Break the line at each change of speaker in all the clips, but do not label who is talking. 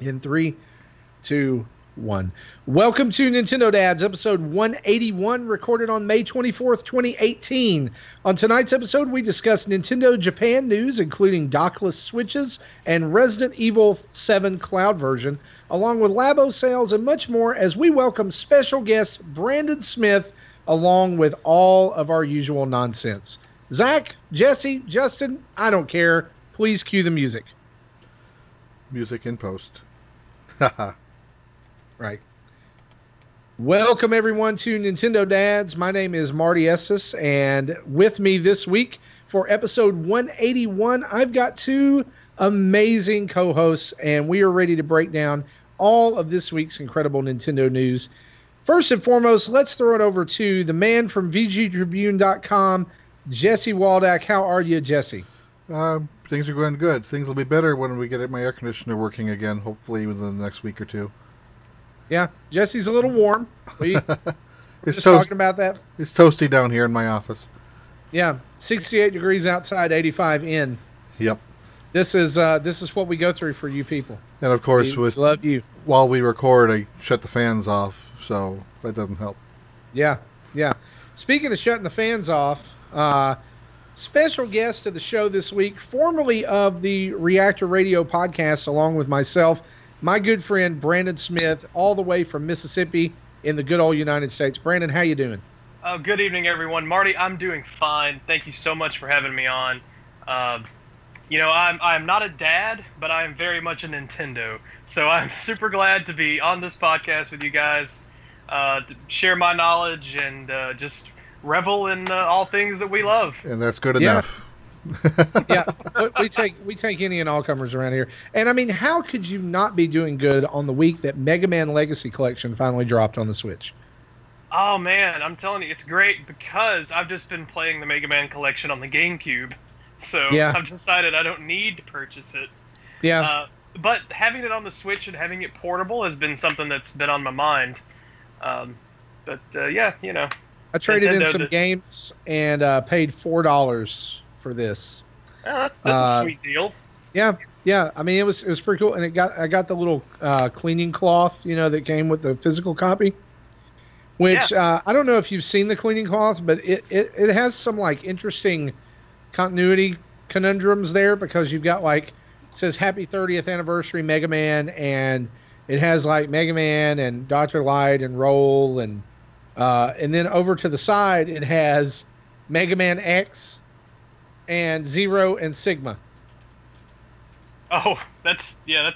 In three, two, one. Welcome to Nintendo Dads, episode 181, recorded on May 24th, 2018. On tonight's episode, we discuss Nintendo Japan news, including dockless Switches and Resident Evil 7 cloud version, along with Labo sales and much more, as we welcome special guest Brandon Smith, along with all of our usual nonsense. Zach, Jesse, Justin, I don't care. Please cue the music.
Music in post.
Right. Welcome, everyone, to Nintendo Dads. My name is Marty Estes, and with me this week for episode 181, I've got two amazing co-hosts, and we are ready to break down all of this week's incredible Nintendo news. First and foremost, let's throw it over to the man from VGTribune.com, Jesse Waldack. How are you, Jesse?
Things are going good. Things will be better when we get my air conditioner working again, hopefully within the next week or two.
Yeah, Jesse's a little warm. We're just
toast-
talking about that.
It's toasty down here in my office.
Yeah, 68 degrees outside, 85 in.
Yep.
This is what we go through for you people.
And of course,
We love you.
while we record, I shut the fans off, so that doesn't help.
Yeah. Speaking of shutting the fans off, special guest of the show this week, formerly of the Reactor Radio podcast, along with myself, my good friend Brandon Smith, all the way from Mississippi in the good old United States. Brandon, how you doing?
Good evening, everyone. Marty, I'm doing fine. Thank you so much for having me on. I'm not a dad, but I am very much a Nintendo. So I'm super glad to be on this podcast with you guys, to share my knowledge and just revel in all things that we love.
And that's good enough.
Yeah, we take any and all comers around here. And I mean, how could you not be doing good on the week that Mega Man Legacy Collection finally dropped on the Switch?
Oh man, I'm telling you, it's great because I've just been playing the Mega Man Collection on the GameCube. So
yeah.
I've decided I don't need to purchase it.
Yeah.
But having it on the Switch and having it portable has been something that's been on my mind. Yeah, you know.
I traded in
Nintendo
some games and paid $4 for this.
That's a sweet deal.
Yeah. I mean, it was pretty cool, and I got the little cleaning cloth, that came with the physical copy. Which I don't know if you've seen the cleaning cloth, but it has some like interesting continuity conundrums there, because you've got it says Happy 30th Anniversary Mega Man, and it has like Mega Man and Dr. Light and Roll, and then over to the side it has Mega Man X and Zero and Sigma.
Oh, that's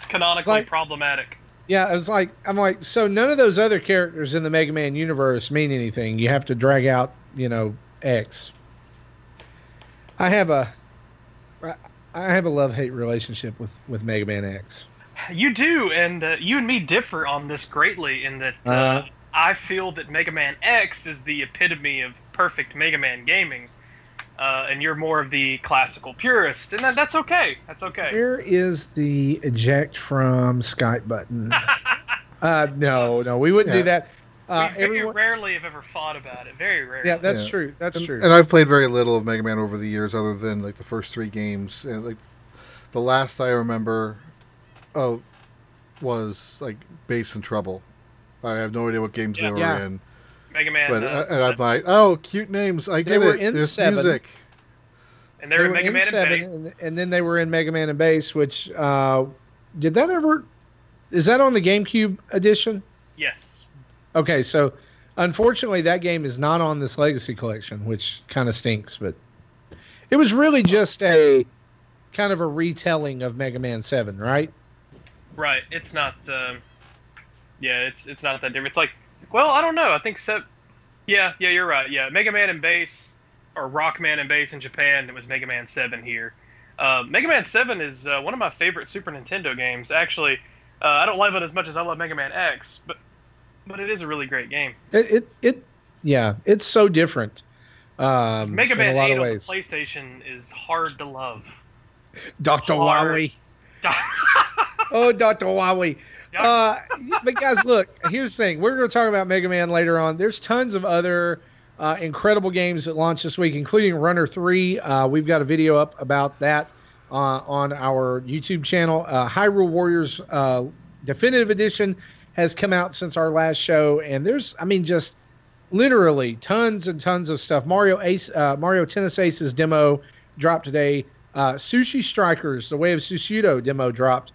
canonically problematic.
Yeah, I'm like, so none of those other characters in the Mega Man universe mean anything. You have to drag out, X. I have a love-hate relationship with Mega Man X.
You do, and you and me differ on this greatly in that I feel that Mega Man X is the epitome of perfect Mega Man gaming. And you're more of the classical purist, and that's okay. That's okay.
Where is the eject from Skype button? No, we wouldn't do that.
We very rarely have ever fought about it. Very rarely.
Yeah, that's true. That's true.
And I've played very little of Mega Man over the years, other than like the first 3 games. And like the last I remember was like Bass and Trouble. I have no idea what games they were in.
Mega Man.
But and I'm like, oh, cute names. I get it. There's
7.
music.
And they were in Mega Man
7,
and Bass.
and then they were in Mega Man and Bass, which did that ever? Is that on the GameCube edition?
Yes.
Okay, so unfortunately that game is not on this Legacy Collection, which kind of stinks. But it was really just a kind of a retelling of Mega Man 7, right?
Right. It's not. It's not that different. It's like. Well, I don't know. I think so. Yeah, you're right. Yeah, Mega Man and Bass, or Rockman and Bass in Japan, it was Mega Man 7 here. Mega Man 7 is one of my favorite Super Nintendo games. Actually, I don't love it as much as I love Mega Man X, but it is a really great game.
It's so different.
Mega Man
in a lot
8
of
on the
ways.
PlayStation is hard to love.
Dr. Wowie. Oh, Dr. Wowie. But guys, look, here's the thing. We're going to talk about Mega Man later on. There's tons of other incredible games that launched this week, including Runner 3. We've got a video up about that on our YouTube channel. Hyrule Warriors Definitive Edition has come out since our last show, and there's, I mean, just literally tons and tons of stuff. Mario Tennis Aces demo dropped today. Sushi Strikers, the Way of Sushido demo dropped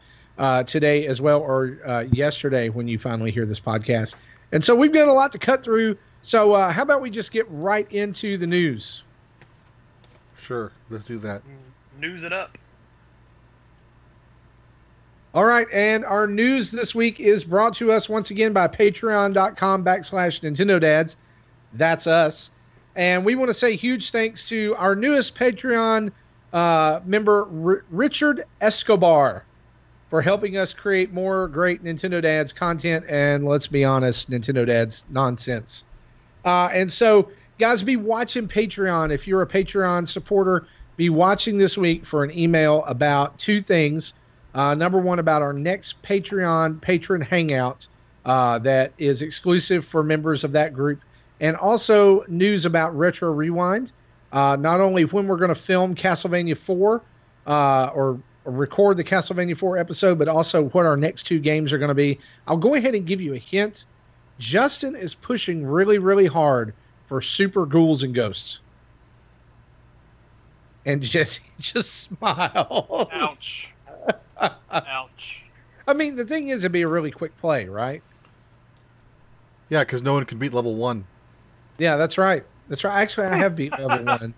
today as well, or yesterday when you finally hear this podcast. And so we've got a lot to cut through. So how about we just get right into the news?
Sure, let's do that.
News it up.
All right, and our news this week is brought to us once again by patreon.com/Nintendo Dads. That's us. And we want to say huge thanks to our newest Patreon member, Richard Escobar, for helping us create more great Nintendo Dads content and, let's be honest, Nintendo Dads nonsense. And so, guys, be watching Patreon. If you're a Patreon supporter, be watching this week for an email about two things. Number one, about our next Patreon patron hangout that is exclusive for members of that group. And also news about Retro Rewind. Not only when we're going to film Castlevania 4 or record the Castlevania 4 episode, but also what our next two games are going to be. I'll go ahead and give you a hint. Justin is pushing really, really hard for Super Ghouls and Ghosts. And Jesse just smiles.
Ouch. Ouch.
I mean, the thing is, it'd be a really quick play, right?
Yeah, because no one can beat level 1.
Yeah, that's right. That's right. Actually, I have beat level 1.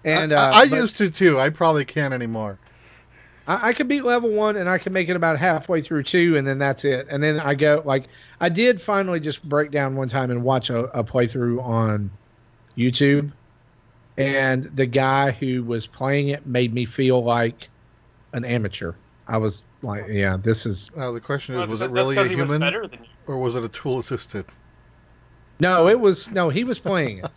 And
I used to, too. I probably can't anymore.
I could beat level 1, and I can make it about halfway through 2, and then that's it. And then I go, like, I did finally just break down one time and watch a playthrough on YouTube. And the guy who was playing it made me feel like an amateur. I was like, yeah, this is...
The question is, was it really a human, or was it a tool assisted?
No, it was... No, he was playing it.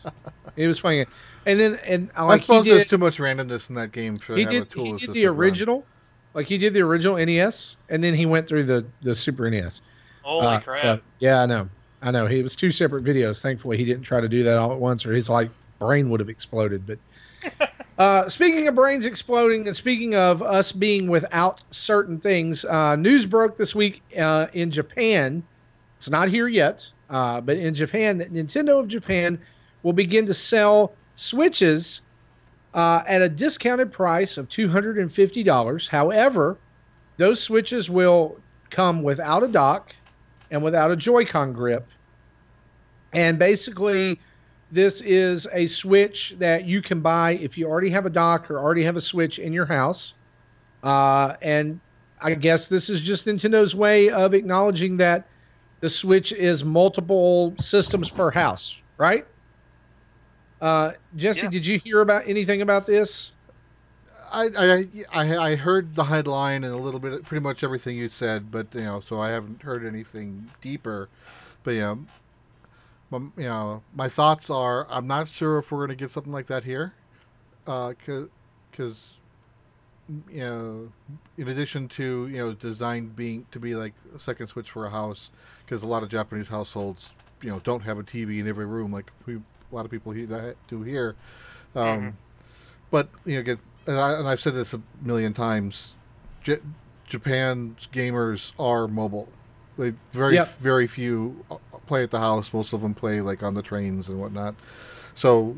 He was playing it. And then...
I suppose there's too much randomness in that game for
he did the original. Run. Like, he did the original NES, and then he went through the Super NES.
Holy crap.
So, yeah, I know. It was two separate videos. Thankfully, he didn't try to do that all at once, or his, like, brain would have exploded. But... speaking of brains exploding and speaking of us being without certain things, news broke this week in Japan. It's not here yet, but in Japan, that Nintendo of Japan will begin to sell Switches at a discounted price of $250. However, those Switches will come without a dock and without a Joy-Con grip. And basically... this is a Switch that you can buy if you already have a dock or already have a Switch in your house. And I guess this is just Nintendo's way of acknowledging that the Switch is multiple systems per house, right? Jesse, Did you hear about anything about this?
I heard the headline and a little bit, pretty much everything you said, but so I haven't heard anything deeper. But my thoughts are, I'm not sure if we're going to get something like that here, because in addition to design being to be like a second Switch for a house, because a lot of Japanese households don't have a TV in every room like a lot of people do here. But again, and I've said this a million times, Japan's gamers are mobile. Like very few play at the house. Most of them play like on the trains and whatnot. So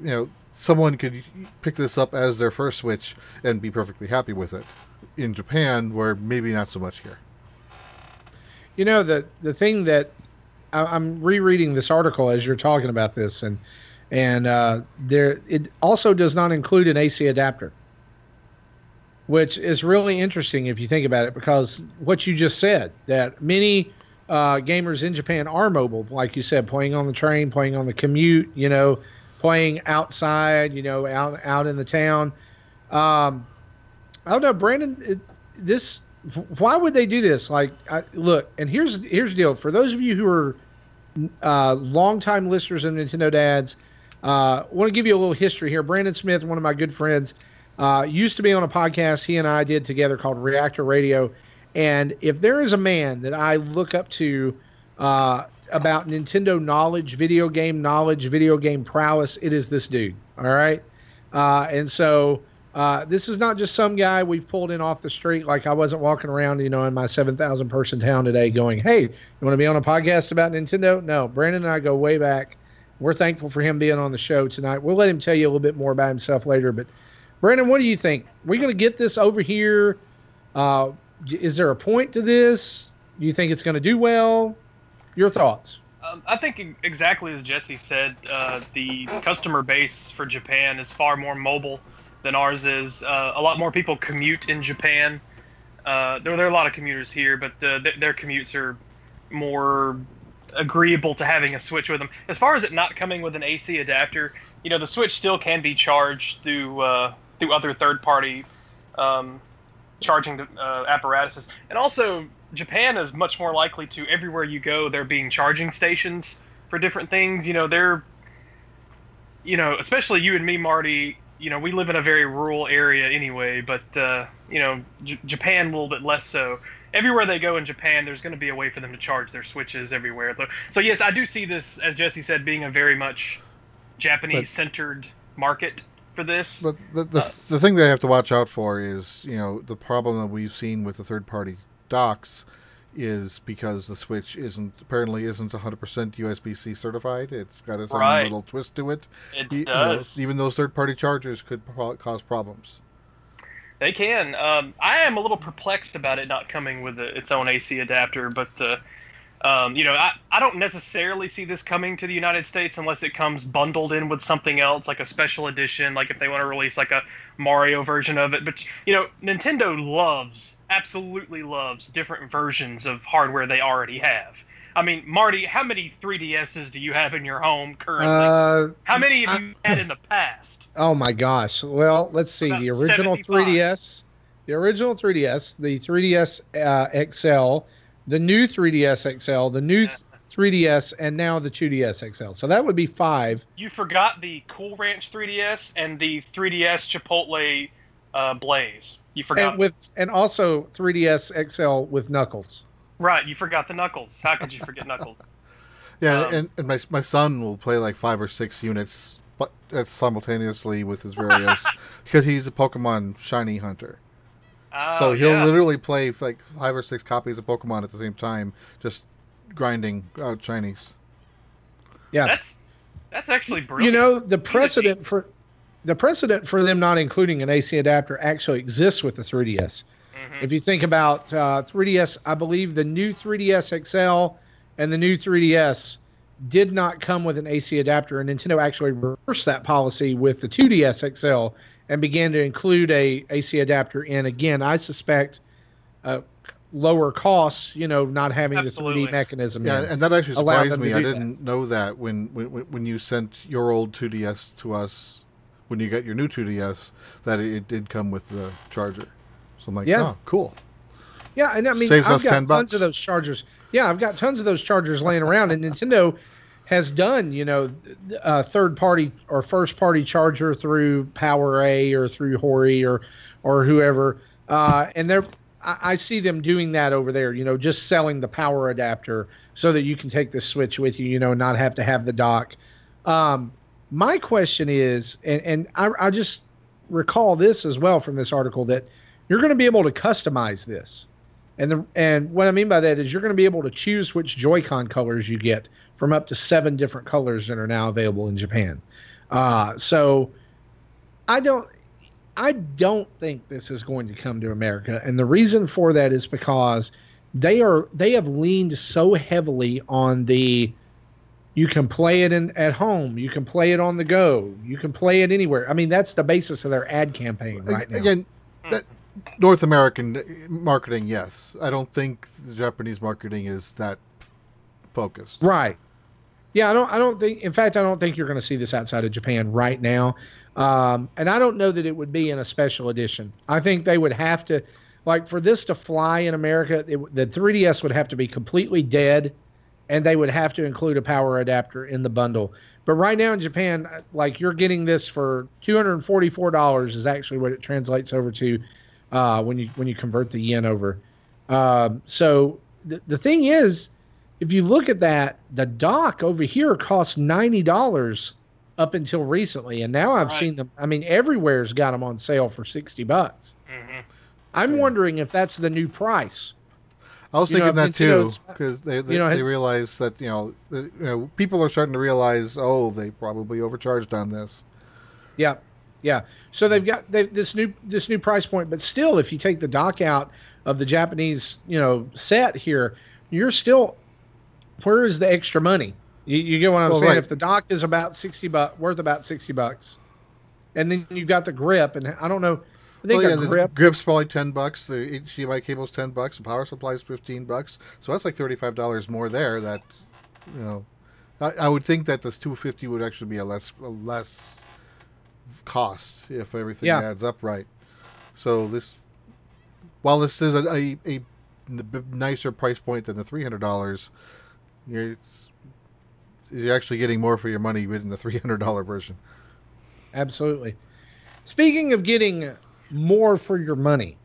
someone could pick this up as their first Switch and be perfectly happy with it. In Japan, where maybe not so much here.
The thing that I'm rereading this article as you're talking about this, and there it also does not include an AC adapter, which is really interesting if you think about it, because what you just said, that many gamers in Japan are mobile, like you said, playing on the train, playing on the commute, playing outside, out in the town. I don't know, Brandon, why would they do this? Like, look, and here's the deal. For those of you who are longtime listeners of Nintendo Dads, I want to give you a little history here. Brandon Smith, one of my good friends, used to be on a podcast he and I did together called Reactor Radio. And if there is a man that I look up to about Nintendo knowledge, video game prowess, it is this dude. All right. And so This is not just some guy we've pulled in off the street. Like I wasn't walking around, in my 7,000 person town today going, hey, you want to be on a podcast about Nintendo? No, Brandon and I go way back. We're thankful for him being on the show tonight. We'll let him tell you a little bit more about himself later. But Brandon, what do you think? We're going to get this over here. Is there a point to this? Do you think it's going to do well? Your thoughts?
I think exactly as Jesse said, the customer base for Japan is far more mobile than ours is. A lot more people commute in Japan. There are a lot of commuters here, but their commutes are more agreeable to having a Switch with them. As far as it not coming with an AC adapter, the Switch still can be charged through other third-party charging apparatuses. And also, Japan is much more likely to, everywhere you go, there being charging stations for different things. They're, especially you and me, Marty, we live in a very rural area anyway, but, Japan a little bit less so. Everywhere they go in Japan, there's going to be a way for them to charge their Switches everywhere. So, yes, I do see this, as Jesse said, being a very much Japanese-centered market for this.
But the thing they have to watch out for is, the problem that we've seen with the third-party docks is because the Switch apparently isn't 100% USB-C certified. It's got its own little twist to it.
It does.
Even those third-party chargers could cause problems.
They can. I am a little perplexed about it not coming with its own AC adapter, but I don't necessarily see this coming to the United States unless it comes bundled in with something else, like a special edition, like if they want to release like a Mario version of it. But Nintendo absolutely loves different versions of hardware they already have. I mean, Marty, how many 3DSs do you have in your home currently? How many have you had in the past?
Oh my gosh. Well, let's see.
About
The original
75.
3DS, the 3DS XL, the new 3DS XL, the new 3DS, and now the 2DS XL. So that would be 5.
You forgot the Cool Ranch 3DS and the 3DS Chipotle Blaze. You forgot.
And also 3DS XL with Knuckles.
Right, you forgot the Knuckles. How could you forget Knuckles?
Yeah, and my son will play like 5 or 6 units simultaneously with his various because he's a Pokemon shiny hunter. So he'll literally play like 5 or 6 copies of Pokemon at the same time, just grinding out shinies.
Yeah,
that's actually brilliant.
The precedent for them not including an AC adapter actually exists with the 3DS.
Mm-hmm.
If you think about 3DS, I believe the new 3DS XL and the new 3DS did not come with an AC adapter, and Nintendo actually reversed that policy with the 2DS XL and began to include a AC adapter in. Again, I suspect lower costs, not having
Absolutely.
the 3D mechanism.
Yeah, and that actually surprised me. I didn't know that when you sent your old 2DS to us, when you got your new 2DS, that it did come with the charger. So I'm like, oh, cool.
Yeah, and I mean,
Saves
I've
us
got
$10.
tons of those chargers. Yeah, I've got tons of those chargers laying around, and Nintendo has done, third-party or first-party charger through PowerA or through Hori or whoever, and I see them doing that over there. Just selling the power adapter so that you can take the Switch with you. Not have to have the dock. My question is, and I just recall this as well from this article, that you're going to be able to customize this. And what I mean by that is you're going to be able to choose which Joy-Con colors you get from up to 7 different colors that are now available in Japan. So I don't think this is going to come to America. And the reason for that is because they have leaned so heavily on you can play it at home, you can play it on the go, you can play it anywhere. I mean, that's the basis of their ad campaign right now.
Again, that North American marketing, yes. I don't think the Japanese marketing is that focused.
Right. Yeah, I don't think. In fact, I don't think you're going to see this outside of Japan right now. And I don't know that it would be in a special edition. I think they would have to, like, for this to fly in America, the 3DS would have to be completely dead, and they would have to include a power adapter in the bundle. But right now in Japan, like, you're getting this for $244 is actually what it translates over to when you convert the yen over. So the thing is, if you look at that, the dock over here costs $90 up until recently, and now I've seen them. I mean, everywhere's got them on sale for $60.
Mm-hmm.
I'm wondering if that's the new price.
I was thinking that too, because they realize that people are starting to realize, oh, they probably overcharged on this.
Yeah, yeah. So they've got this new price point, but still, if you take the dock out of the Japanese set here, you're still, where is the extra money? You get what I'm saying? Right. If the dock is about $60, worth about $60, and then you got the grip, and I don't know. I think
the grip's probably $10. The HDMI cable's $10. The power supply's $15. So that's like $35 more there. That I would think that this $250 would actually be a less cost if everything adds up right. So while this is a nicer price point than the $300, you're actually getting more for your money in the $300 version.
Absolutely. Speaking of getting more for your money,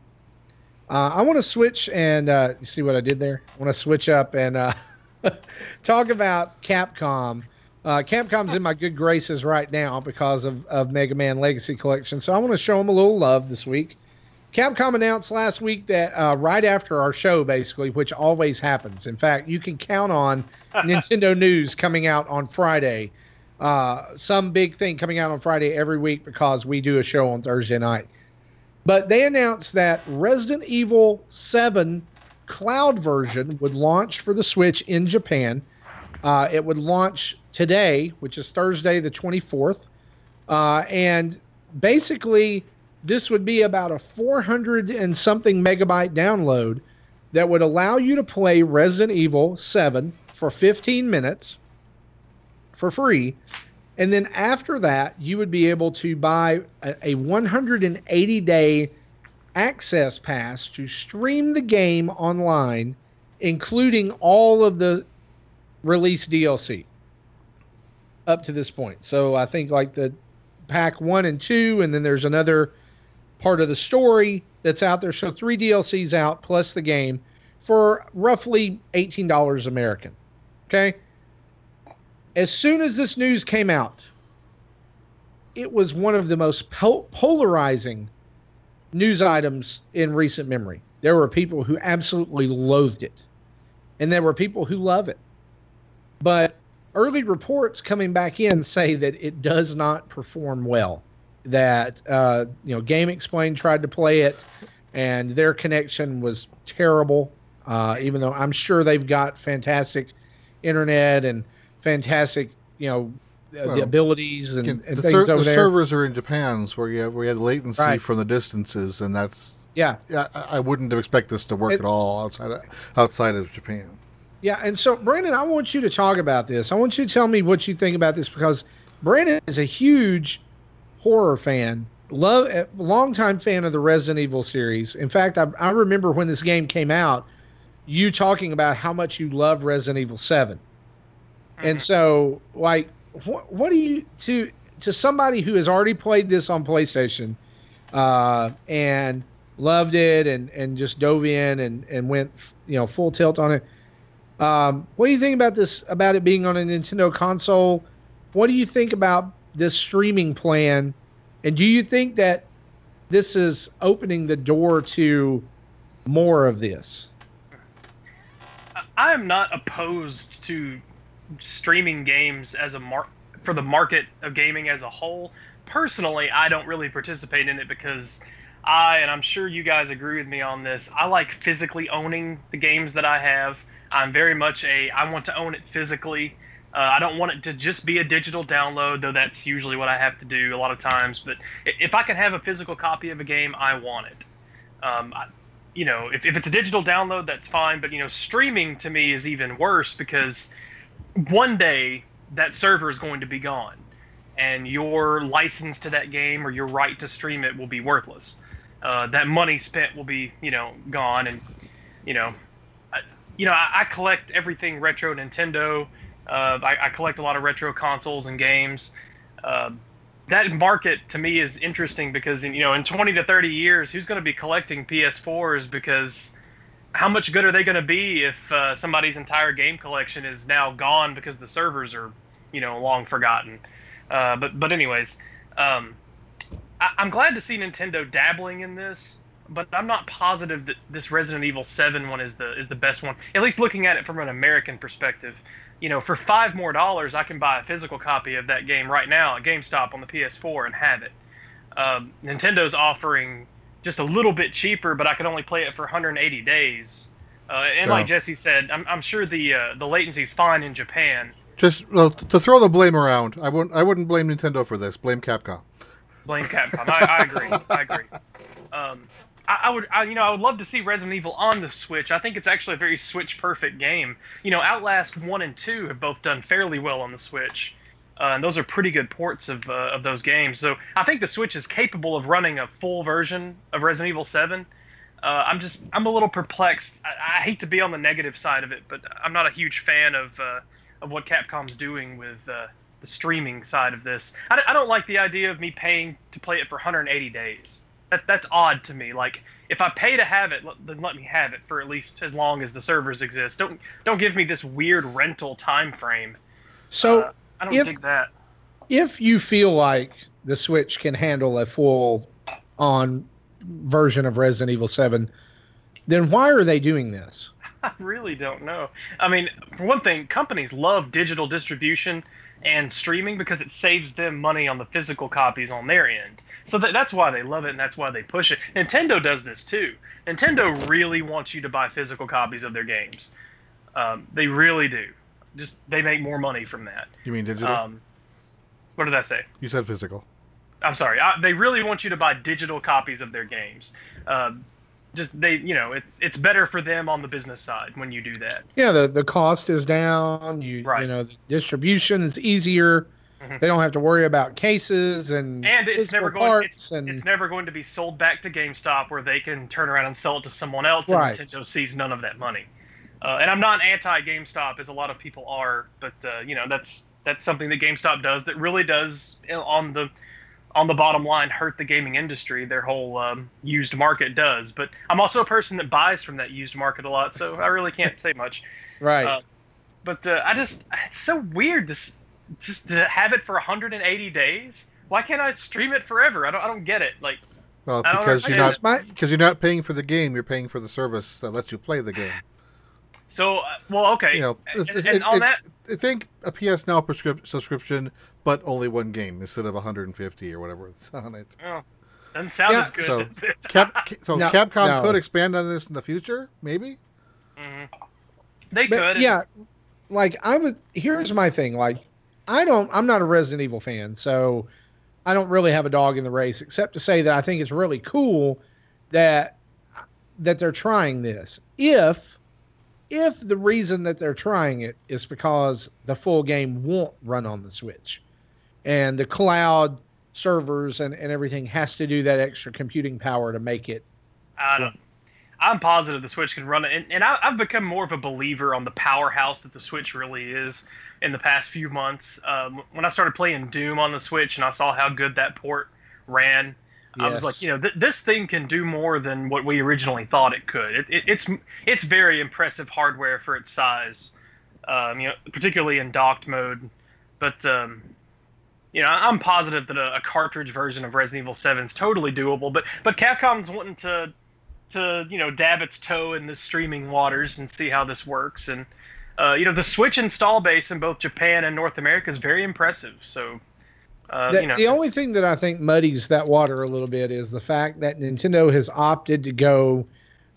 I want to switch and you see what I did there? I want to switch up and talk about Capcom. Capcom's in my good graces right now because of Mega Man Legacy Collection, so I want to show them a little love this week. Capcom announced last week that right after our show, basically, which always happens. In fact, you can count on Nintendo news coming out on Friday. Some big thing coming out on Friday every week because we do a show on Thursday night. But they announced that Resident Evil 7 cloud version would launch for the Switch in Japan. It would launch today, which is Thursday the 24th. And basically, this would be about a 400 and something megabyte download that would allow you to play Resident Evil 7 for 15 minutes for free. And then after that, you would be able to buy a 180-day access pass to stream the game online, including all of the release DLC up to this point. So I think like the pack 1 and 2, and then there's another part of the story that's out there. So 3 DLCs out plus the game for roughly $18 American. Okay. As soon as this news came out, it was one of the most polarizing news items in recent memory. There were people who absolutely loathed it, and there were people who love it. But early reports coming back in say that it does not perform well. That Game Explain tried to play it, and their connection was terrible. Even though I'm sure they've got fantastic internet and fantastic, the abilities and things over there.
The servers are in Japan's where you had latency from the distances, and that's I wouldn't expect this to work at all outside of Japan.
Yeah, and so Brandon, I want you to talk about this. I want you to tell me what you think about this because Brandon is a huge horror fan, longtime fan of the Resident Evil series. In fact, I remember when this game came out, you talking about how much you love Resident Evil 7. Mm-hmm. And so, like, what do you to somebody who has already played this on PlayStation and loved it and just dove in and went full tilt on it? What do you think about this? About it being on a Nintendo console? What do you think about this streaming plan? And do you think that this is opening the door to more of this?
I am not opposed to streaming games as for the market of gaming as a whole. Personally, I don't really participate in it because and I'm sure you guys agree with me on this, I like physically owning the games that I have. I'm very much I want to own it physically. I don't want it to just be a digital download, though that's usually what I have to do a lot of times. But if I can have a physical copy of a game, I want it. If it's a digital download, that's fine. But, streaming to me is even worse because one day that server is going to be gone. And your license to that game or your right to stream it will be worthless. That money spent will be, gone. And, I collect everything retro Nintendo. I collect a lot of retro consoles and games. That market to me is interesting because in 20 to 30 years, who's going to be collecting PS4s? Because how much good are they going to be if somebody's entire game collection is now gone because the servers are long forgotten? But anyways, I'm glad to see Nintendo dabbling in this, but I'm not positive that this Resident Evil 7 one is the best one. At least looking at it from an American perspective. You know, for $5 more, I can buy a physical copy of that game right now at GameStop on the PS4 and have it. Nintendo's offering just a little bit cheaper, but I can only play it for 180 days. And like Jesse said, I'm sure the latency's fine in Japan.
Just to throw the blame around, I wouldn't blame Nintendo for this. Blame Capcom.
Blame Capcom. I agree. I agree. I would love to see Resident Evil on the Switch. I think it's actually a very Switch perfect game. You know, Outlast 1 and 2 have both done fairly well on the Switch. And those are pretty good ports of those games. So I think the Switch is capable of running a full version of Resident Evil 7. I'm a little perplexed. I hate to be on the negative side of it, but I'm not a huge fan of what Capcom's doing with the streaming side of this. I don't like the idea of me paying to play it for 180 days. That's odd to me. Like, if I pay to have it, then let me have it for at least as long as the servers exist. Don't give me this weird rental time frame.
So
I don't dig that.
If you feel like the Switch can handle a full-on version of Resident Evil 7, then why are they doing this?
I really don't know. I mean, for one thing, companies love digital distribution and streaming because it saves them money on the physical copies on their end. So that's why they love it, and that's why they push it. Nintendo does this too. Nintendo really wants you to buy physical copies of their games. They really do. Just they make more money from that.
You mean digital?
What did I say?
You said physical.
I'm sorry. They really want you to buy digital copies of their games. It's better for them on the business side when you do that.
Yeah, the cost is down. The distribution is easier. Mm-hmm. They don't have to worry about cases and
it's never going to be sold back to GameStop where they can turn around and sell it to someone else,
right.
And Nintendo sees none of that money. And I'm not anti-GameStop as a lot of people are, but that's something that GameStop does that really does on the bottom line hurt the gaming industry. Their whole used market does. But I'm also a person that buys from that used market a lot, so I really can't say much.
Right.
It's so weird just to have it for 180 days. Why can't I stream it forever? I don't get it. Like,
well, because you're not paying for the game, you're paying for the service that lets you play the game.
So, okay.
I think a PS Now subscription, but only one game instead of 150 or whatever it's on it.
Oh, doesn't sound as good.
So Capcom could expand on this in the future, maybe.
Mm-hmm. They could.
Yeah, here's my thing. Like, I'm not a Resident Evil fan, so I don't really have a dog in the race, except to say that I think it's really cool that they're trying this. If the reason that they're trying it is because the full game won't run on the Switch and the cloud servers and everything has to do that extra computing power to make it.
I'm positive the Switch can run it. And I've become more of a believer on the powerhouse that the Switch really is in the past few months. When I started playing Doom on the Switch and I saw how good that port ran, I was like, this thing can do more than what we originally thought it could. It's very impressive hardware for its size, particularly in docked mode. But I'm positive that a cartridge version of Resident Evil 7 is totally doable. But Capcom's wanting to dab its toe in the streaming waters and see how this works. And the Switch install base in both Japan and North America is very impressive. So.
The only thing that I think muddies that water a little bit is the fact that Nintendo has opted to go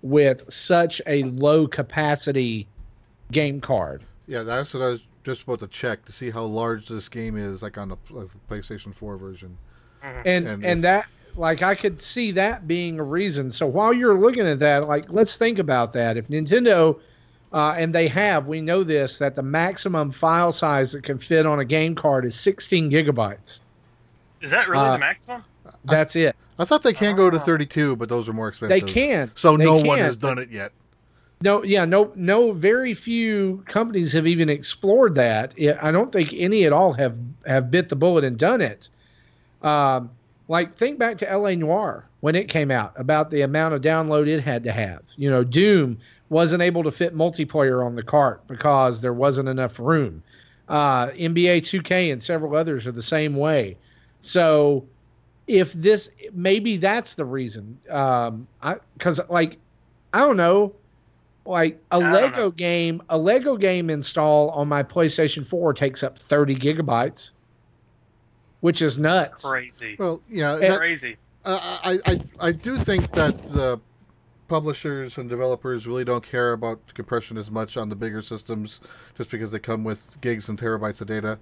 with such a low capacity game card.
Yeah, that's what I was just about to check to see how large this game is, like on the PlayStation 4 version.
Mm-hmm. And that, like, I could see that being a reason. So while you're looking at that, like, let's think about that. If Nintendo, and we know this, that the maximum file size that can fit on a game card is 16 gigabytes.
Is that really the maximum?
That's it.
I thought they can go to 32, but those are more expensive.
They can.
So no one has done it yet.
No. Very few companies have even explored that. I don't think any at all have bit the bullet and done it. Like, think back to L.A. Noire when it came out, about the amount of download it had to have. Doom wasn't able to fit multiplayer on the cart because there wasn't enough room. NBA 2K and several others are the same way. So if this, maybe that's the reason. Because like, I don't know, like a Lego game install on my PlayStation 4 takes up 30 gigabytes, which is nuts.
Crazy.
Well, yeah,
crazy.
I do think that the publishers and developers really don't care about compression as much on the bigger systems, just because they come with gigs and terabytes of data.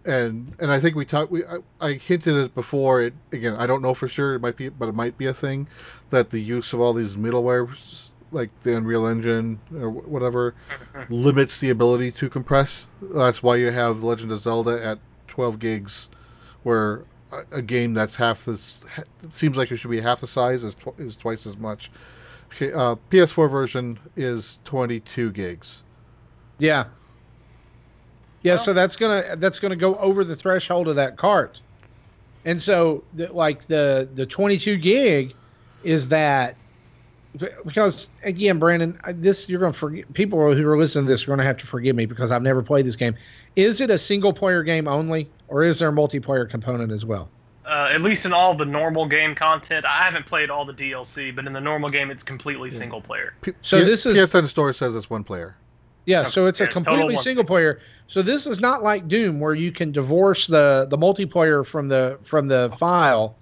And I think I hinted it before. Again, I don't know for sure. It might be, but it might be a thing that the use of all these middlewares, like the Unreal Engine or whatever, limits the ability to compress. That's why you have The Legend of Zelda at 12 gigs, where a game that's half this, it seems like it should be half the size, is twice as much. Okay, PS4 version is 22 gigs.
Yeah. Yeah, well, so that's gonna go over the threshold of that cart, and so the 22 gig is that, because again, Brandon, this you're gonna forget, people who are listening to this are gonna have to forgive me because I've never played this game. Is it a single player game only, or is there a multiplayer component as well?
At least in all the normal game content, I haven't played all the DLC, but in the normal game, it's completely single player.
So this is
PSN Store says it's one player.
Yeah, so it's a completely single player. So this is not like Doom, where you can divorce the multiplayer from the file,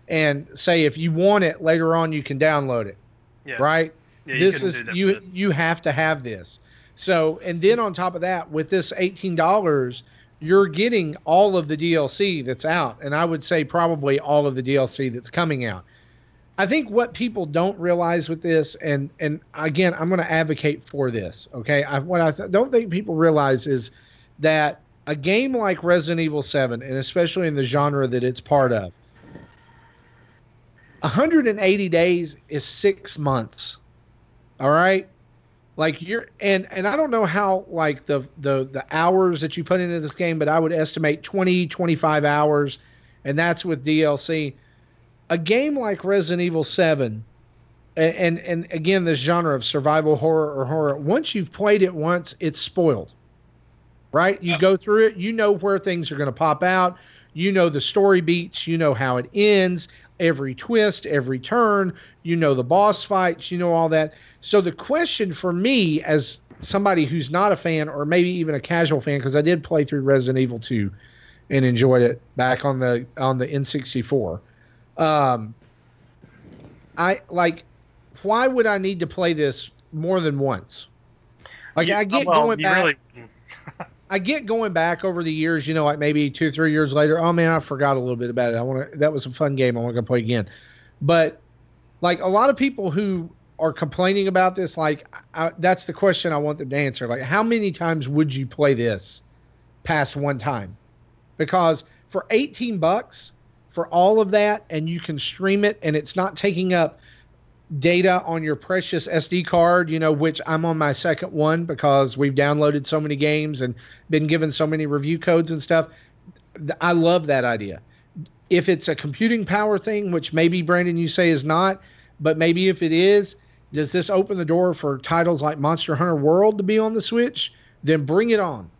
and say if you want it later on, you can download it. Yeah. Right. Yeah, this is you have to have this. So, and then on top of that, with this $18, you're getting all of the DLC that's out, and I would say probably all of the DLC that's coming out. I think what people don't realize with this, and again, I'm going to advocate for this, okay? What I don't think people realize is that a game like Resident Evil 7, and especially in the genre that it's part of, 180 days is 6 months, all right? Like and I don't know how, like, the hours that you put into this game, but I would estimate 20, 25 hours, and that's with DLC. A game like Resident Evil 7, and again, this genre of survival horror or horror, once you've played it once, it's spoiled, right? You go through it, you know where things are going to pop out, you know the story beats, you know how it ends, every twist, every turn, you know the boss fights, you know all that. So the question for me, as somebody who's not a fan, or maybe even a casual fan, because I did play through Resident Evil 2 and enjoyed it back on the N64. Why would I need to play this more than once? Like, I get going back. I get going back over the years, like maybe 2-3 years later. Oh man, I forgot a little bit about it. That was a fun game. I want to go play again. But like a lot of people who are complaining about this, that's the question I want them to answer. Like, how many times would you play this past one time? Because for $18, for all of that, and you can stream it, and it's not taking up data on your precious SD card, which I'm on my second one because we've downloaded so many games and been given so many review codes and stuff. I love that idea. If it's a computing power thing, which maybe, Brandon, you say is not, but maybe if it is, does this open the door for titles like Monster Hunter World to be on the Switch? Then bring it on.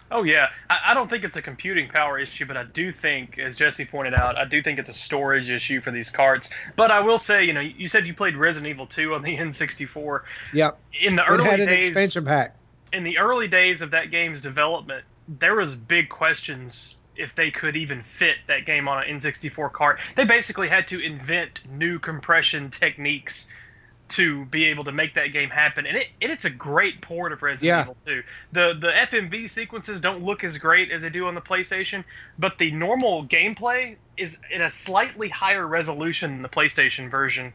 Oh, yeah. I don't think it's a computing power issue, but I do think, as Jesse pointed out, I do think it's a storage issue for these carts. But I will say, you said you played Resident Evil 2 on the N64.
Yep.
In the early days,
it had an expansion pack.
In the early days of that game's development, there was big questions if they could even fit that game on an N64 cart. They basically had to invent new compression techniques to be able to make that game happen, and it's a great port of Resident Evil 2. The FMV sequences don't look as great as they do on the PlayStation, but the normal gameplay is in a slightly higher resolution than the PlayStation version.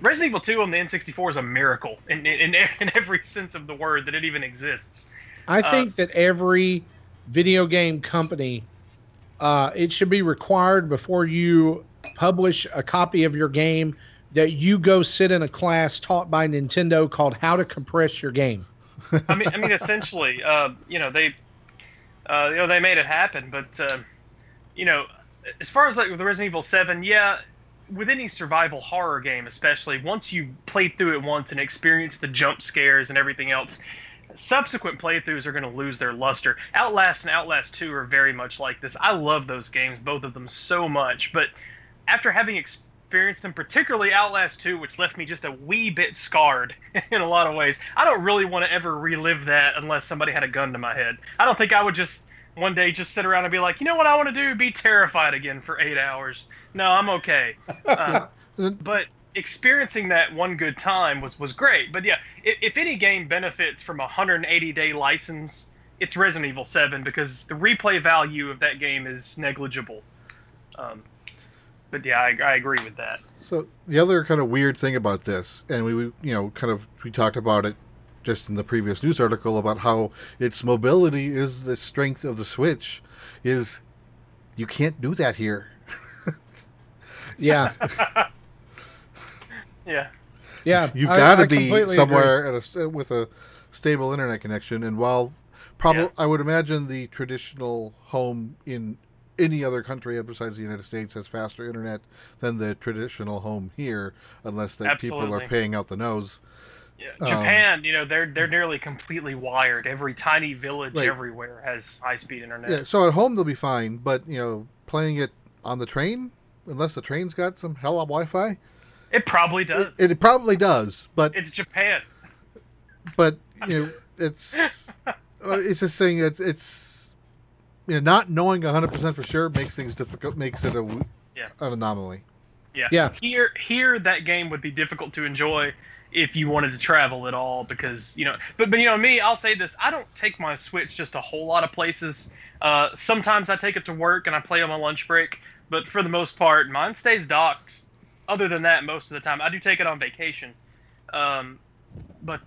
Resident Evil 2 on the N64 is a miracle in every sense of the word that it even exists.
I think that every video game company, it should be required before you publish a copy of your game that you go sit in a class taught by Nintendo called How to Compress Your Game.
I mean, essentially, they made it happen. But as far as like with Resident Evil 7, with any survival horror game, especially once you play through it once and experience the jump scares and everything else, subsequent playthroughs are going to lose their luster. Outlast and Outlast 2 are very much like this. I love those games, both of them, so much. But after having experienced them, particularly Outlast 2, which left me just a wee bit scarred in a lot of ways, I don't really want to ever relive that unless somebody had a gun to my head. I don't think I would just one day just sit around and be like, you know what I want to do? Be terrified again for 8 hours. No, I'm okay. But experiencing that one good time was great. But yeah, if any game benefits from a 180-day license, it's Resident Evil 7, because the replay value of that game is negligible. But yeah, I agree with that.
So the other kind of weird thing about this, and we talked about it just in the previous news article about how its mobility is the strength of the Switch, is you can't do that here.
Yeah.
Yeah.
You've got to be somewhere with a stable internet connection. And while I would imagine the traditional home in any other country besides the United States has faster internet than the traditional home here, unless people are paying out the nose.
Yeah. Japan, they're nearly completely wired. Every tiny village everywhere has high-speed internet.
Yeah, so at home they'll be fine, but playing it on the train, unless the train's got some hell of Wi-Fi.
It probably does.
It probably does, but
it's Japan.
But it's just saying it's not knowing 100% for sure makes things difficult. Makes it an anomaly.
Yeah. Here that game would be difficult to enjoy if you wanted to travel at all, because But me, I'll say this: I don't take my Switch just a whole lot of places. Sometimes I take it to work and I play on my lunch break, but for the most part, mine stays docked. Other than that, most of the time, I do take it on vacation. And I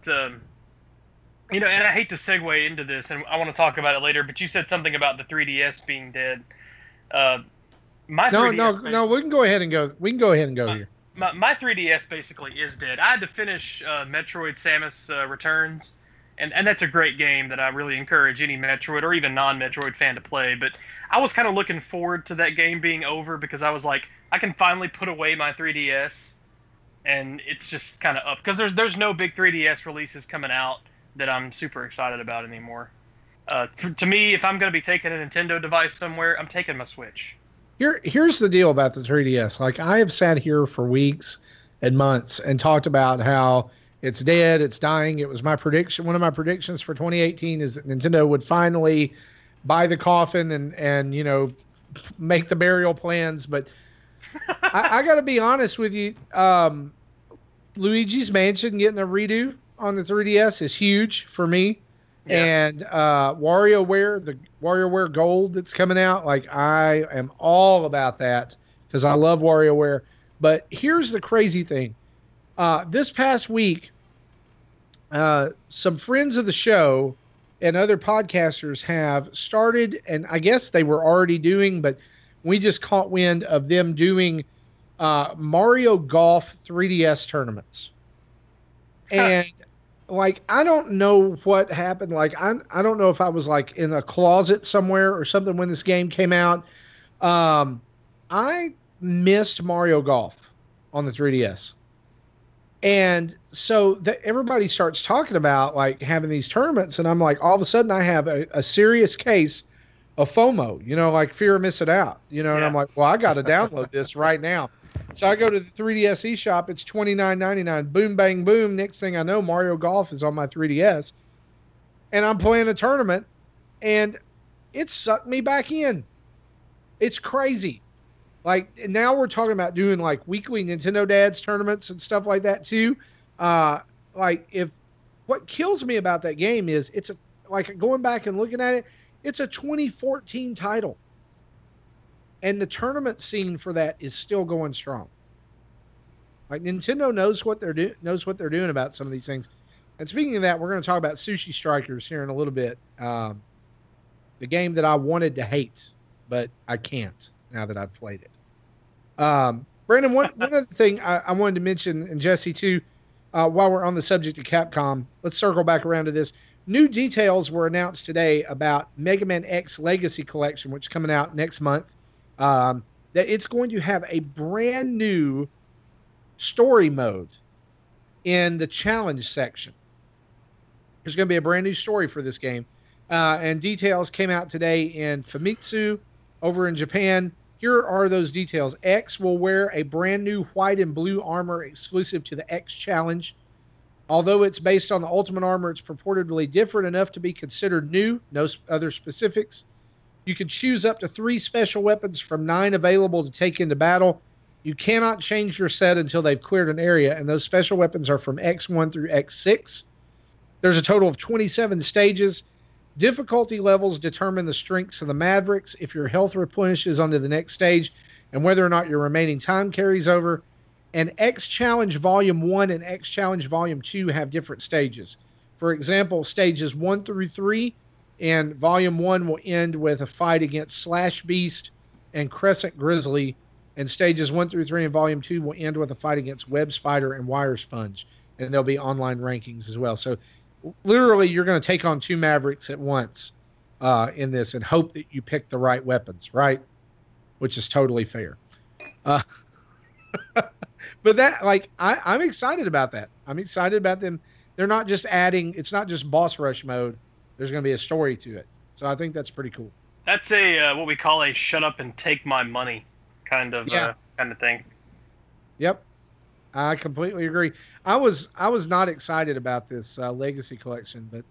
hate to segue into this, and I want to talk about it later, but you said something about the 3DS being dead.
No, we can go ahead and go. We can go ahead and go here.
My 3DS basically is dead. I had to finish Metroid Samus Returns, and that's a great game that I really encourage any Metroid or even non-Metroid fan to play. But I was kind of looking forward to that game being over, because I was like, I can finally put away my 3DS, and it's just kind of up. Because there's no big 3DS releases coming out that I'm super excited about anymore. To me, if I'm going to be taking a Nintendo device somewhere, I'm taking my Switch.
Here's the deal about the 3DS. Like, I have sat here for weeks and months and talked about how it's dead, it's dying. It was my prediction. One of my predictions for 2018 is that Nintendo would finally buy the coffin and make the burial plans. But I got to be honest with you. Luigi's Mansion getting a redo on the 3DS is huge for me. Yeah. And WarioWare, the WarioWare Gold that's coming out, like, I am all about that because I love WarioWare. But here's the crazy thing. This past week, some friends of the show and other podcasters have started, and I guess they were already doing, but we just caught wind of them doing Mario Golf 3DS tournaments. And like, I don't know what happened. Like, I don't know if I was like in a closet somewhere or something when this game came out. I missed Mario Golf on the 3DS. And so everybody starts talking about like having these tournaments. And I'm like, all of a sudden I have a serious case of FOMO, like fear of missing out, and I'm like, well, I got to download this right now. So I go to the 3DS eShop. It's $29.99. Boom, bang, boom. Next thing I know, Mario Golf is on my 3DS. And I'm playing a tournament. And it sucked me back in. It's crazy. Like, now we're talking about doing, like, weekly Nintendo Dads tournaments and stuff like that, too. What kills me about that game is going back and looking at it, it's a 2014 title. And the tournament scene for that is still going strong. Like, Nintendo knows what they're doing about some of these things. And speaking of that, we're going to talk about Sushi Strikers here in a little bit. The game that I wanted to hate, but I can't now that I've played it. Brandon, one other thing I wanted to mention, and Jesse too, while we're on the subject of Capcom, let's circle back around to this. New details were announced today about Mega Man X Legacy Collection, which is coming out next month. That it's going to have a brand new story mode in the challenge section. There's going to be a brand new story for this game. And details came out today in Famitsu over in Japan. Here are those details. X will wear a brand new white and blue armor exclusive to the X Challenge. Although it's based on the Ultimate Armor, it's purportedly different enough to be considered new. No other specifics. You can choose up to 3 special weapons from 9 available to take into battle. You cannot change your set until they've cleared an area, and those special weapons are from X1 through X6. There's a total of 27 stages. Difficulty levels determine the strengths of the Mavericks, if your health replenishes onto the next stage, and whether or not your remaining time carries over. And X Challenge Volume 1 and X Challenge Volume 2 have different stages. For example, stages 1 through 3 and Volume 1 will end with a fight against Slash Beast and Crescent Grizzly, and stages 1 through 3 and Volume 2 will end with a fight against Web Spider and Wire Sponge, and there'll be online rankings as well. So literally you're going to take on 2 Mavericks at once in this and hope that you pick the right weapons, right? Which is totally fair. But that, like, I'm excited about that. I'm excited about them. They're not just adding, it's not just boss rush mode. There's going to be a story to it. So I think that's pretty cool.
That's a what we call a shut up and take my money kind of thing.
Yep. I completely agree. I was not excited about this Legacy Collection, but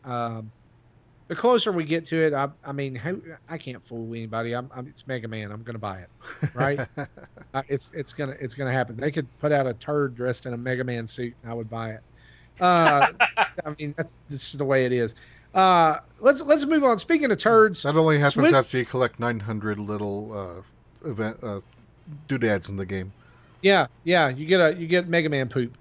the closer we get to it, I mean, I can't fool anybody. It's Mega Man. I'm going to buy it, right? It's gonna happen. They could put out a turd dressed in a Mega Man suit, and I would buy it. I mean, that's just the way it is. Let's move on. Speaking of turds,
that only happens after you collect 900 little doodads in the game.
Yeah, you get Mega Man poop.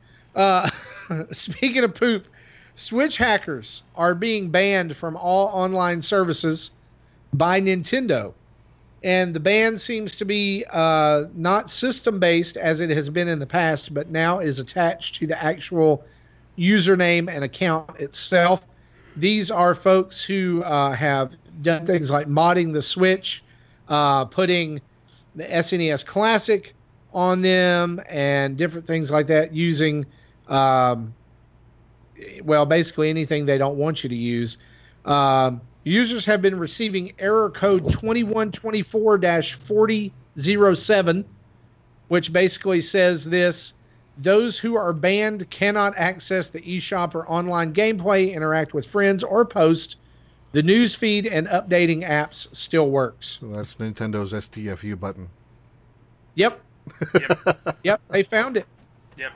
Speaking of poop, Switch hackers are being banned from all online services by Nintendo. And the ban seems to be not system-based as it has been in the past, but now is attached to the actual username and account itself. These are folks who have done things like modding the Switch, putting the SNES Classic on them, and different things like that, using basically anything they don't want you to use. Users have been receiving error code 2124-4007, which basically says this: those who are banned cannot access the eShop or online gameplay, interact with friends, or post. The news feed and updating apps still works.
So that's Nintendo's STFU button.
Yep. Yep, they found it.
Yep.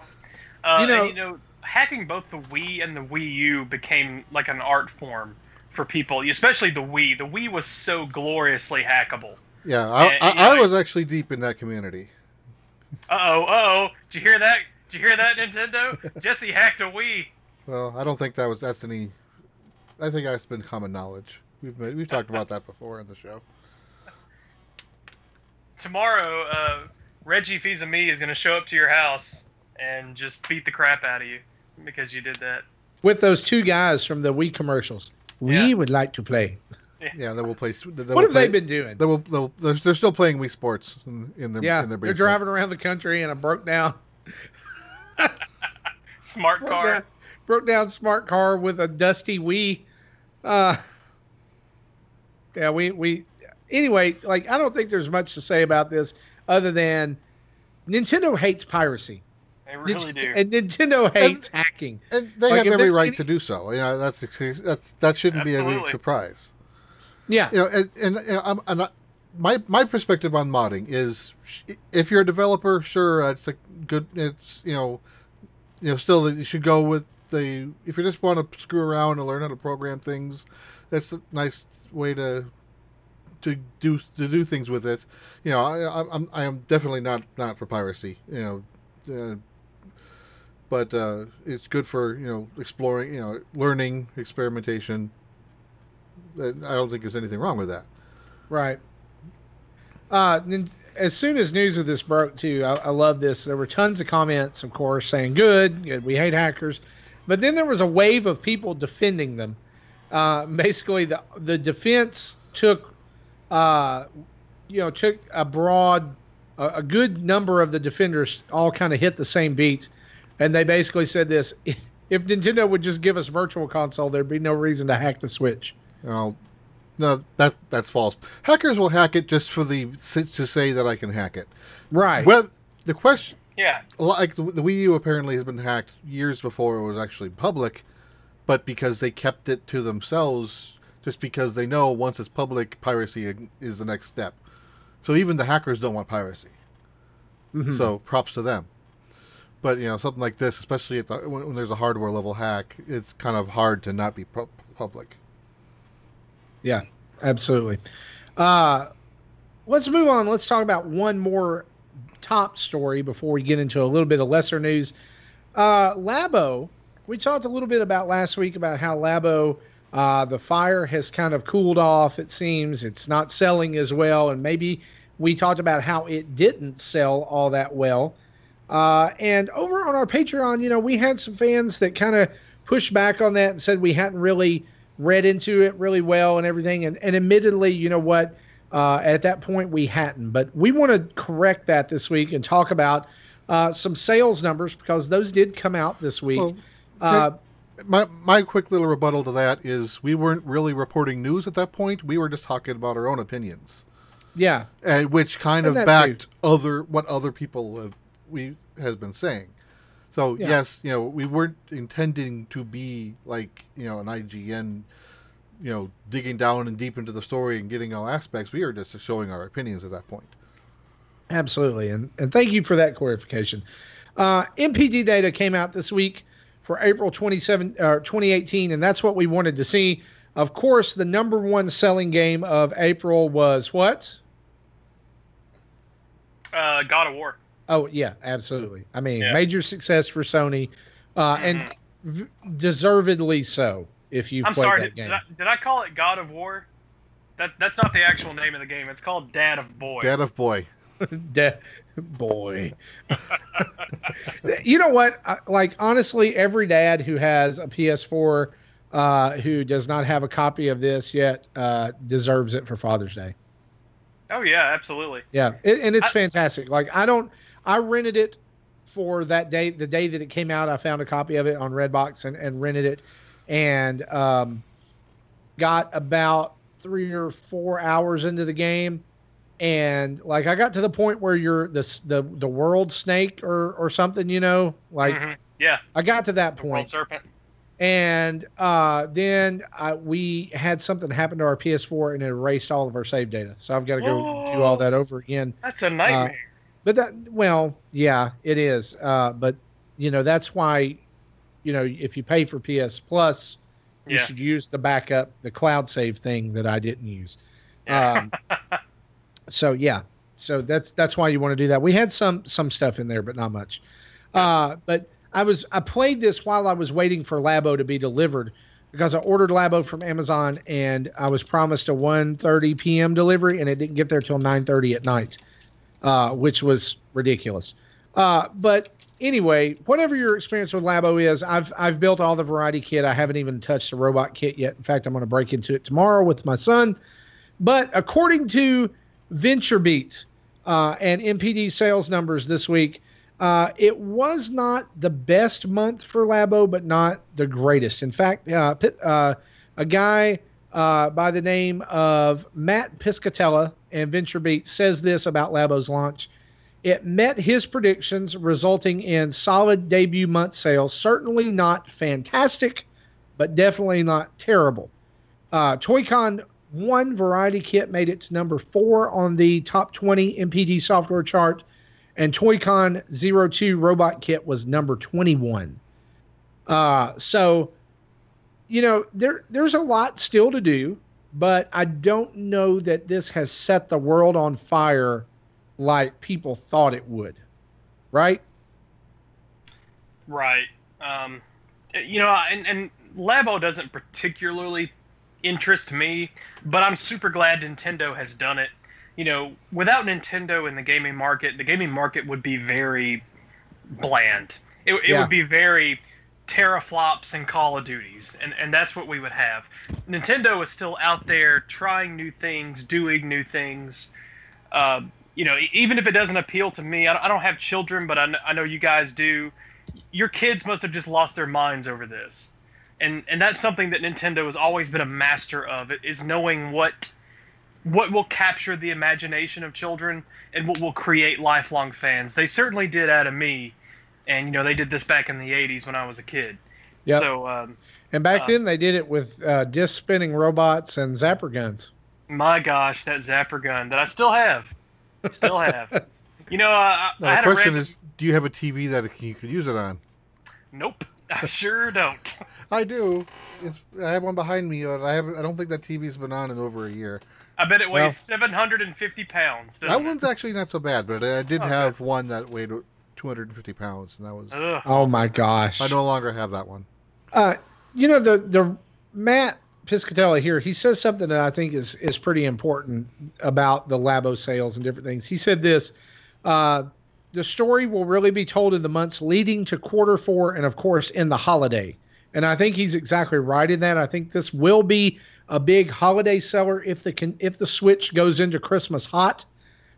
Hacking both the Wii and the Wii U became like an art form for people, especially the Wii. The Wii was so gloriously hackable.
Yeah, I was actually deep in that community.
Uh-oh. Did you hear that? Did you hear that, Nintendo? Jesse hacked a Wii.
Well, I don't think that's any... I think that's been common knowledge. We've talked about that before in the show.
Tomorrow, Reggie Fils-Aimé is going to show up to your house and just beat the crap out of you because you did that.
With those 2 guys from the Wii commercials. We would like to play.
Yeah, they will play.
What have they been doing?
They're still playing Wii Sports in their basement.
They're driving around the country in a broke down
smart car.
Broke down smart car with a dusty Wii. Anyway, like, I don't think there's much to say about this other than Nintendo hates piracy.
They really do.
And Nintendo hates hacking.
And they have every right to do so. You know, that shouldn't be a big surprise.
Yeah.
You know, I'm not, my perspective on modding is, if you're a developer, sure, it's a good. It's still that you should go with the. If you just want to screw around and learn how to program things, that's a nice way to do things with it. You know, I am definitely not for piracy. You know. But it's good for, exploring, learning, experimentation. I don't think there's anything wrong with that.
Right. As soon as news of this broke, too, I love this. There were tons of comments, of course, saying, good, we hate hackers. But then there was a wave of people defending them. Basically, the defense took a good number of the defenders all kind of hit the same beats. And they basically said this: if Nintendo would just give us Virtual Console, there'd be no reason to hack the Switch.
Well, no, that's false. Hackers will hack it just for to say that I can hack it.
Right.
Well, the question,
Yeah.
like the Wii U apparently has been hacked years before it was actually public, but because they kept it to themselves, just because they know once it's public, piracy is the next step. So even the hackers don't want piracy.
Mm-hmm.
So props to them. But something like this, especially when there's a hardware level hack, it's kind of hard to not be public.
Yeah, absolutely. Let's move on. Let's talk about one more top story before we get into a little bit of lesser news. Labo, we talked a little bit about last week about how Labo, the fire has kind of cooled off. It seems it's not selling as well. And maybe we talked about how it didn't sell all that well. And over on our Patreon, we had some fans that kind of pushed back on that and said we hadn't really read into it really well and everything. And admittedly, you know what? At that point, we hadn't. But we want to correct that this week and talk about some sales numbers because those did come out this week.
Well, my quick little rebuttal to that is we weren't really reporting news at that point. We were just talking about our own opinions.
Yeah.
And which kind of backed what other people has been saying. So yes, we weren't intending to be like an IGN, digging down and deep into the story and getting all aspects. We were just showing our opinions at that point.
Absolutely, and thank you for that clarification. MPD data came out this week for April 2018, and that's what we wanted to see. Of course, the number one selling game of April was what?
God of War.
Oh, yeah, absolutely. I mean, major success for Sony, and deservedly so, if you've played that game.
Did I call it God of War? That's not the actual name of the game. It's called Dad of Boy.
Dad of Boy.
Boy. You know what? Honestly, every dad who has a PS4 who does not have a copy of this yet deserves it for Father's Day.
Oh, yeah, absolutely.
Yeah, and it's fantastic. I rented it for that day, the day that it came out. I found a copy of it on Redbox and rented it, and got about 3 or 4 hours into the game, and I got to the point where you're the world snake or something,
Yeah.
I got to that point.
World serpent.
And then we had something happen to our PS4 and it erased all of our save data. So I've got to go do all that over again.
That's a nightmare.
Yeah, it is. But that's why, if you pay for PS Plus, you should use the backup, the cloud save thing that I didn't use. So that's why you want to do that. We had some stuff in there, but not much. But I played this while I was waiting for Labo to be delivered because I ordered Labo from Amazon and I was promised a 1:30 p.m. delivery and it didn't get there till 9:30 at night, which was ridiculous. But anyway, whatever your experience with Labo is, I've built all the variety kit. I haven't even touched the robot kit yet. In fact, I'm going to break into it tomorrow with my son. But according to VentureBeat and MPD sales numbers this week, it was not the best month for Labo, but not the greatest. In fact, a guy by the name of Matt Piscatella and VentureBeat says this about Labo's launch. It met his predictions, resulting in solid debut month sales. Certainly not fantastic, but definitely not terrible. Toy-Con 1 variety kit made it to number 4 on the top 20 MPD software chart, and Toy-Con 02 robot kit was number 21. So, there's a lot still to do, but I don't know that this has set the world on fire like people thought it would. Right?
Right. And Labo doesn't particularly interest me, but I'm super glad Nintendo has done it. Without Nintendo in the gaming market would be very bland. It would be very teraflops and Call of Duties, and that's what we would have. Nintendo is still out there trying new things, doing new things. Even if it doesn't appeal to me, I don't have children, but I know you guys do. your kids must have just lost their minds over this. And that's something that Nintendo has always been a master of, is knowing what will capture the imagination of children and what will create lifelong fans. They certainly did out of me, and they did this back in the 80s when I was a kid.
Yeah.
So
and back then they did it with disc spinning robots and zapper guns.
My gosh, that zapper gun that I still have. I
Now,
had
the question is, do you have a TV that you could use it on?
Nope, I sure don't.
I do. I have one behind me, but I don't think that TV's been on in over a year.
I bet it weighs 750 pounds.
That one's actually not so bad, but I did have one that weighed 250 pounds, and that was...
Ugh.
Oh my gosh.
I no longer have that one.
The Matt Piscatella here, he says something that I think is pretty important about the Labo sales and different things. He said this, the story will really be told in the months leading to Q4 and, of course, in the holiday. And I think he's exactly right in that. I think this will be a big holiday seller if the Switch goes into Christmas hot,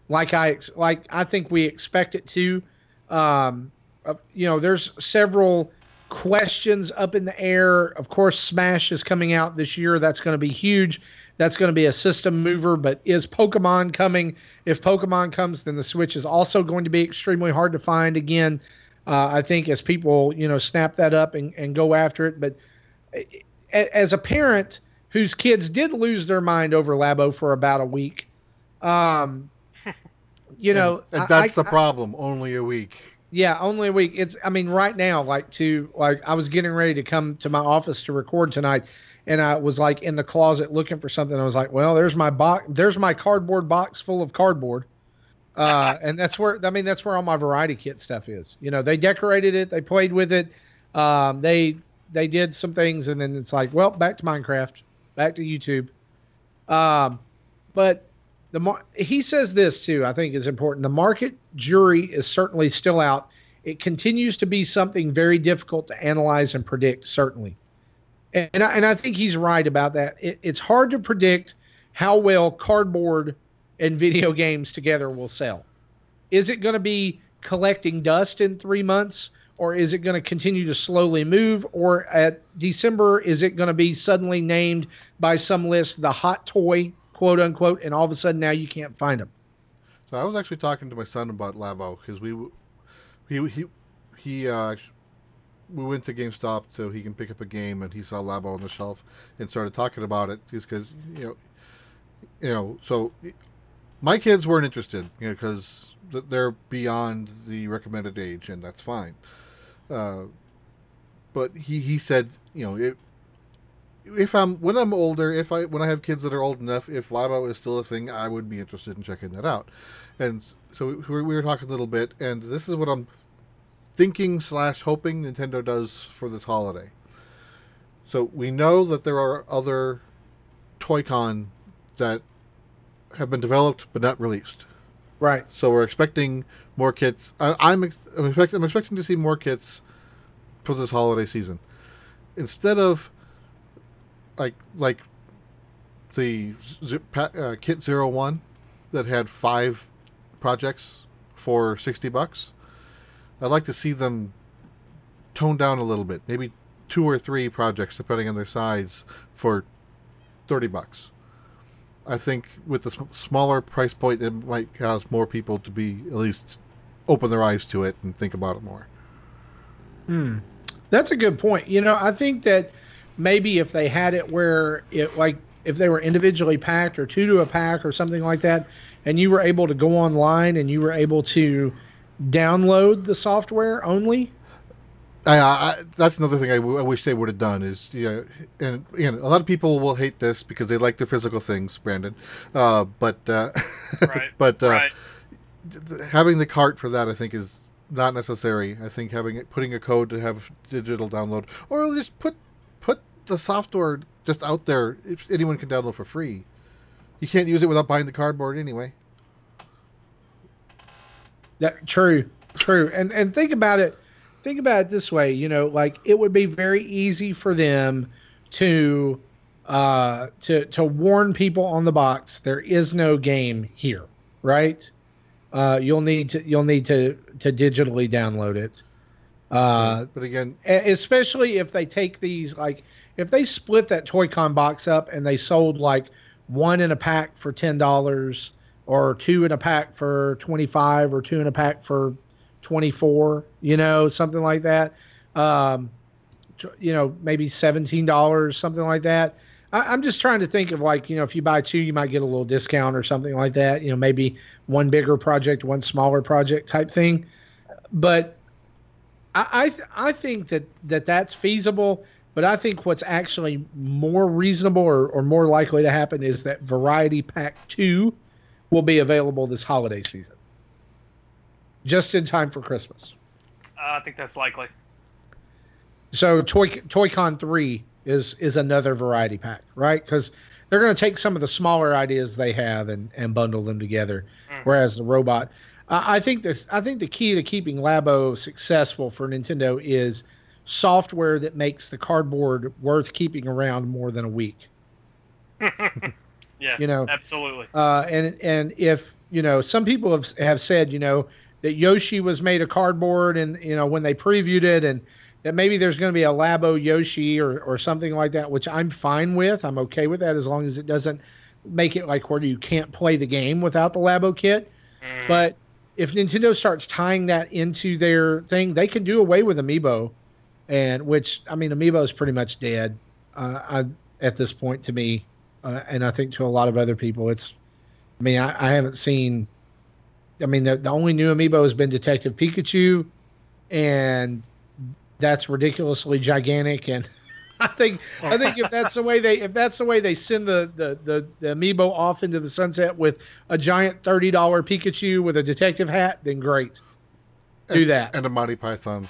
like I think we expect it to. There's several questions up in the air. Of course, Smash is coming out this year. That's going to be huge. That's going to be a system mover. But is Pokemon coming? If Pokemon comes, then the Switch is also going to be extremely hard to find again. I think as people, snap that up and go after it. But as a parent whose kids did lose their mind over Labo for about a week, and
that's the problem. Only a week.
Yeah, only a week. Right now, I was getting ready to come to my office to record tonight, and I was in the closet looking for something. I was like, well, there's my cardboard box full of cardboard. And that's where all my variety kit stuff is. They decorated it, they played with it. They did some things, and then it's like, well, back to Minecraft, back to YouTube. But he says this too, I think is important. The market jury is certainly still out. It continues to be something very difficult to analyze and predict, certainly. And I think he's right about that. It's hard to predict how well cardboard and video games together will sell. Is it going to be collecting dust in 3 months, or is it going to continue to slowly move? Or at December, is it going to be suddenly named by some list the hot toy, quote unquote, and all of a sudden now you can't find them?
So I was actually talking to my son about Labo because we went to GameStop so he can pick up a game, and he saw Labo on the shelf and started talking about it just because so my kids weren't interested because they're beyond the recommended age, and that's fine. But he said when I'm older, when I have kids that are old enough, if Labo is still a thing, I would be interested in checking that out. And so we were talking a little bit, and this is what I'm thinking / hoping Nintendo does for this holiday. So we know that there are other Toy-Con that have been developed but not released.
Right.
So we're expecting more kits. I'm expecting to see more kits for this holiday season. Instead of like the Kit 01 that had 5 projects for $60, I'd like to see them tone down a little bit. Maybe 2 or 3 projects, depending on their size, for $30. I think with the smaller price point, it might cause more people to be at least open their eyes to it and think about it more.
That's a good point. I think that maybe if they had it where if they were individually packed or 2 to a pack or something like that, and you were able to go online and you were able to download the software only.
That's another thing I wish they would have done is, and a lot of people will hate this because they like their physical things, Brandon. But
right.
Right. Having the cart for that, I think, is not necessary. I think putting a code to have digital download, or just put the software just out there, if anyone can download for free. You can't use it without buying the cardboard anyway.
True. And think about it. Think about it this way, it would be very easy for them to warn people on the box there is no game here, right? You'll need to digitally download it.
But again,
especially if they take these, like, if they split that Toy-Con box up and they sold like one in a pack for $10, or two in a pack for 25, or two in a pack for 24, something like that. Maybe $17, something like that. I'm just trying to think of, like, if you buy two, you might get a little discount or something like that. Maybe one bigger project, one smaller project type thing. But I think that's feasible. But I think what's actually more reasonable or more likely to happen is that Variety Pack 2 will be available this holiday season, just in time for Christmas.
I think that's likely.
So Toy-Con 3 is another variety pack, right? Because they're going to take some of the smaller ideas they have and bundle them together, whereas the robot. I think the key to keeping Labo successful for Nintendo is software that makes the cardboard worth keeping around more than a week.
Yeah, absolutely.
And if some people have said that Yoshi was made of cardboard, and when they previewed it, and that maybe there's going to be a Labo Yoshi or something like that, which I'm fine with. I'm okay with that as long as it doesn't make it like where you can't play the game without the Labo kit. But if Nintendo starts tying that into their thing, they can do away with Amiibo, Amiibo is pretty much dead at this point to me, and I think to a lot of other people. I haven't seen. The only new Amiibo has been Detective Pikachu, and that's ridiculously gigantic. And I think if that's the way they send the Amiibo off into the sunset with a giant $30 Pikachu with a detective hat, then great, do that.
And a Monty Python.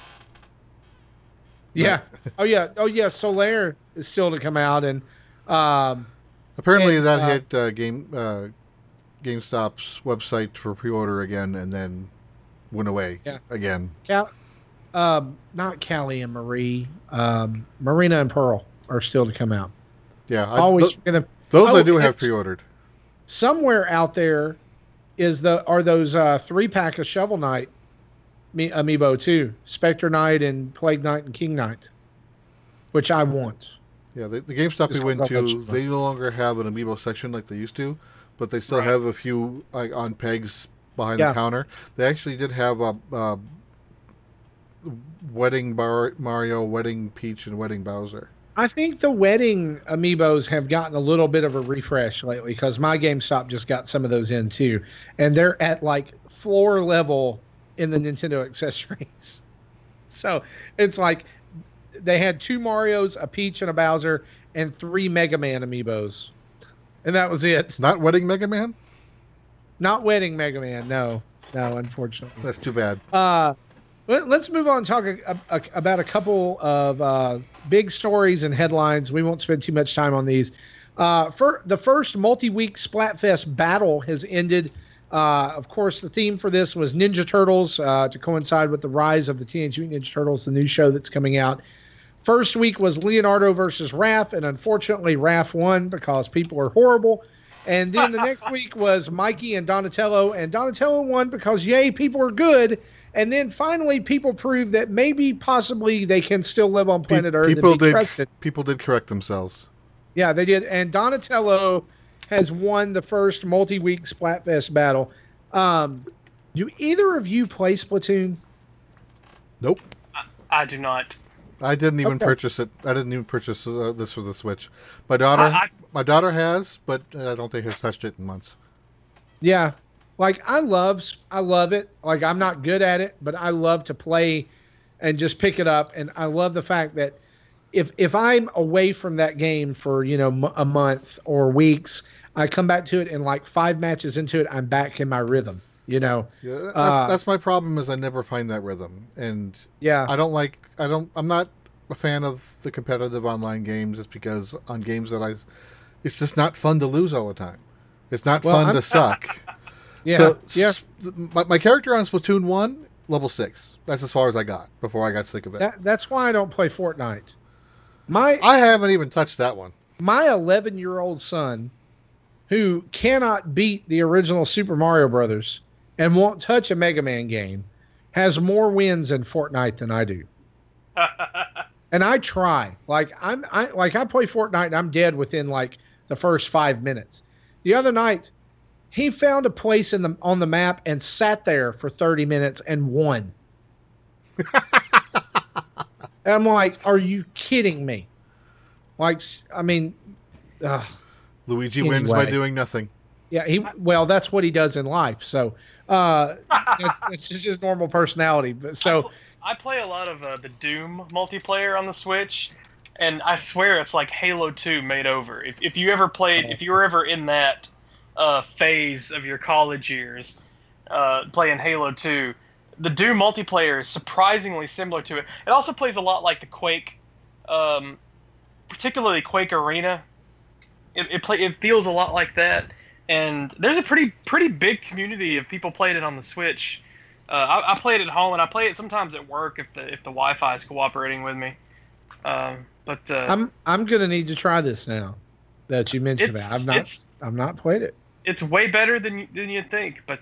Yeah. Oh yeah. Solaire is still to come out, and
apparently that hit GameStop's website for pre-order again, and then went away again.
Not Callie and Marie. Marina and Pearl are still to come out.
Yeah,
those
I do have pre-ordered.
Somewhere out there are those 3-pack of Shovel Knight Amiibo too, Spectre Knight and Plague Knight and King Knight, which I want.
Yeah, the GameStop we went to, they no longer have an Amiibo section like they used to, but they still have a few on pegs behind the counter. They actually did have a Wedding Mario, Wedding Peach, and Wedding Bowser.
I think the Wedding Amiibos have gotten a little bit of a refresh lately, because my GameStop just got some of those in too, and they're at like floor level in the Nintendo accessories. So it's like they had 2 Marios, a Peach, and a Bowser, and 3 Mega Man Amiibos, and that was it.
Not Wedding Mega Man?
Not Wedding Mega Man, no, unfortunately.
That's too bad.
Let's move on and talk about a couple of big stories and headlines. We won't spend too much time on these. For the first multi-week Splatfest battle has ended. Of course, the theme for this was Ninja Turtles to coincide with the rise of the Teenage Mutant Ninja Turtles, the new show that's coming out. First week was Leonardo versus Raph, and unfortunately Raph won because people are horrible. And then the next week was Mikey and Donatello won because, yay, people are good. And then finally, people proved that possibly they can still live on planet Earth and be trusted.
People did correct themselves.
Yeah, they did. And Donatello has won the first multi-week Splatfest battle. Do either of you play Splatoon?
Nope.
I do not.
I didn't even purchase it. I didn't even purchase this for the Switch. My daughter has, but I don't think has touched it in months. Yeah.
Like, I love it. Like, I'm not good at it, but I love to play and just pick it up. And I love the fact that if I'm away from that game for, a month or weeks, I come back to it, and like 5 matches into it, I'm back in my rhythm,
Yeah, that's my problem, is I never find that rhythm. And I'm not a fan of the competitive online games, just because on games it's just not fun to lose all the time. It's not fun to suck.
Yeah,
My character on Splatoon 1, level 6. That's as far as I got before I got sick of it.
That's why I don't play Fortnite.
I haven't even touched that one.
My 11-year-old son, who cannot beat the original Super Mario Brothers and won't touch a Mega Man game, has more wins in Fortnite than I do. And I try. Like I play Fortnite and I'm dead within like the first 5 minutes. The other night, he found a place on the map and sat there for 30 minutes and won. And I'm like, are you kidding me? Like, I mean,
Luigi wins by doing nothing.
Yeah, well, that's what he does in life. So that's just his normal personality. But so
I play a lot of the Doom multiplayer on the Switch, and I swear it's like Halo 2 made over. If you ever played, if you were ever in that phase of your college years playing Halo 2, the Doom multiplayer is surprisingly similar to it. It also plays a lot like the Quake, particularly Quake Arena. It feels a lot like that. And there's a pretty big community of people playing it on the Switch. I play it at home, and I play it sometimes at work if the Wi-Fi is cooperating with me. I'm
gonna need to try this now that you mentioned that. I've not played it.
It's way better than you'd think, but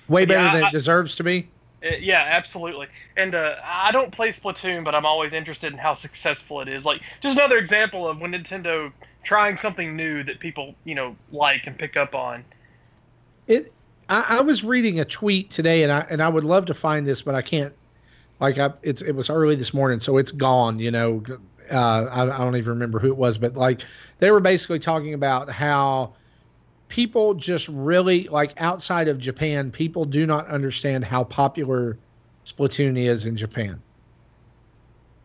way better than it deserves to be.
Yeah, absolutely. And I don't play Splatoon, but I'm always interested in how successful it is. Like, just another example of when Nintendo trying something new that people, like and pick up on.
I was reading a tweet today, and I would love to find this, but I can't. Like, it was early this morning, so it's gone. I don't even remember who it was, but like they were basically talking about how people just really, like, outside of Japan, people do not understand how popular Splatoon is in Japan.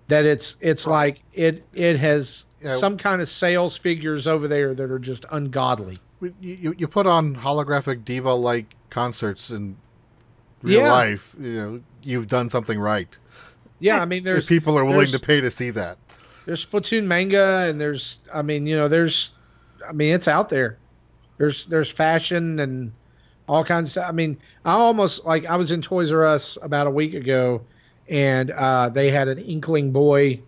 That it's like it has some kind of sales figures over there that are just ungodly.
You put on holographic diva-like concerts in real life, you've done something right.
Yeah, I mean, there's
people are willing to pay to see that.
There's Splatoon manga, and it's out there. There's fashion and all kinds of stuff. I mean, I was in Toys R Us about a week ago, and they had an Inkling Boy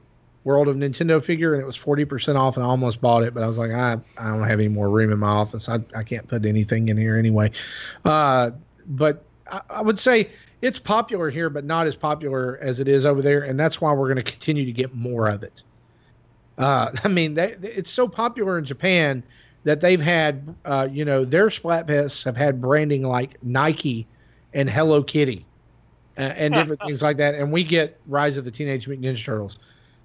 World of Nintendo figure, and it was 40% off, and I almost bought it, but I was like, I don't have any more room in my office. I can't put anything in here anyway. But I would say it's popular here, but not as popular as it is over there, and that's why we're going to continue to get more of it. It's so popular in Japan that they've had, their Splatfests have had branding like Nike and Hello Kitty and different things like that. And we get Rise of the Teenage Mutant Ninja Turtles.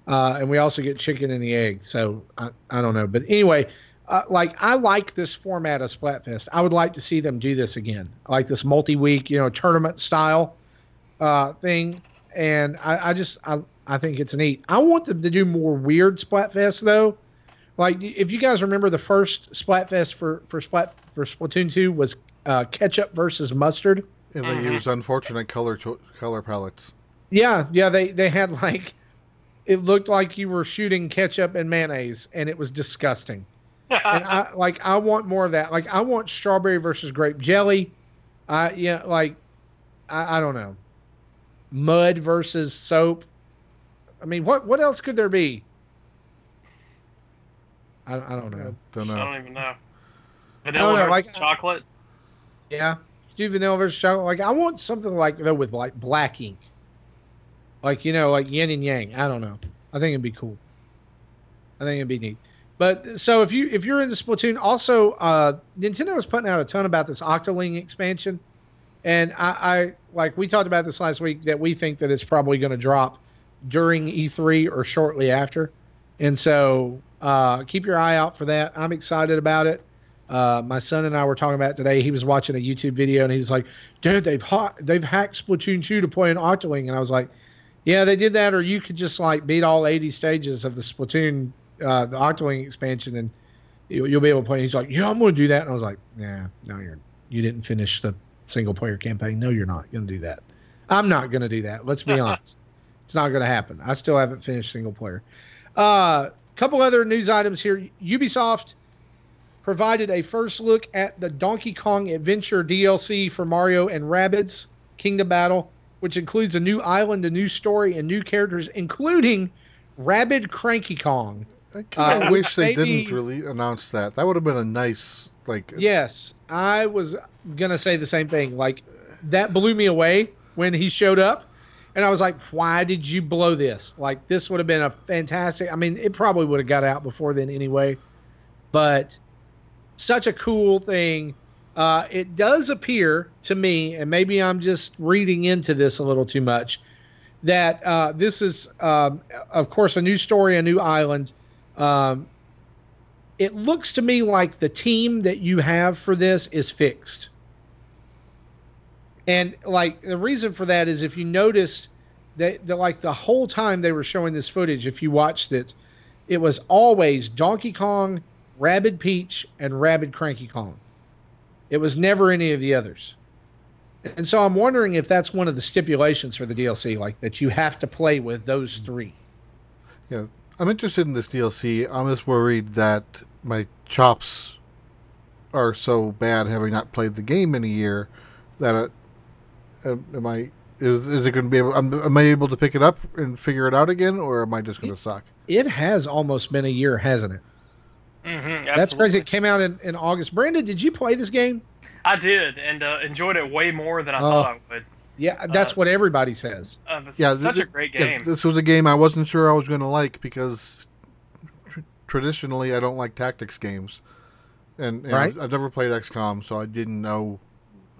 And we also get Chicken and the Egg. So I don't know. But anyway, I like this format of Splatfest. I would like to see them do this again. I like this multi-week, tournament style thing. And I think it's neat. I want them to do more weird Splatfest though. Like, if you guys remember, the first Splatfest for Splatoon 2 was ketchup versus mustard.
And they used unfortunate color palettes.
Yeah, they had like, it looked like you were shooting ketchup and mayonnaise, and it was disgusting. And I want more of that. Like, I want strawberry versus grape jelly. I don't know. Mud versus soap. I mean, what else could there be? I don't know.
I don't even know. Vanilla versus chocolate.
Yeah, do vanilla versus chocolate. Like, I want something like that with like black ink. Like, like yin and yang. I don't know. I think it'd be cool. I think it'd be neat. But so if you're into Splatoon, also Nintendo is putting out a ton about this Octoling expansion, and I like we talked about this last week that we think that it's probably going to drop during E3 or shortly after, and so keep your eye out for that. I'm excited about it. My son and I were talking about it today. He was watching a YouTube video and he was like, "Dude, they've hacked Splatoon 2 to play an Octoling," and I was like, "Yeah, they did that, or you could just like beat all 80 stages of the Splatoon." The Octoling expansion, and you'll be able to play. He's like, "Yeah, I'm going to do that." And I was like, "Yeah, no, you didn't finish the single player campaign. No, you're not going to do that. I'm not going to do that. Let's be honest. It's not going to happen. I still haven't finished single player." Couple other news items here. Ubisoft provided a first look at the Donkey Kong Adventure DLC for Mario and Rabbids Kingdom Battle, which includes a new island, a new story, and new characters, including Rabid Cranky Kong.
I kind of wish they didn't really announce that. That would have been a nice, like...
Yes, I was going to say the same thing. Like, that blew me away. when he showed up. And I was like, why did you blow this? Like, this would have been a fantastic. I mean, it probably would have got out before then anyway. But such a cool thing. It does appear to me, and maybe I'm just reading into this a little too much, that this is, of course, a new story, a new island. It looks to me like the team that you have for this is fixed. And like the reason for that is if you noticed that like the whole time they were showing this footage, if you watched it, it was always Donkey Kong, Rabid Peach, and Rabid Cranky Kong. It was never any of the others. And so I'm wondering if that's one of the stipulations for the DLC, like that you have to play with those three.
Yeah, I'm interested in this DLC. I'm just worried that my chops are so bad, having not played the game in a year, that is it going to be able? Am I able to pick it up and figure it out again, or am I just going to suck?
It has almost been a year, hasn't it?
Mm-hmm,
that's crazy. It came out in August. Brandon, did you play this game?
I did, and enjoyed it way more than I thought I would.
Yeah, that's what everybody says.
It's such a great game.
This was a game I wasn't sure I was going to like because traditionally I don't like tactics games, and
right?
I've never played XCOM, so I didn't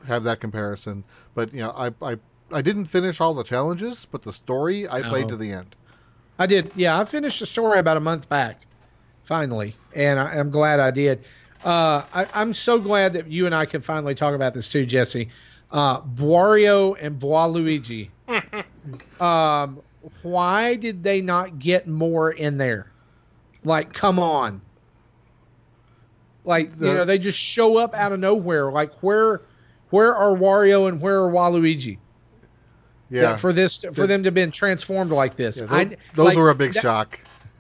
have that comparison. But I didn't finish all the challenges, but the story I played to the end.
I did. Yeah, I finished the story about a month back, finally, and I'm glad I did. I'm so glad that you and I can finally talk about this too, Jesse. Wario and Waluigi. Why did they not get more in there? Like, come on. Like, they just show up out of nowhere. Like, where are Wario and where are Waluigi?
Yeah.
For them to have been transformed like this.
Yeah, those were a big shock.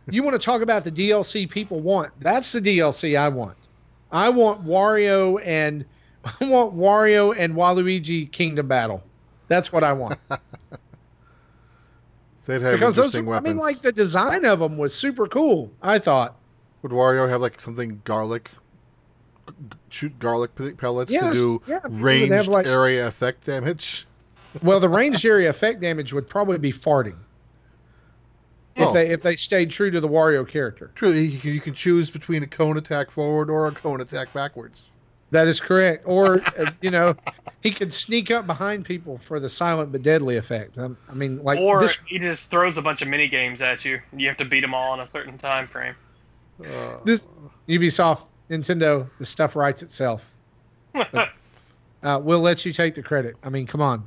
You want to talk about the DLC people want? That's the DLC I want. I want Wario and Waluigi Kingdom Battle. That's what I want.
They'd have interesting weapons.
I mean, like the design of them was super cool. I thought.
Would Wario have like something garlic? Shoot garlic pellets to do ranged area effect damage?
Well, the ranged area effect damage would probably be farting. If they stayed true to the Wario character.
True, you can choose between a cone attack forward or a cone attack backwards.
That is correct. Or, he could sneak up behind people for the silent but deadly effect.
He just throws a bunch of mini games at you. You have to beat them all in a certain time frame.
This Ubisoft, Nintendo, the stuff writes itself. But, we'll let you take the credit. I mean, come on.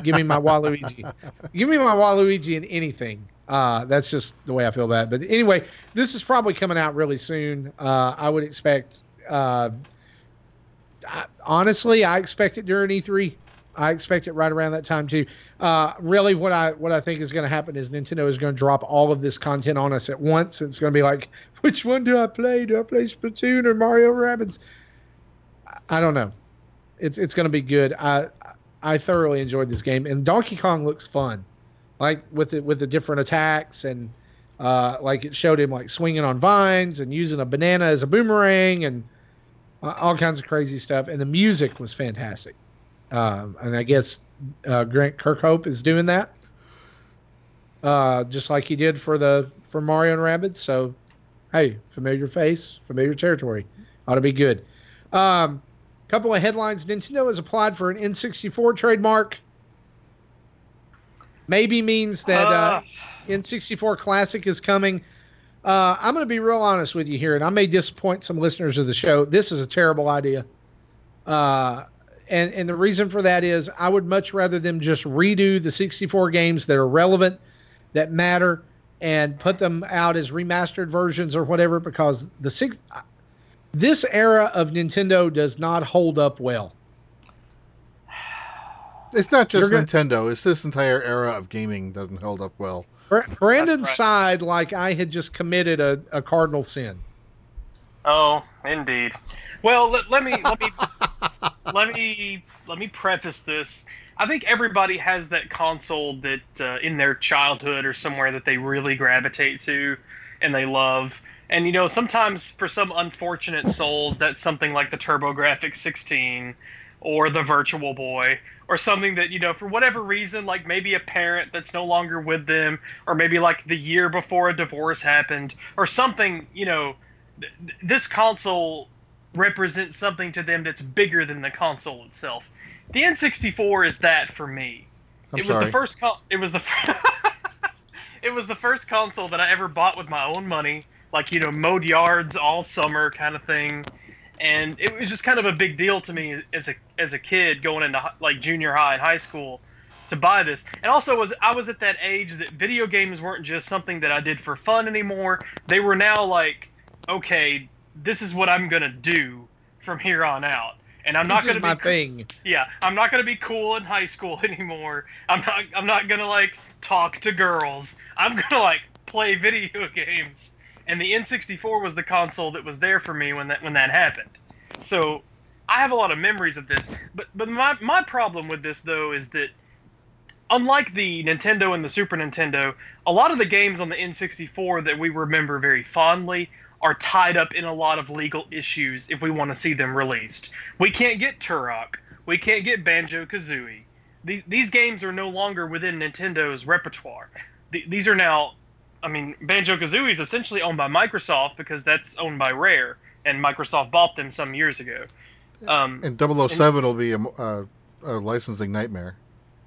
Give me my Waluigi. Give me my Waluigi in anything. That's just the way I feel about it. But anyway, this is probably coming out really soon. I would expect. Honestly, I expect it during E3. I expect it right around that time too. Really, what I think is going to happen is Nintendo is going to drop all of this content on us at once. It's going to be like, which one do I play? Do I play Splatoon or Mario Rabbids? I don't know. It's going to be good. I thoroughly enjoyed this game, and Donkey Kong looks fun, like with the different attacks, and like it showed him like swinging on vines and using a banana as a boomerang and all kinds of crazy stuff. And the music was fantastic. And I guess Grant Kirkhope is doing that, just like he did for Mario and Rabbids. So, hey, familiar face, familiar territory, ought to be good. Couple of headlines: Nintendo has applied for an N64 trademark. Maybe means that N64 Classic is coming. I'm going to be real honest with you here, and I may disappoint some listeners of the show. This is a terrible idea. And the reason for that is I would much rather them just redo the 64 games that are relevant, that matter, and put them out as remastered versions or whatever, because this era of Nintendo does not hold up well.
It's not just Nintendo. It's this entire era of gaming doesn't hold up well.
Brandon sighed like I had just committed a cardinal sin.
Oh, indeed. Well, let me preface this. I think everybody has that console that in their childhood or somewhere that they really gravitate to and they love. And sometimes for some unfortunate souls, that's something like the TurboGrafx 16 or the Virtual Boy, or something that, for whatever reason, like maybe a parent that's no longer with them, or maybe like the year before a divorce happened, or something, this console represents something to them that's bigger than the console itself. The N64 is that for me. It was the first it was the first console that I ever bought with my own money, like, mowed yards all summer kind of thing. And it was just kind of a big deal to me as a kid going into like junior high and high school to buy this. And also I was at that age that video games weren't just something that I did for fun anymore. They were now like, okay, this is what I'm going to do from here on out. And I'm not going to be
my thing.
Yeah, I'm not going to be cool in high school anymore. I'm not going to like talk to girls. I'm going to like play video games. And the N64 was the console that was there for me when that happened. So I have a lot of memories of this. But my problem with this though is that unlike the Nintendo and the Super Nintendo, a lot of the games on the N64 that we remember very fondly are tied up in a lot of legal issues if we want to see them released. We can't get Turok. We can't get Banjo-Kazooie. These games are no longer within Nintendo's repertoire. These are now... I mean, Banjo-Kazooie is essentially owned by Microsoft because that's owned by Rare, and Microsoft bought them some years ago.
And 007 will be a licensing nightmare.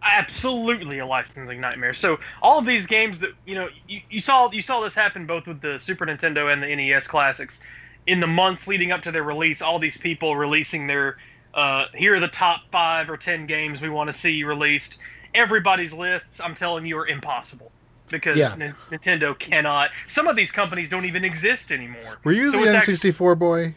Absolutely a licensing nightmare. So all of these games that you saw this happen both with the Super Nintendo and the NES classics. In the months leading up to their release, all these people releasing their here are the top 5 or 10 games we want to see released. Everybody's lists, I'm telling you, are impossible because Nintendo cannot. Some of these companies don't even exist anymore.
Were you the N64 boy?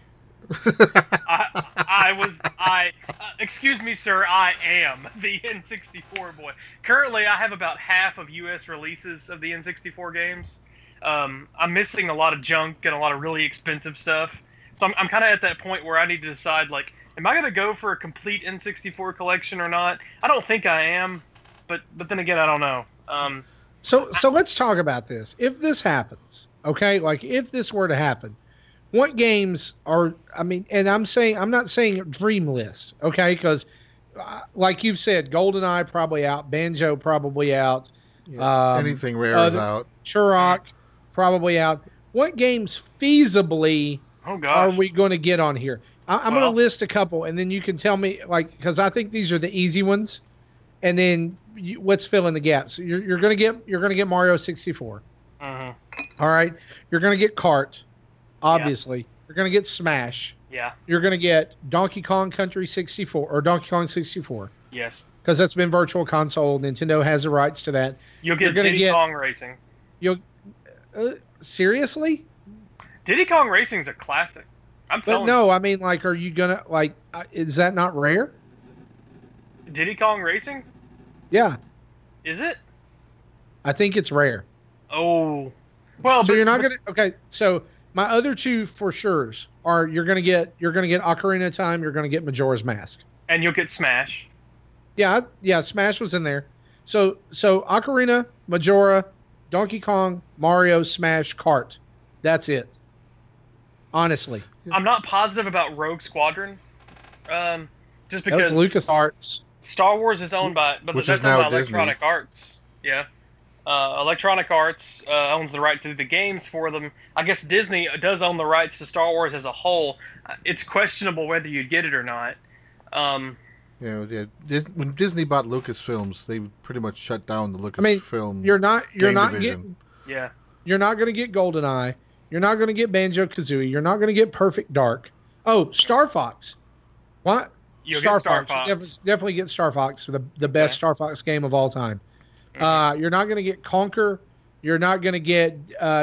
Excuse me, sir, I am the N64 boy. Currently, I have about half of U.S. releases of the N64 games. I'm missing a lot of junk and a lot of really expensive stuff. So I'm kind of at that point where I need to decide, like, am I going to go for a complete N64 collection or not? I don't think I am, but then again, I don't know.
So let's talk about this. If this happens, okay, like if this were to happen, what games are, I mean, and I'm not saying dream list, okay? Because like you've said, GoldenEye probably out, Banjo probably out.
Yeah, anything Rare is out.
Turok probably out. What games feasibly are we going to get on here? I'm going to list a couple, and then you can tell me, like, because I think these are the easy ones, and then let's fill in the gaps. You're going to get Mario 64.
Uh-huh.
All right, you're going to get Kart. Obviously, you're going to get Smash.
Yeah.
You're going to get Donkey Kong Country 64 or Donkey Kong 64.
Yes.
Because that's been Virtual Console. Nintendo has the rights to that.
You'll get Diddy Kong Racing.
Seriously?
Diddy Kong Racing's a classic. I'm telling you.
No, I mean, like, are you gonna is that not Rare?
Diddy Kong Racing?
Yeah.
Is it?
I think it's Rare.
Oh. Well,
so you're not gonna. Okay, so. My other two for sure's are you're gonna get Ocarina of Time, you're gonna get Majora's Mask,
and you'll get Smash.
Yeah, Smash was in there. So Ocarina, Majora, Donkey Kong, Mario, Smash, Kart. That's it. Honestly,
I'm not positive about Rogue Squadron, just because
that was LucasArts.
Star Wars is owned by, but
which
that's
is now
owned by Electronic
Disney.
Arts. Yeah. Electronic Arts owns the right to the games for them. I guess Disney does own the rights to Star Wars as a whole. It's questionable whether you'd get it or not.
When Disney bought Lucasfilms, they pretty much shut down the Lucasfilm.
You're not
division.
getting.
Yeah.
You're not going to get GoldenEye. You're not going to get Banjo-Kazooie. You're not going to get Perfect Dark. Oh, Star Fox. What?
Star Fox.
Definitely get Star Fox for the best Star Fox game of all time. You're not going to get Conker. You're not going to get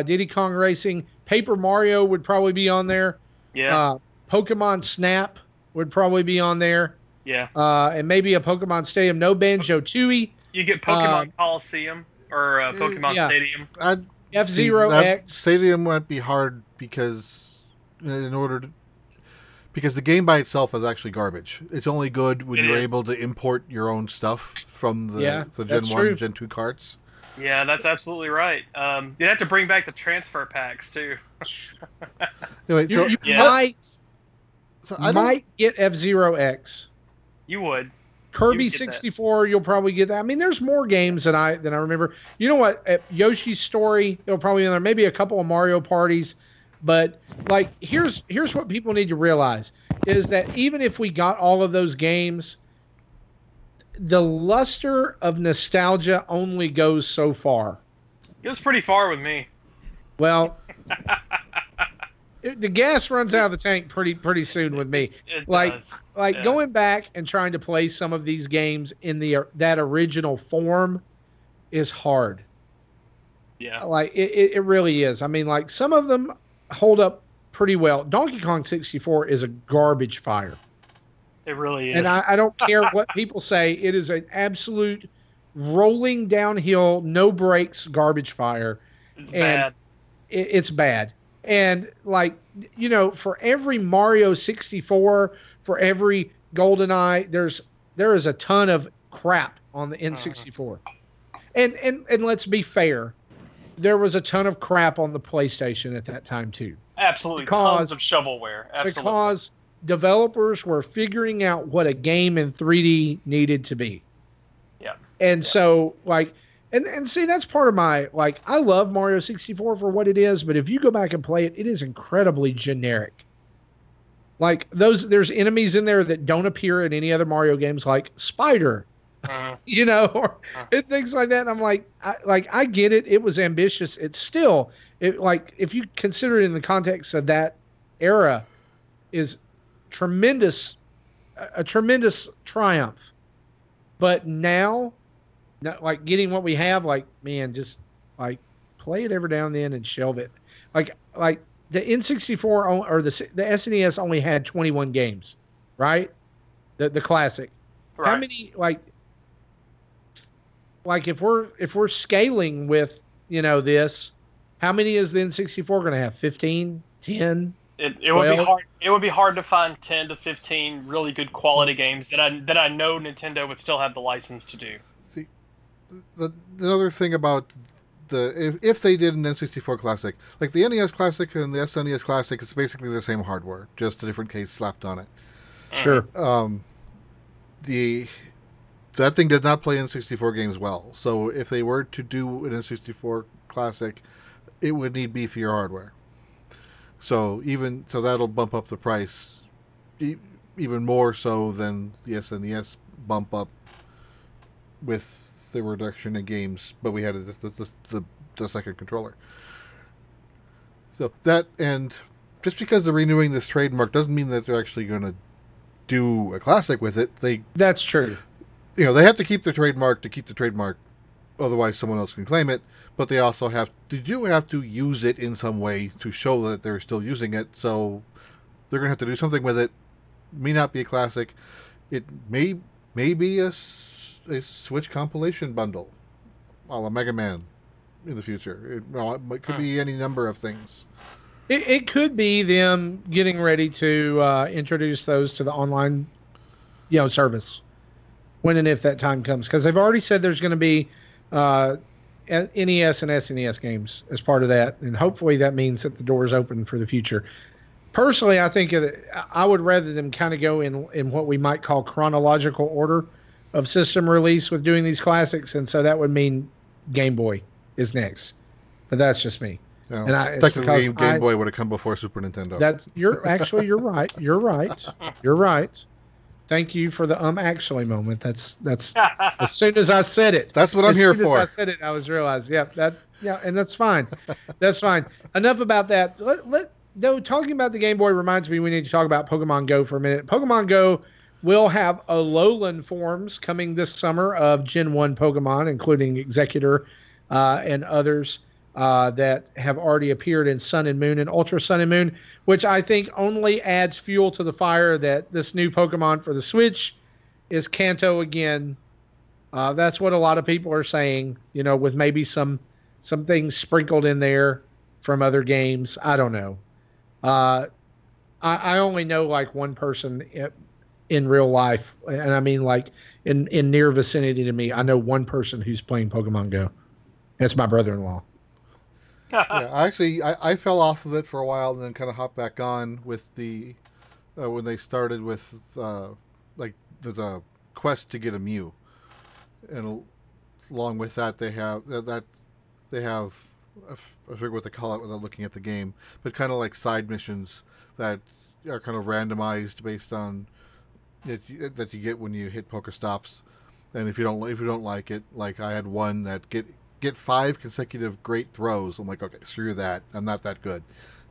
Diddy Kong Racing. Paper Mario would probably be on there.
Yeah.
Pokemon Snap would probably be on there.
Yeah.
And maybe a Pokemon Stadium. No Banjo-Tooie.
You get Pokemon Coliseum or Pokemon Stadium.
F-Zero X.
Stadium might be hard because because the game by itself is actually garbage. It's only good when you're able to import your own stuff from the Gen 1 and Gen 2 carts.
Yeah, that's absolutely right. You'd have to bring back the transfer packs, too.
Anyway, you might get F-Zero X.
You would.
Kirby
You'd get
64, you'll probably get that. I mean, there's more games than I remember. You know what? At Yoshi's Story, it'll probably be in there. Maybe a couple of Mario parties. But like, here's what people need to realize is that even if we got all of those games, the luster of nostalgia only goes so far.
It was pretty far with me.
Well, the gas runs out of the tank pretty soon with me.
It
like
does.
like going back and trying to play some of these games in that original form is hard.
Yeah.
Like it really is. I mean, like some of them hold up pretty well. Donkey Kong 64 is a garbage fire.
It really is.
And I don't care what people say. It is an absolute rolling downhill, no brakes garbage fire.
It's
and
bad.
It's bad. And like, you know, for every Mario 64, for every GoldenEye, there is a ton of crap on the N64. And let's be fair, there was a ton of crap on the PlayStation at that time too.
Absolutely, tons of shovelware. Absolutely.
Because developers were figuring out what a game in 3D needed to be.
Yeah.
And so like, and see, that's part of my, like, I love Mario 64 for what it is, but if you go back and play it, it is incredibly generic. Like there's enemies in there that don't appear in any other Mario games, like Spider, you know, or things like that. And I'm like, I get it. It was ambitious. It's still, like, if you consider it in the context of that era, is a tremendous triumph. But now, like getting what we have, like, man, just like play it every now and then and shelve it. Like the N64 or the SNES only had 21 games, right? The classic.
Right.
How many like if we're scaling with, you know, this, how many is the N64 going to have? 15, 10?
It would be hard. It would be hard to find 10 to 15 really good quality games that I know Nintendo would still have the license to do.
See, another thing about if they did an N64 Classic, like the NES Classic and the SNES Classic, it's basically the same hardware, just a different case slapped on it.
Sure.
That thing does not play N64 games well. So if they were to do an N64 Classic, it would need beefier hardware. So that'll bump up the price even more so than the SNES bump up with the reduction in games, but we had the second controller. So that, and just because they're renewing this trademark doesn't mean that they're actually going to do a classic with it.
That's true.
You know, they have to keep the trademark to keep the trademark, otherwise someone else can claim it. But they also have to use it in some way to show that they're still using it. So they're going to have to do something with it. May not be a classic. It may be a Switch compilation bundle, a la Mega Man, in the future. It could be any number of things.
It could be them getting ready to introduce those to the online, you know, service when and if that time comes, because they've already said there's going to be NES and SNES games as part of that, and hopefully that means that the door is open for the future. Personally, I think I would rather them kind of go in what we might call chronological order of system release with doing these classics, and so that would mean Game Boy is next. But that's just me.
Yeah,
and
technically, Game Boy would have come before Super Nintendo.
You're right. You're right. Thank you for the actually moment. That's as soon as I said it.
That's what I'm here for.
As I said it, I was realized. Yeah, and that's fine. That's fine. Enough about that. Though talking about the Game Boy reminds me we need to talk about Pokemon Go for a minute. Pokemon Go will have Alolan forms coming this summer of Gen 1 Pokemon, including Executor and others that have already appeared in Sun and Moon and Ultra Sun and Moon, which I think only adds fuel to the fire that this new Pokemon for the Switch is Kanto again. That's what a lot of people are saying, you know, with maybe some things sprinkled in there from other games. I don't know. I only know like one person in real life, and I mean like in near vicinity to me. I know one person who's playing Pokemon Go. That's my brother-in-law.
Yeah, I fell off of it for a while and then kind of hopped back on with the when they started with like there's a quest to get a Mew, and along with that they have I forget what they call it without looking at the game, but kind of like side missions that are kind of randomized based on that you get when you hit Pokestops. And if you don't like it, like I had one that get 5 consecutive great throws. I'm like, okay, screw that. I'm not that good,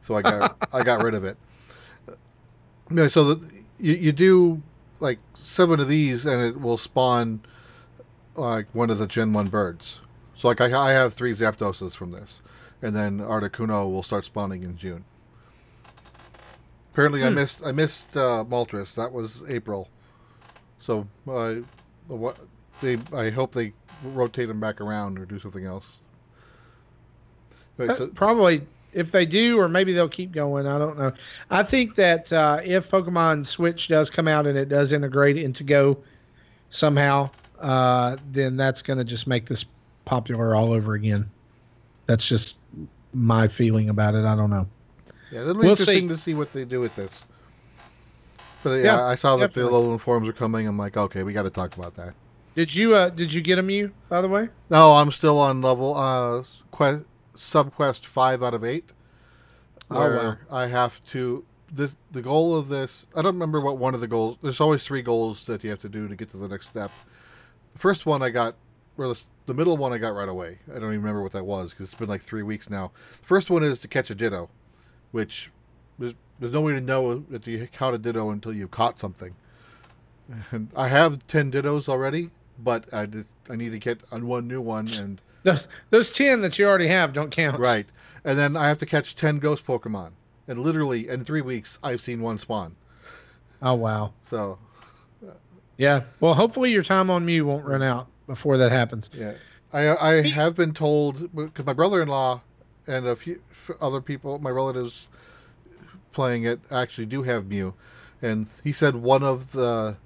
so I got rid of it. Yeah, so you do like 7 of these, and it will spawn like one of the Gen 1 birds. So like I have 3 Zapdoses from this, and then Articuno will start spawning in June. Apparently, I missed Moltres. That was April. So I hope they rotate them back around or do something else.
Probably, if they do, or maybe they'll keep going. I don't know. I think that if Pokemon Switch does come out and it does integrate into Go somehow, then that's going to just make this popular all over again. That's just my feeling about it. I don't know.
Yeah, it'll be interesting to see what they do with this. But yeah, I saw that the Alolan forums are coming. I'm like, okay, we got to talk about that.
Did you get a Mew, by the way?
No, I'm still on level subquest 5 out of 8. Where I have to the goal of this. I don't remember what one of the goals. There's always 3 goals that you have to do to get to the next step. The first one I got, or the middle one I got right away. I don't even remember what that was because it's been like 3 weeks now. The first one is to catch a Ditto, which there's no way to know that you caught a Ditto until you've caught something. And I have 10 Dittos already, but I need to get on one new one, and
those 10 that you already have don't count.
Right. And then I have to catch 10 ghost Pokemon. And literally in 3 weeks I've seen one spawn.
Oh wow.
So
yeah. Well, hopefully your time on Mew won't run out before that happens.
Yeah. I have been told, because my brother-in-law and a few other people, my relatives playing it, actually do have Mew. And he said one of the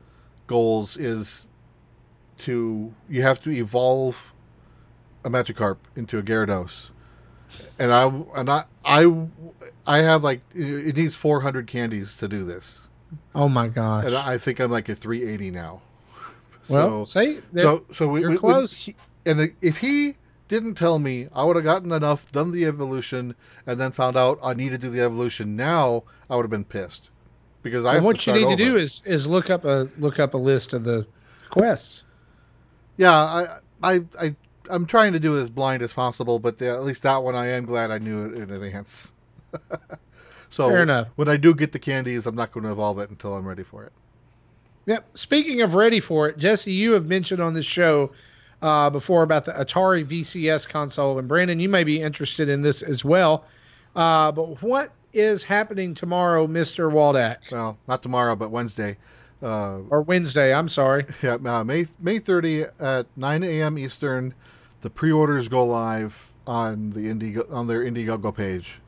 goals is you have to evolve a Magikarp into a Gyarados. And I have like, it needs 400 candies to do this.
Oh my gosh.
And I think I'm like at 380 now.
Well, so you're close.
If he didn't tell me, I would have gotten enough, done the evolution, and then found out I need to do the evolution now, I would have been pissed. Because
what you need to do is look up a list of the quests.
Yeah, I'm trying to do it as blind as possible, but at least that one I am glad I knew it in advance. So
fair enough.
When I do get the candies, I'm not going to evolve it until I'm ready for it.
Yep. Speaking of ready for it, Jesse, you have mentioned on this show before about the Atari VCS console, and Brandon, you may be interested in this as well. But what is happening tomorrow, Mr. Waldak?
Well, not tomorrow, but Wednesday.
Or Wednesday, I'm sorry.
Yeah, May 30 at 9 a.m. Eastern. The pre-orders go live on their Indiegogo page.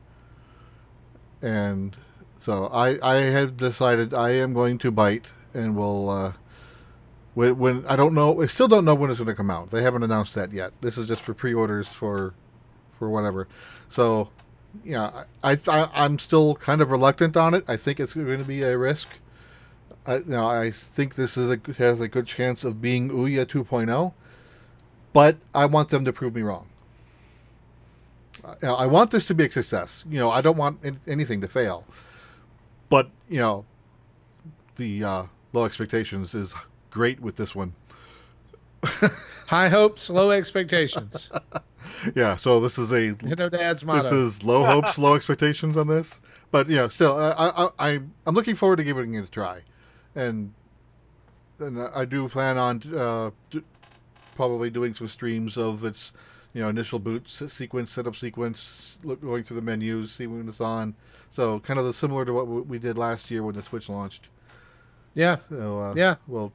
And so I have decided I am going to bite, and will when I don't know, I still don't know when it's going to come out. They haven't announced that yet. This is just for pre-orders for whatever. So yeah, I'm still kind of reluctant on it. I think it's going to be a risk. I think this has a good chance of being Ouya 2.0, but I want them to prove me wrong. I want this to be a success. I don't want anything to fail. But, the low expectations is great with this one.
High hopes, low expectations.
Yeah, so this is
Dad's motto.
This is low hopes, low expectations on this. But, still, I'm looking forward to giving it a try. And I do plan on probably doing some streams of its initial boot sequence, setup sequence, going through the menus, see when it's on. So kind of similar to what we did last year when the Switch launched.
Yeah.
So,
yeah.
Will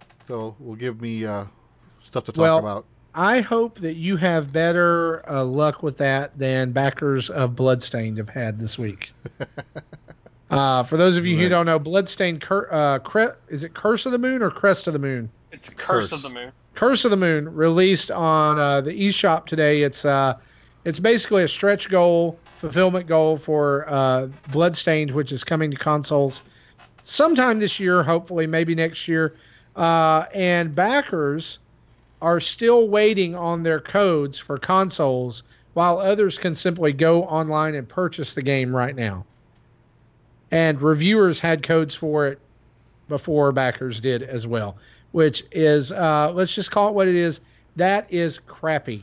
give me stuff to talk about.
I hope that you have better luck with that than backers of Bloodstained have had this week. For those of you who don't know, Bloodstained, is it Curse of the Moon or Crest of the Moon?
It's Curse of the Moon.
Curse of the Moon, released on the eShop today. It's basically a stretch goal, fulfillment goal for Bloodstained, which is coming to consoles sometime this year, hopefully, maybe next year. And backers are still waiting on their codes for consoles, while others can simply go online and purchase the game right now. And reviewers had codes for it before backers did as well, which is, let's just call it what it is. That is crappy.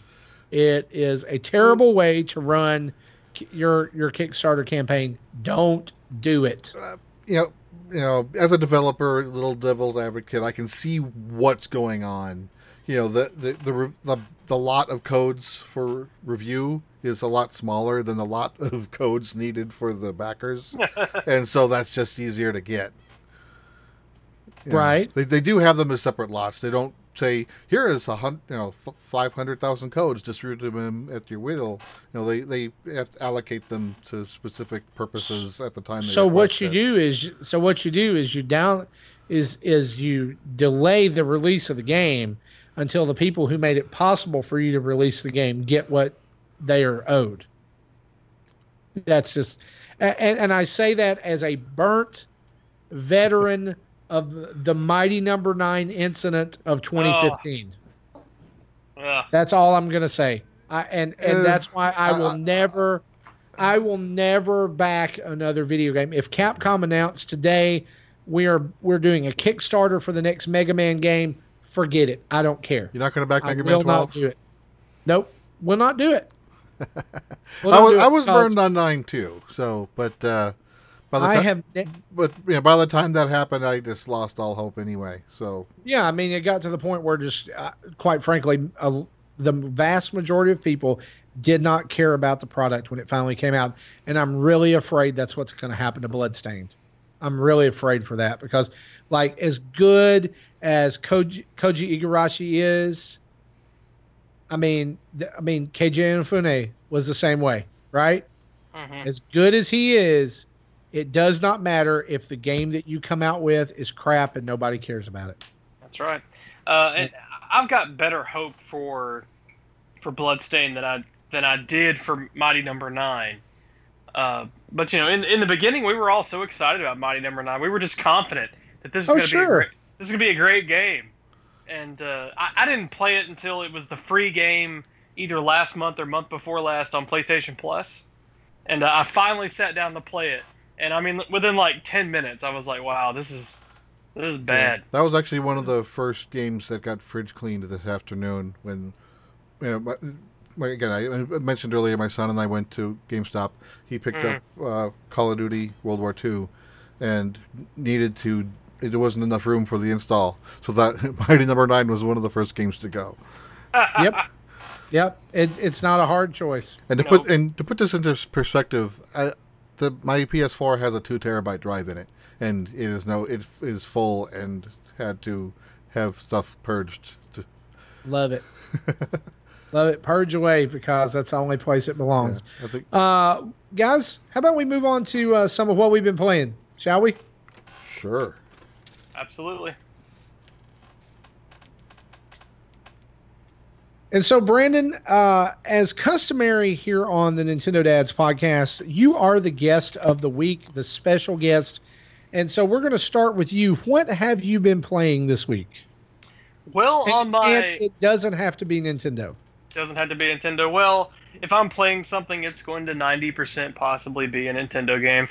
It is a terrible way to run your Kickstarter campaign. Don't do it.
You know, as a developer, little devil's advocate, I can see what's going on. You know, the lot of codes for review is a lot smaller than the lot of codes needed for the backers, and so that's just easier to get. You know,
right?
They do have them as separate lots. They don't say here is 500,000 codes distributed them at your will. You know, they have to allocate them to specific purposes at the time.
So what you do is you delay the release of the game until the people who made it possible for you to release the game get what they are owed. That's just, and I say that as a burnt veteran of the Mighty Number 9 incident of 2015. That's all I'm going to say. And that's why I will never back another video game. If Capcom announced today we're doing a Kickstarter for the next Mega Man game, forget it. I don't care.
You're not going to back Mega
Man 12?
I will
not do it. Nope. Will not do it.
I was burned on 9 too. So, but by the time that happened, I just lost all hope anyway. So
yeah, I mean, it got to the point where just quite frankly, the vast majority of people did not care about the product when it finally came out, and I'm really afraid that's what's going to happen to Bloodstained. I'm really afraid for that because, like, as good as Koji Igarashi is, I mean, Keiji Inafune was the same way, right? Mm-hmm. As good as he is, it does not matter if the game that you come out with is crap and nobody cares about it.
That's right. And I've got better hope for Bloodstained than I did for Mighty Number 9. But you know, in the beginning, we were all so excited about Mighty Number 9. We were just confident that this was going to be a great game. And I didn't play it until it was the free game, either last month or month before last on PlayStation Plus. And I finally sat down to play it. And I mean, within like 10 minutes, I was like, "Wow, this is bad."
Yeah, that was actually one of the first games that got fridge cleaned this afternoon. When, you know, again, I mentioned earlier, my son and I went to GameStop. He picked up Call of Duty World War II, and there wasn't enough room for the install, so that Mighty Number 9 was one of the first games to go.
Yep. It's not a hard choice.
And to put this into perspective, my PS4 has a 2 terabyte drive in it, and it is full and had to have stuff purged.
Love it. Love it. Purge away, because that's the only place it belongs.
Yeah, I think.
Guys, how about we move on to some of what we've been playing, shall we?
Sure.
Absolutely.
And so, Brandon, as customary here on the Nintendo Dads podcast, you are the guest of the week, the special guest. And so we're going to start with you. What have you been playing this week?
Well,
and it doesn't have to be Nintendo.
Doesn't have to be Nintendo. Well, if I'm playing something, it's going to 90% possibly be a Nintendo game.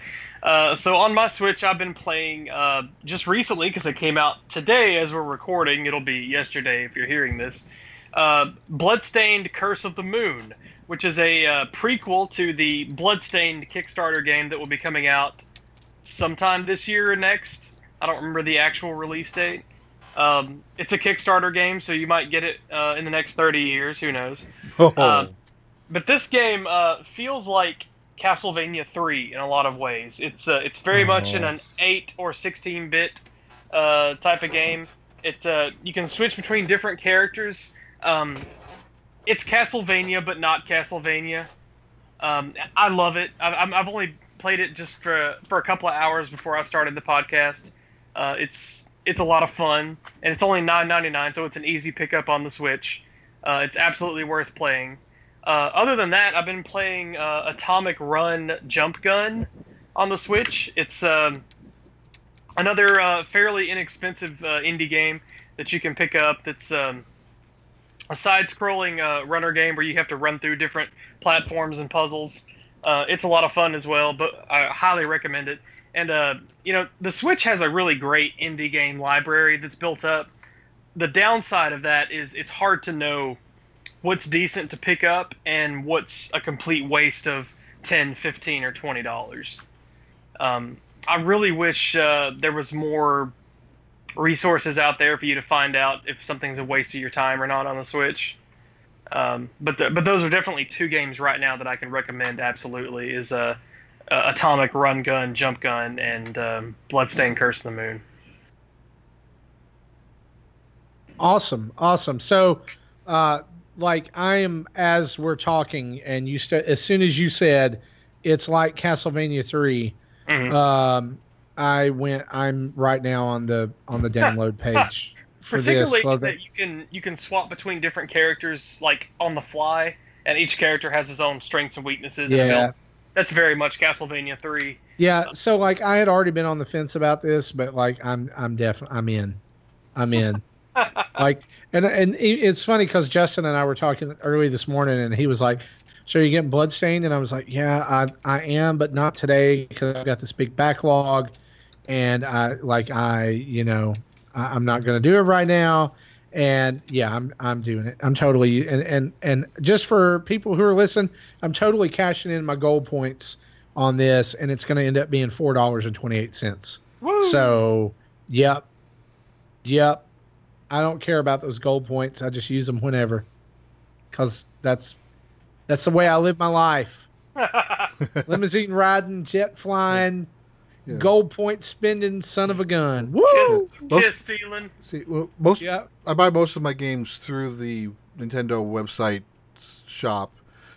So on my Switch, I've been playing just recently, because it came out today as we're recording. It'll be yesterday if you're hearing this. Bloodstained Curse of the Moon, which is a prequel to the Bloodstained Kickstarter game that will be coming out sometime this year or next. I don't remember the actual release date. It's a Kickstarter game, so you might get it in the next 30 years. Who knows? But this game feels like Castlevania 3 in a lot of ways. It's very much in an 8 or 16-bit type of game. You can switch between different characters. It's Castlevania, but not Castlevania. I love it. I've only played it just for a couple of hours before I started the podcast. It's a lot of fun, and it's only $9.99, so it's an easy pickup on the Switch. It's absolutely worth playing. Other than that, I've been playing Atomic Run Jump Gun on the Switch. It's Another fairly inexpensive indie game that you can pick up. That's a side-scrolling runner game where you have to run through different platforms and puzzles. It's a lot of fun as well, but I highly recommend it. And the Switch has a really great indie game library that's built up. The downside of that is it's hard to know what's decent to pick up and what's a complete waste of $10, $15, or $20. I really wish there was more resources out there for you to find out if something's a waste of your time or not on the Switch. But those are definitely two games right now that I can recommend. Absolutely, is Atomic Run Gun Jump Gun and Bloodstained Curse of the Moon.
Awesome. So, like I am, as we're talking, and as soon as you said it's like Castlevania 3, I'm right now on the download page for this.
Particularly that you can swap between different characters like on the fly, and each character has his own strengths and weaknesses.
Yeah,
that's very much Castlevania 3.
Yeah, so like I had already been on the fence about this, but like I'm in. Like, and it's funny because Justin and I were talking early this morning, and he was like, "So you're getting Bloodstained?" And I was like, "Yeah, I am, but not today because I've got this big backlog, and I'm not going to do it right now." And yeah, I'm doing it. I'm totally and just for people who are listening, I'm totally cashing in my gold points on this, and it's going to end up being $4.28. So, yep. I don't care about those gold points. I just use them whenever, because that's the way I live my life. Limousine riding, jet flying, gold point spending, son of a gun. Woo!
Kiss stealing.
See, well, I buy most of my games through the Nintendo website shop,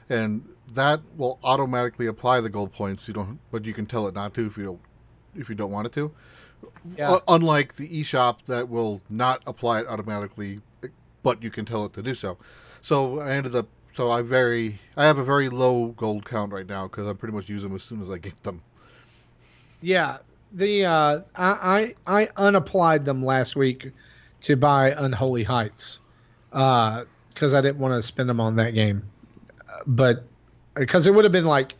and that will automatically apply the gold points. But you can tell it not to if you don't want it to.
Yeah.
Unlike the eShop that will not apply it automatically, but you can tell it to do so. So I have a very low gold count right now because I pretty much use them as soon as I get them.
Yeah, I unapplied them last week to buy Unholy Heights because I didn't want to spend them on that game, but because it would have been like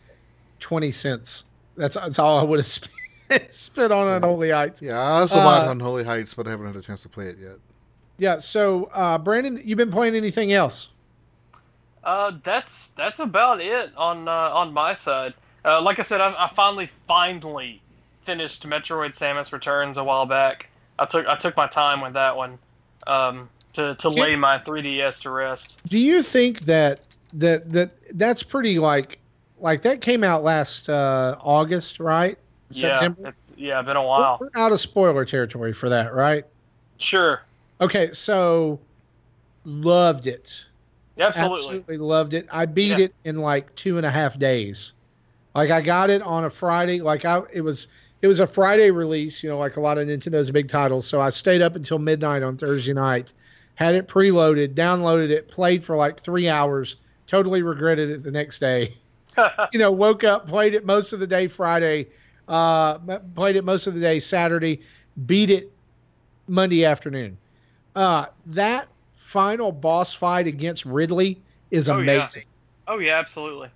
20 cents. That's all I would have spent on Unholy Heights.
Yeah, I also bought Unholy Heights, but I haven't had a chance to play it yet.
Yeah, so Brandon, you been playing anything else?
That's about it on my side. Like I said, I finally finished Metroid: Samus Returns a while back. I took my time with that one to lay my 3DS to rest.
Do you think that's pretty like that came out last August, right? September?
Yeah, been a while.
We're out of spoiler territory for that, right?
Sure.
Okay, so loved it.
Absolutely
loved it. I beat it in like 2.5 days. Like I got it on a Friday. It was a Friday release, like a lot of Nintendo's big titles. So I stayed up until midnight on Thursday night, had it preloaded, downloaded it, played for like 3 hours, totally regretted it the next day. Woke up, played it most of the day Friday, played it most of the day Saturday, beat it Monday afternoon. That final boss fight against Ridley is amazing.
Oh yeah, absolutely.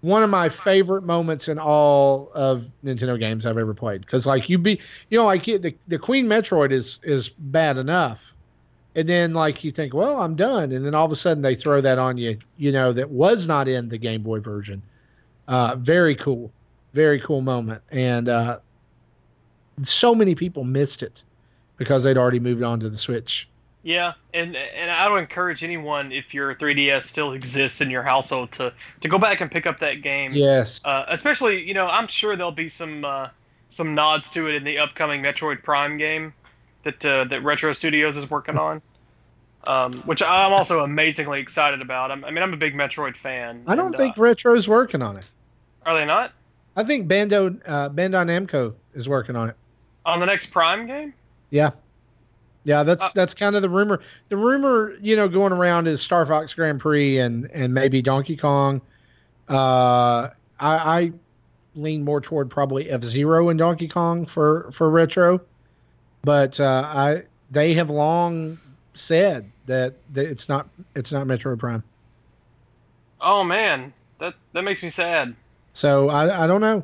One of my favorite moments in all of Nintendo games I've ever played. Because the Queen Metroid is bad enough, and then you think, well, I'm done, and then all of a sudden they throw that on you, that was not in the Game Boy version. Very cool moment, and so many people missed it because they'd already moved on to the Switch.
Yeah, and I would encourage anyone, if your 3DS still exists in your household, to go back and pick up that game.
Yes.
Especially, I'm sure there'll be some nods to it in the upcoming Metroid Prime game that Retro Studios is working on, which I'm also amazingly excited about. I'm a big Metroid fan.
I don't think Retro's working on it.
Are they not?
I think Bandai Namco is working on it.
On the next Prime game?
Yeah. Yeah, that's kind of the rumor. The rumor, going around is Star Fox Grand Prix and maybe Donkey Kong. I lean more toward probably F-Zero and Donkey Kong for Retro. but they have long said that it's not Metroid Prime.
Oh man, that makes me sad.
So I don't know.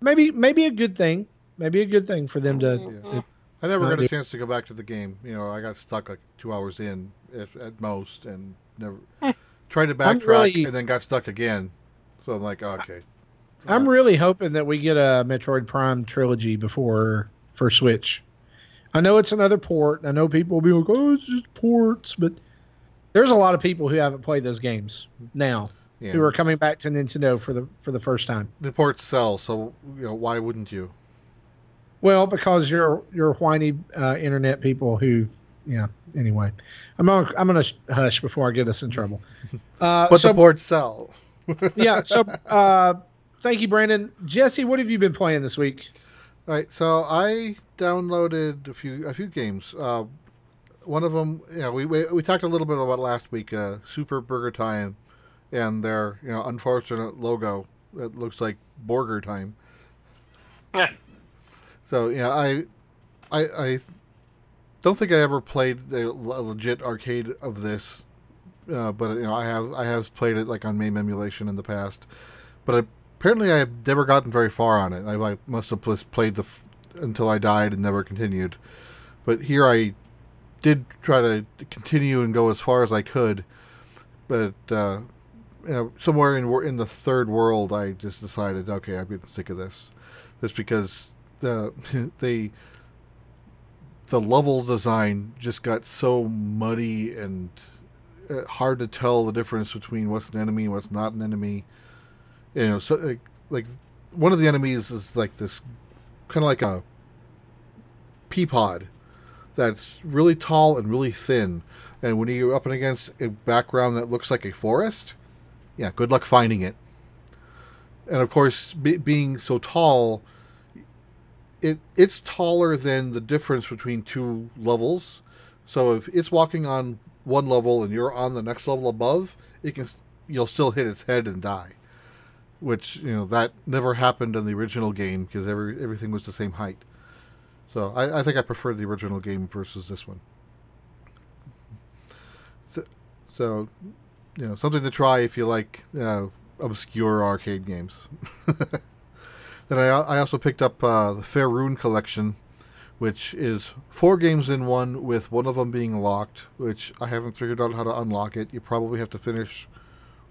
Maybe a good thing. Maybe a good thing for them to.
I never got a chance to go back to the game. I got stuck like 2 hours in at most, and never tried to backtrack, and then got stuck again. So I'm like, okay.
I'm really hoping that we get a Metroid Prime trilogy for Switch. I know it's another port. I know people will be like, oh, it's just ports, but there's a lot of people who haven't played those games now who are coming back to Nintendo for the first time.
The ports sell, so why wouldn't you?
Well, because you're whiny internet people who, anyway. I'm gonna hush before I get us in trouble.
But the ports sell.
Yeah. So thank you, Brandon. Jesse, what have you been playing this week?
All right. So I downloaded a few games. One of them, we talked a little bit about last week. Super Burger Time, and their unfortunate logo. It looks like Burger Time.
Yeah.
So I don't think I ever played a legit arcade of this, but I have played it like on MAME emulation in the past, but apparently I have never gotten very far on it. I must have played until I died and never continued. But here I did try to continue and go as far as I could, but somewhere in the third world I just decided, okay, I'm getting sick of this, just because the level design just got so muddy and hard to tell the difference between what's an enemy and what's not an enemy. So like one of the enemies is like this kind of like a pea pod that's really tall and really thin, and when you're up against a background that looks like a forest, good luck finding it. And of course, being so tall, it's taller than the difference between two levels. So if it's walking on one level and you're on the next level above, you'll still hit its head and die. Which that never happened in the original game because everything was the same height. So I think I prefer the original game versus this one. So something to try if you like obscure arcade games. Then I also picked up the Faerun collection, which is 4 games in one, with one of them being locked, which I haven't figured out how to unlock it. You probably have to finish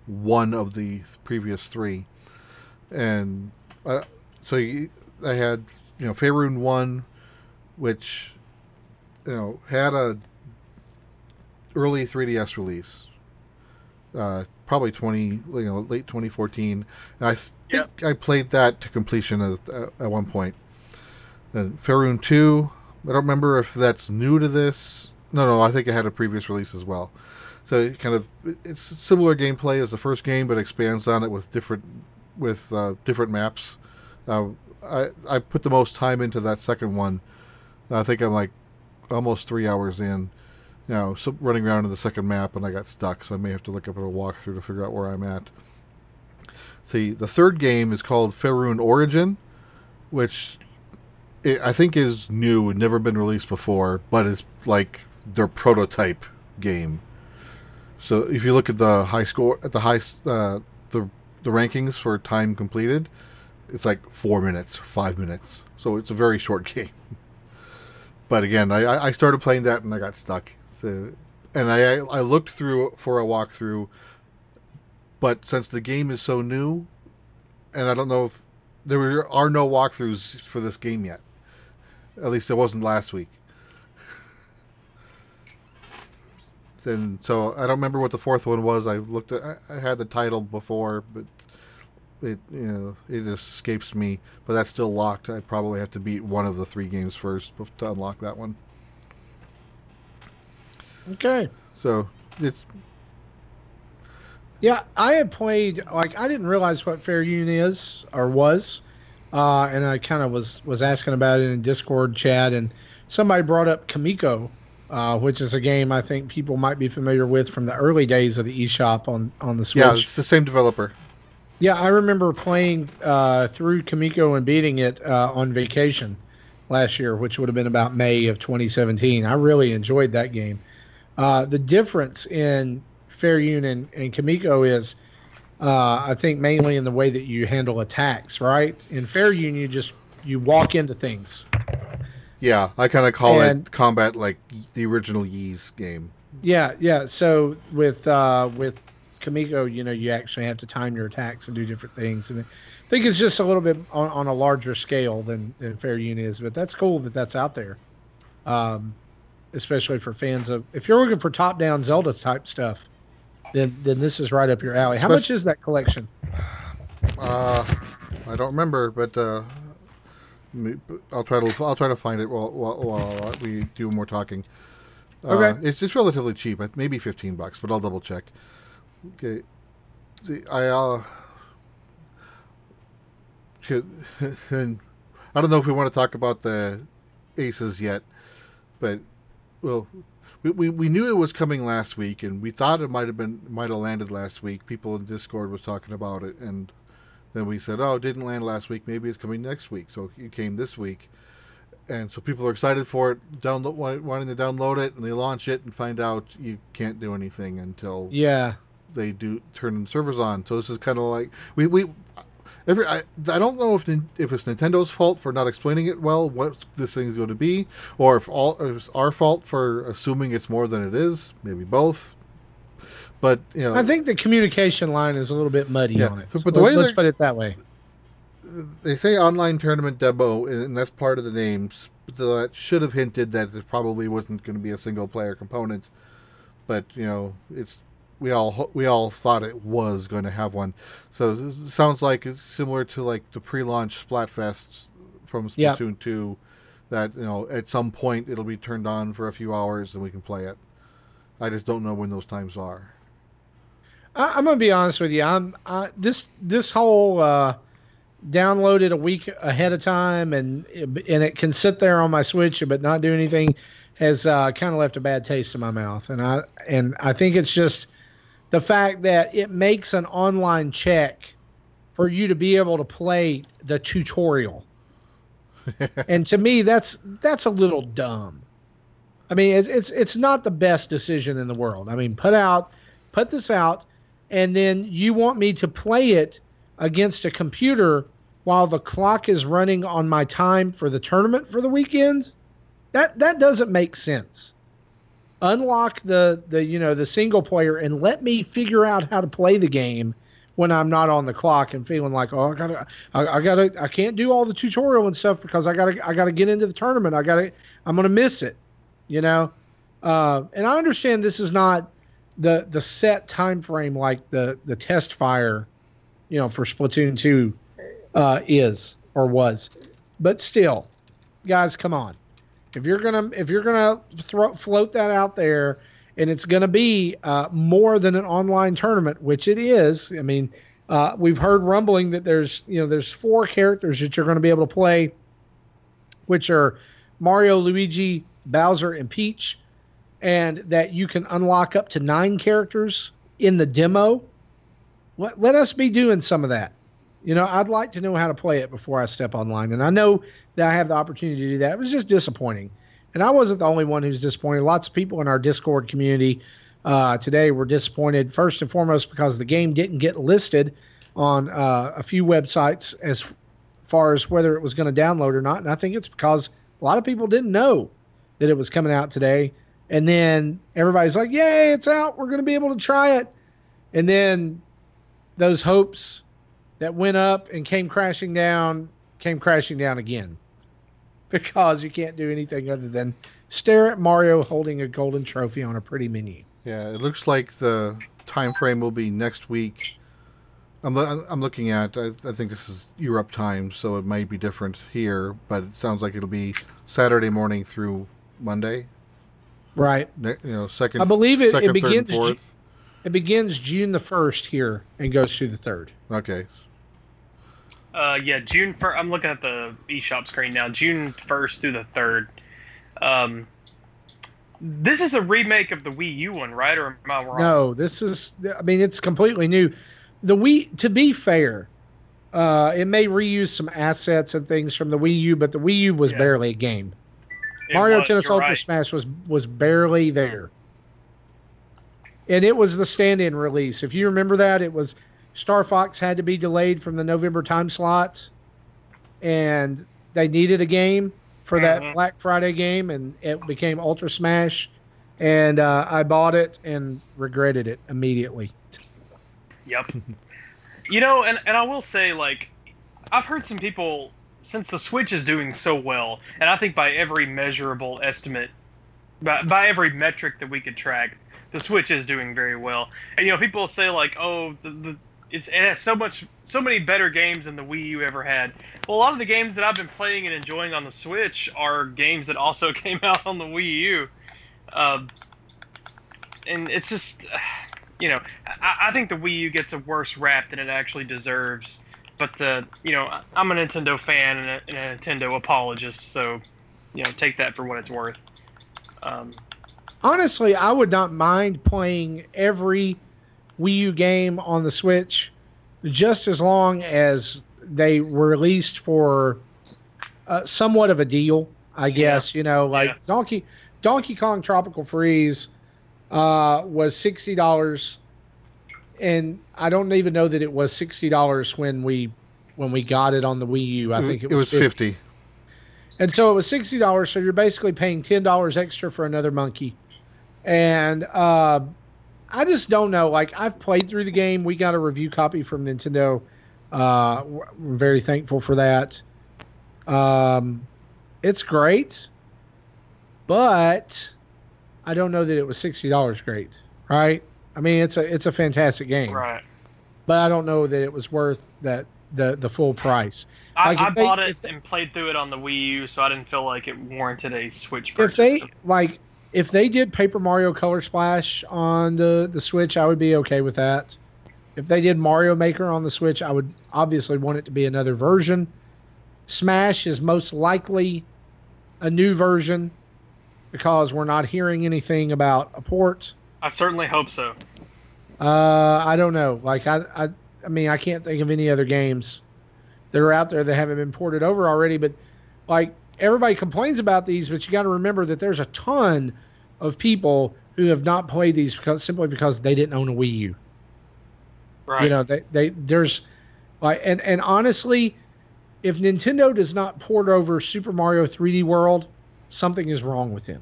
one of the previous 3. And so I had Faerun 1, which had a early 3DS release, probably late 2014, and I think I played that to completion at one point. Then Faerun 2, I don't remember if that's new to this. No, I think it had a previous release as well. So it's similar gameplay as the first game, but expands on it with different maps. I put the most time into that second one. I think I'm like almost 3 hours in. Running around in the second map, and I got stuck, so I may have to look up at a walkthrough to figure out where I'm at. See, the third game is called Faerun Origin, which I think is new and never been released before, but it's like their prototype game. So if you look at the high score, at the rankings for time completed, it's like 4 minutes, 5 minutes. So it's a very short game. But again, I started playing that and I got stuck. And I looked through for a walkthrough, but since the game is so new, and I don't know if there are no walkthroughs for this game yet. At least there wasn't last week. And so I don't remember what the fourth one was. I had the title before, but it just escapes me. But that's still locked. I probably have to beat one of the 3 games first to unlock that one.
Okay.
So it's...
Yeah, I had played, I didn't realize what Faerun is, or was, and I kind of was asking about it in Discord chat, and somebody brought up Kamiko, which is a game I think people might be familiar with from the early days of the eShop on the Switch.
Yeah, it's the same developer.
Yeah, I remember playing through Kamiko and beating it on vacation, last year, which would have been about May of 2017. I really enjoyed that game. The difference in Fairune and Kamiko is, I think, mainly in the way that you handle attacks. Right? In Fairune, you walk into things.
Yeah, I kind of call it combat like the original Ys game.
Yeah. So with Kamiko, you actually have to time your attacks and do different things, and I think it's just a little bit on a larger scale than Fairune is. But that's cool that that's out there, especially for fans of. If you're looking for top-down Zelda type stuff, then this is right up your alley. How much is that collection?
I don't remember, but I'll try to find it while we do more talking.
Okay,
it's just relatively cheap, maybe $15, but I'll double check. Okay, I don't know if we want to talk about the Aces yet, but well, we knew it was coming last week, and we thought it might have landed last week. People in Discord was talking about it, and then we said, "Oh, it didn't land last week. Maybe it's coming next week." So it came this week, and so people are excited for it, wanting to download it, and they launch it and find out you can't do anything until they do turn the servers on. So this is kind of like I don't know if it's Nintendo's fault for not explaining it well what this thing is going to be, or if it's our fault for assuming it's more than it is. Maybe both. But
I think the communication line is a little bit muddy on it.
But let's put it that way. They say online tournament demo, and that's part of the names. So that should have hinted that it probably wasn't going to be a single player component. But it's we all thought it was going to have one. So it sounds like it's similar to like the pre-launch Splatfest from Splatoon 2. That at some point it'll be turned on for a few hours and we can play it. I just don't know when those times are.
I'm gonna be honest with you. This whole downloaded a week ahead of time and it can sit there on my Switch but not do anything has kind of left a bad taste in my mouth. And I think it's just the fact that it makes an online check for you to be able to play the tutorial. And to me, that's a little dumb. I mean, it's not the best decision in the world. I mean, put this out, and then you want me to play it against a computer while the clock is running on my time for the tournament for the weekend? That doesn't make sense. Unlock the single player and let me figure out how to play the game when I'm not on the clock and feeling like, oh, I can't do all the tutorial and stuff because I gotta get into the tournament. I'm gonna miss it, And I understand this is not the set time frame like the test fire, for Splatoon 2 is or was, but still, guys, come on. If you're gonna float that out there, and it's gonna be more than an online tournament, which it is. I mean, we've heard rumbling that there's 4 characters that you're going to be able to play, which are Mario, Luigi, Bowser, and Peach, and that you can unlock up to 9 characters in the demo. Let us be doing some of that. I'd like to know how to play it before I step online, and I know that I have the opportunity to do that. It was just disappointing, and I wasn't the only one who's disappointed. Lots of people in our Discord community today were disappointed, first and foremost because the game didn't get listed on a few websites as far as whether it was going to download or not, and I think it's because a lot of people didn't know that it was coming out today, and then everybody's like, yay, it's out, we're going to be able to try it, and then those hopes that went up and came crashing down again because you can't do anything other than stare at Mario holding a golden trophy on a pretty menu.
Yeah, it looks like the time frame will be next week. I'm looking at, I think this is Europe time, so it might be different here, but it sounds like it'll be Saturday morning through Monday.
Right.
Second.
I believe it begins.
Third, and 4th.
It begins June the 1st here and goes through the 3rd.
Okay.
June 1st. I'm looking at the eShop screen now. June 1st through the 3rd. This is a remake of the Wii U one, right? Or am I wrong?
No, this is. I mean, it's completely new. The Wii. To be fair, It may reuse some assets and things from the Wii U, but the Wii U was barely a game. Mario Tennis Ultra Smash was barely there. And it was the stand-in release. If you remember that, it was Star Fox had to be delayed from the November time slot, and they needed a game for that Black Friday game, and it became Ultra Smash, and I bought it and regretted it immediately.
Yep. You know, and I will say, like, I've heard some people, since the Switch is doing so well, and I think by every measurable estimate, by every metric that we could track, the Switch is doing very well. And, you know, people say, like, oh, it has so many better games than the Wii U ever had. Well, a lot of the games that I've been playing and enjoying on the Switch are games that also came out on the Wii U. And it's just, you know, I think the Wii U gets a worse rap than it actually deserves. But, you know, I'm a Nintendo fan and a Nintendo apologist, so, you know, take that for what it's worth.
Honestly, I would not mind playing every Wii U game on the Switch just as long as they were released for somewhat of a deal, I guess. You know, like Donkey Kong Tropical Freeze was $60, and I don't even know that it was $60 when we got it on the Wii U. I think it was $50. And so it was $60, so you're basically paying $10 extra for another monkey. And I just don't know. Like, I've played through the game. We got a review copy from Nintendo. We're very thankful for that. It's great, but I don't know that it was $60 great, right? I mean, it's a fantastic game,
right?
But I don't know that it was worth the full price.
I bought it and played through it on the Wii U, so I didn't feel like it warranted a Switch purchase.
If they did Paper Mario Color Splash on the Switch, I would be okay with that. If they did Mario Maker on the Switch, I would obviously want it to be another version. Smash is most likely a new version because we're not hearing anything about a port.
I certainly hope so.
I don't know. Like, I mean, I can't think of any other games that are out there that haven't been ported over already. But, like, everybody complains about these, but you got to remember that there's a ton of people who have not played these simply because they didn't own a Wii U.
Right.
You know, there's like, and honestly, if Nintendo does not port over Super Mario 3D World, something is wrong with them.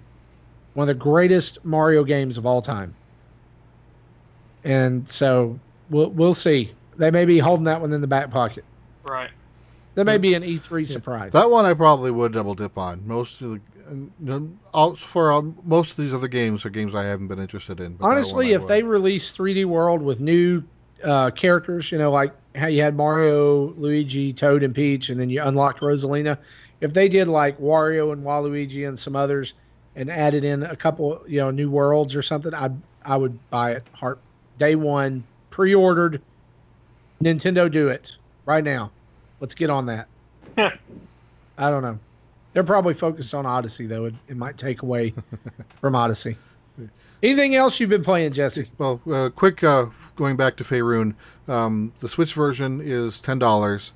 One of the greatest Mario games of all time. And so we'll see. They may be holding that one in the back pocket.
Right.
That may be an E3 surprise.
That one I probably would double dip on. Most of these other games are games I haven't been interested in.
Honestly, if they release 3D World with new characters, you know, like how you had Mario, Luigi, Toad, and Peach, and then you unlocked Rosalina. If they did like Wario and Waluigi and some others, and added in a couple, you know, new worlds or something, I would buy it. Day one, pre-ordered. Nintendo, do it right now. Let's get on that. I don't know. They're probably focused on Odyssey, though. It might take away from Odyssey. Anything else you've been playing, Jesse?
Well, quick, going back to Faerun, the Switch version is $10.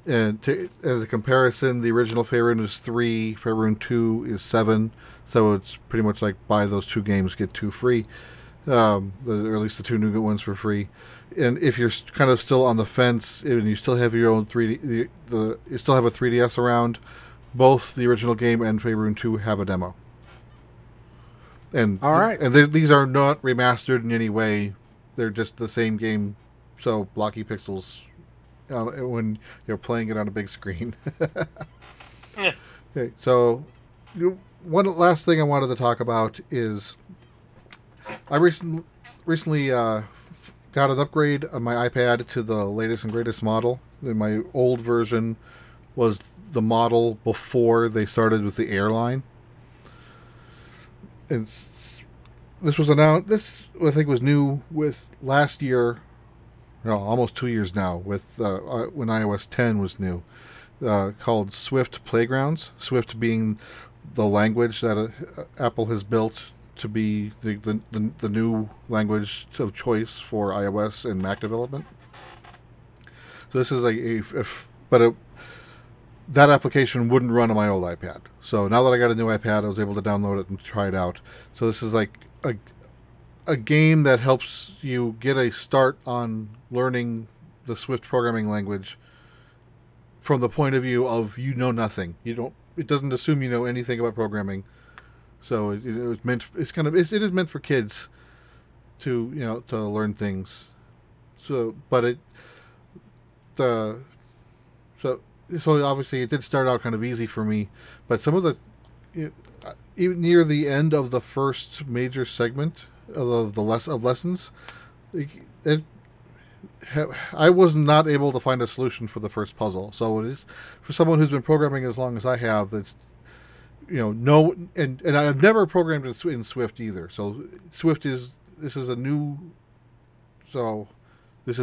And as a comparison, the original Faerun is $3, Faerun 2 is $7. So it's pretty much like buy those two games, get two free. Or at least the two new ones for free. And if you're kind of still on the fence and you still have your own 3D, you still have a 3DS around, both the original game and Faerun 2 have a demo. And
all right,
these are not remastered in any way; they're just the same game, so blocky pixels when you're playing it on a big screen.
Yeah.
Okay, so one last thing I wanted to talk about is I recently got an upgrade on my iPad to the latest and greatest model. My old version was the model before they started with the Airline. And this was announced. This I think was new with last year, no, almost 2 years now. With when iOS 10 was new, called Swift Playgrounds. Swift being the language that Apple has built to be the new language of choice for iOS and Mac development. So this is that application wouldn't run on my old iPad. So now that I got a new iPad, I was able to download it and try it out. So this is like a game that helps you get a start on learning the Swift programming language from the point of view of nothing. It doesn't assume you know anything about programming. So it is meant for kids to learn things. So obviously it did start out kind of easy for me, but some of the even near the end of the first major segment of lessons, I was not able to find a solution for the first puzzle. So it is for someone who's been programming as long as I have. That's and I've never programmed in Swift either. So this is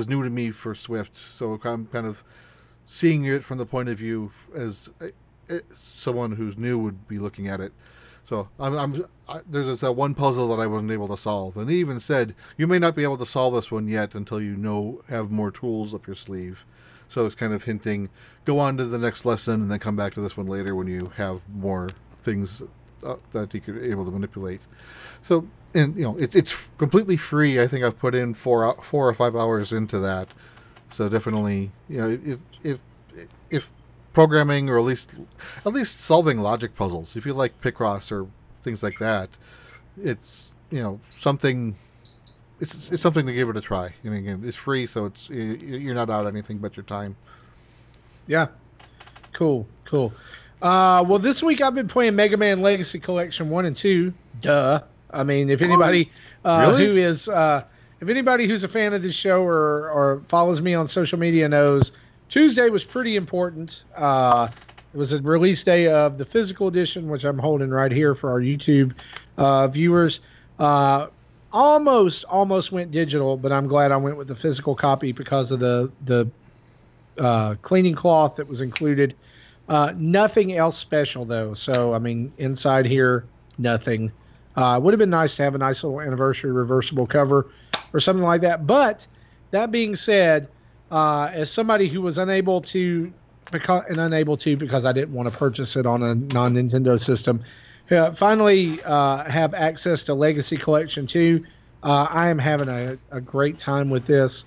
new to me for Swift. So I'm kind of seeing it from the point of view as someone who's new would be looking at it. So there's that one puzzle that I wasn't able to solve, and they even said you may not be able to solve this one yet until have more tools up your sleeve. So it's kind of hinting, go on to the next lesson and then come back to this one later when you have more things that you could be able to manipulate. So it's completely free. I think I've put in 4 or 5 hours into that. So definitely, if programming, or at least solving logic puzzles, if you like Picross or things like that, it's something. It's something to give it a try. And again, it's free, so you're not out anything but your time.
Yeah, cool. Well, this week I've been playing Mega Man Legacy Collection 1 and 2. Duh. I mean, if anybody
really?
if anybody who's a fan of this show or follows me on social media knows, Tuesday was pretty important. It was a release day of the physical edition, which I'm holding right here for our YouTube viewers. Almost went digital, but I'm glad I went with the physical copy because of the cleaning cloth that was included. Nothing else special though. So I mean, inside here, nothing. Would have been nice to have a nice little anniversary reversible cover or something like that. But that being said, as somebody who was unable to because I didn't want to purchase it on a non-Nintendo system, finally have access to Legacy Collection 2. I am having a great time with this.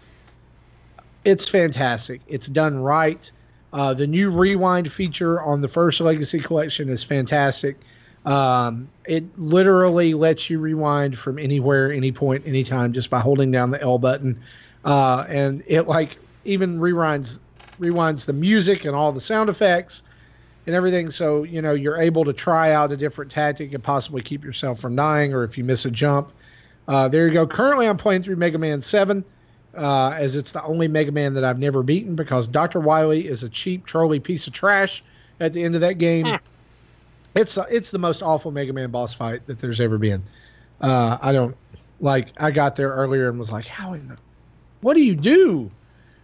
It's fantastic. It's done right. The new rewind feature on the first Legacy Collection is fantastic. It literally lets you rewind from anywhere, any point, anytime, just by holding down the L button. And it even rewinds the music and all the sound effects and everything. So, you're able to try out a different tactic and possibly keep yourself from dying, or if you miss a jump. There you go. Currently, I'm playing through Mega Man 7, as it's the only Mega Man that I've never beaten because Dr. Wily is a cheap, trolly piece of trash at the end of that game. It's the most awful Mega Man boss fight that there's ever been. I got there earlier and was like, what do you do?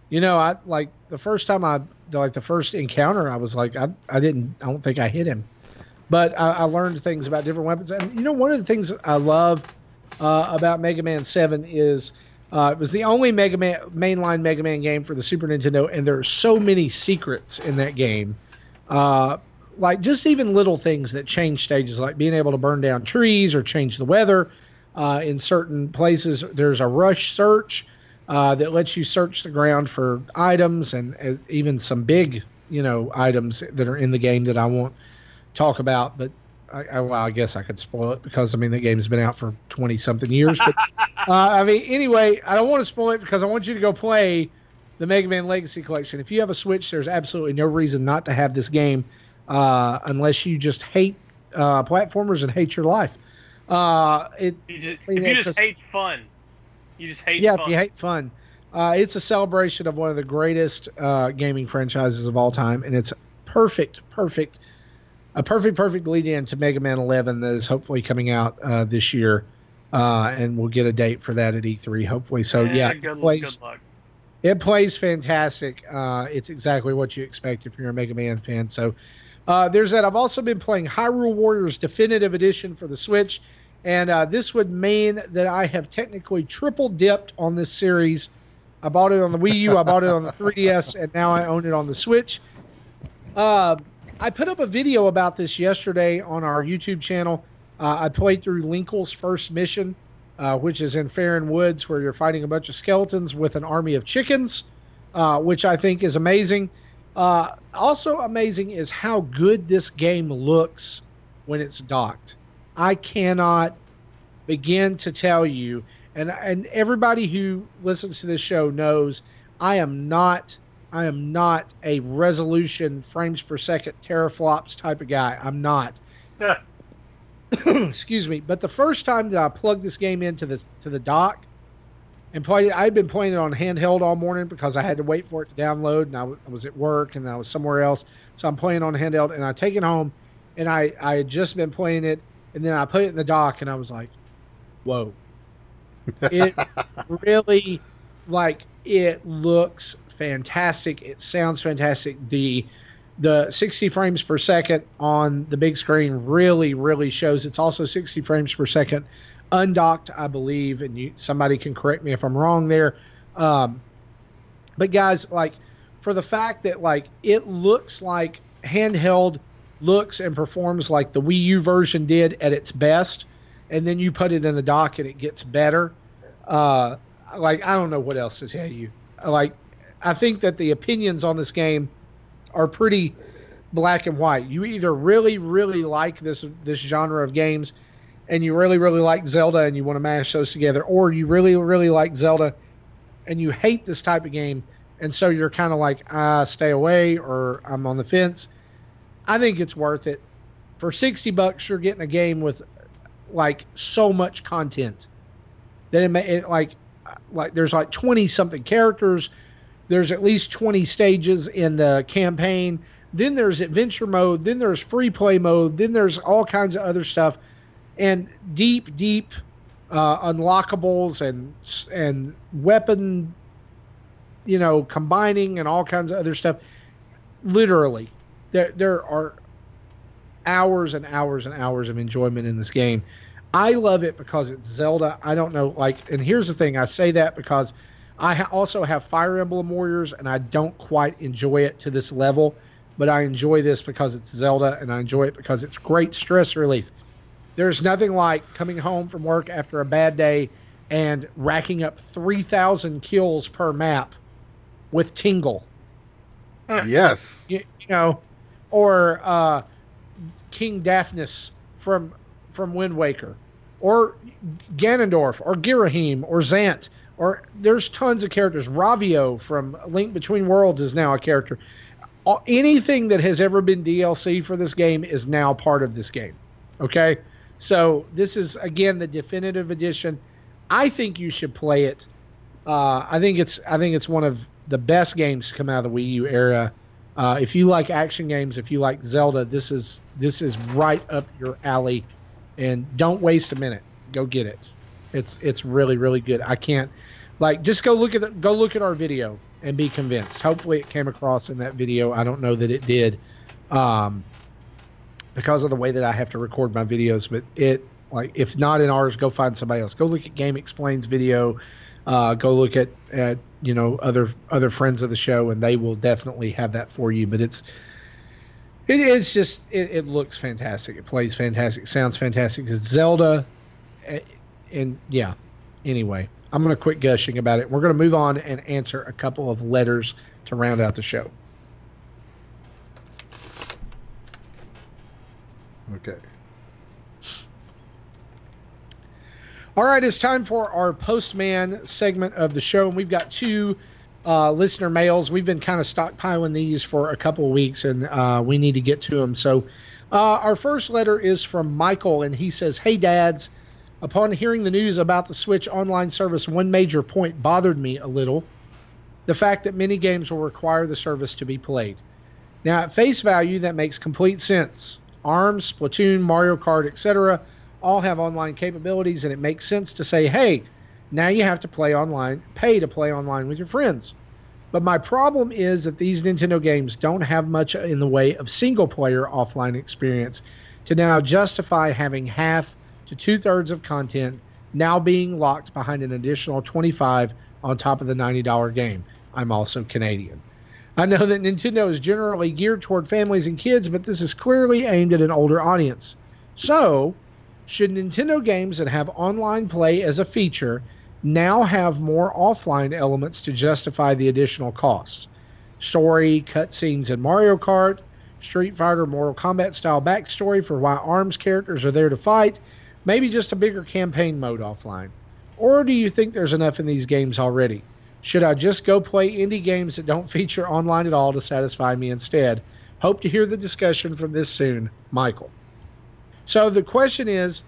The first time the first encounter, I was like, I don't think I hit him, but I learned things about different weapons. And one of the things I love about Mega Man 7 is it was the only mainline Mega Man game for the Super Nintendo, and there are so many secrets in that game. Just even little things that change stages, like being able to burn down trees or change the weather. In certain places, there's a rush search that lets you search the ground for items, and even some big, items that are in the game that I won't talk about. But I guess I could spoil it because, the game's been out for 20-something years. But, anyway, I don't want to spoil it because I want you to go play the Mega Man Legacy Collection. If you have a Switch, there's absolutely no reason not to have this game. Unless you just hate platformers and hate your life.
You just hate fun.
Yeah, if you hate fun. It's a celebration of one of the greatest gaming franchises of all time, and it's a perfect lead in to Mega Man 11 that is hopefully coming out this year, and we'll get a date for that at E3 hopefully. So
good luck.
It plays fantastic. It's exactly what you expect if you're a Mega Man fan. So there's that. I've also been playing Hyrule Warriors Definitive Edition for the Switch, and this would mean that I have technically triple dipped on this series I bought it on the Wii U. I bought it on the 3DS, and now I own it on the Switch. I put up a video about this yesterday on our YouTube channel. I played through Linkle's first mission, which is in Farron Woods, where you're fighting a bunch of skeletons with an army of chickens, which I think is amazing. Also amazing is how good this game looks when it's docked. I cannot begin to tell you, and everybody who listens to this show knows I am not a resolution frames per second teraflops type of guy. I'm not.
Yeah.
Excuse me. But the first time that I plugged this game into the dock and played it, I'd been playing it on handheld all morning because I had to wait for it to download, and I was at work and I was somewhere else. So I'm playing on handheld, and I take it home, and I had just been playing it, and then I put it in the dock, and I was like, whoa. It really, it looks fantastic. It sounds fantastic. The 60 frames per second on the big screen really shows. It's also 60 frames per second undocked, I believe, and somebody can correct me if I'm wrong there. But guys, for the fact that it looks like handheld looks and performs like the Wii U version did at its best, and then you put it in the dock and it gets better. I don't know what else to tell you. I think that the opinions on this game are pretty black and white. You either really like this genre of games, and you really like Zelda, and you want to mash those together, or you really like Zelda, and you hate this type of game, and so you're kind of stay away, or I'm on the fence. I think it's worth it. For $60, you're getting a game with so much content that there's 20 something characters. There's at least 20 stages in the campaign. Then there's adventure mode. Then there's free play mode. Then there's all kinds of other stuff, and deep unlockables and weapon, combining and all kinds of other stuff. Literally, there are hours and hours and hours of enjoyment in this game. I love it because it's Zelda. I don't know, and here's the thing. I say that because I also have Fire Emblem Warriors, and I don't quite enjoy it to this level, but I enjoy this because it's Zelda, and I enjoy it because it's great stress relief. There's nothing like coming home from work after a bad day and racking up 3,000 kills per map with Tingle.
Yes.
Or King Daphnis from Wind Waker, or Ganondorf, or Girahim, or Zant, or there's tons of characters. Ravio from Link Between Worlds is now a character. Anything that has ever been DLC for this game is now part of this game. Okay? So this is, again, the definitive edition. I think you should play it. I think it's one of the best games to come out of the Wii U era. If you like action games, if you like Zelda, this is right up your alley. And don't waste a minute. Go get it. It's really good. I can't just go look at our video and be convinced. Hopefully it came across in that video. I don't know that it did, because of the way that I have to record my videos. But if not in ours, go find somebody else. Go look at Game Explains video. Go look at other friends of the show, and they will definitely have that for you. But it looks fantastic. It plays fantastic. Sounds fantastic. It's Zelda. And yeah, anyway, I'm going to quit gushing about it. We're going to move on and answer a couple of letters to round out the show.
Okay.
All right, it's time for our Postman segment of the show. And we've got two listener mails. We've been kind of stockpiling these for a couple of weeks, and we need to get to them. So our first letter is from Michael, and he says, "Hey, dads. Upon hearing the news about the Switch online service, one major point bothered me a little. The fact that many games will require the service to be played. Now, at face value, that makes complete sense. ARMS, Splatoon, Mario Kart, etc. all have online capabilities, and it makes sense to say, hey, now you have to pay to play online with your friends. But my problem is that these Nintendo games don't have much in the way of single-player offline experience to now justify having half to 2/3 of content now being locked behind an additional $25 on top of the $90 game. I'm also Canadian. I know that Nintendo is generally geared toward families and kids, but this is clearly aimed at an older audience. So, should Nintendo games that have online play as a feature now have more offline elements to justify the additional costs? Story, cutscenes in Mario Kart, Street Fighter, Mortal Kombat style backstory for why ARMS characters are there to fight, maybe just a bigger campaign mode offline. Or do you think there's enough in these games already? Should I just go play indie games that don't feature online at all to satisfy me instead? Hope to hear the discussion from this soon, Michael. So the question is,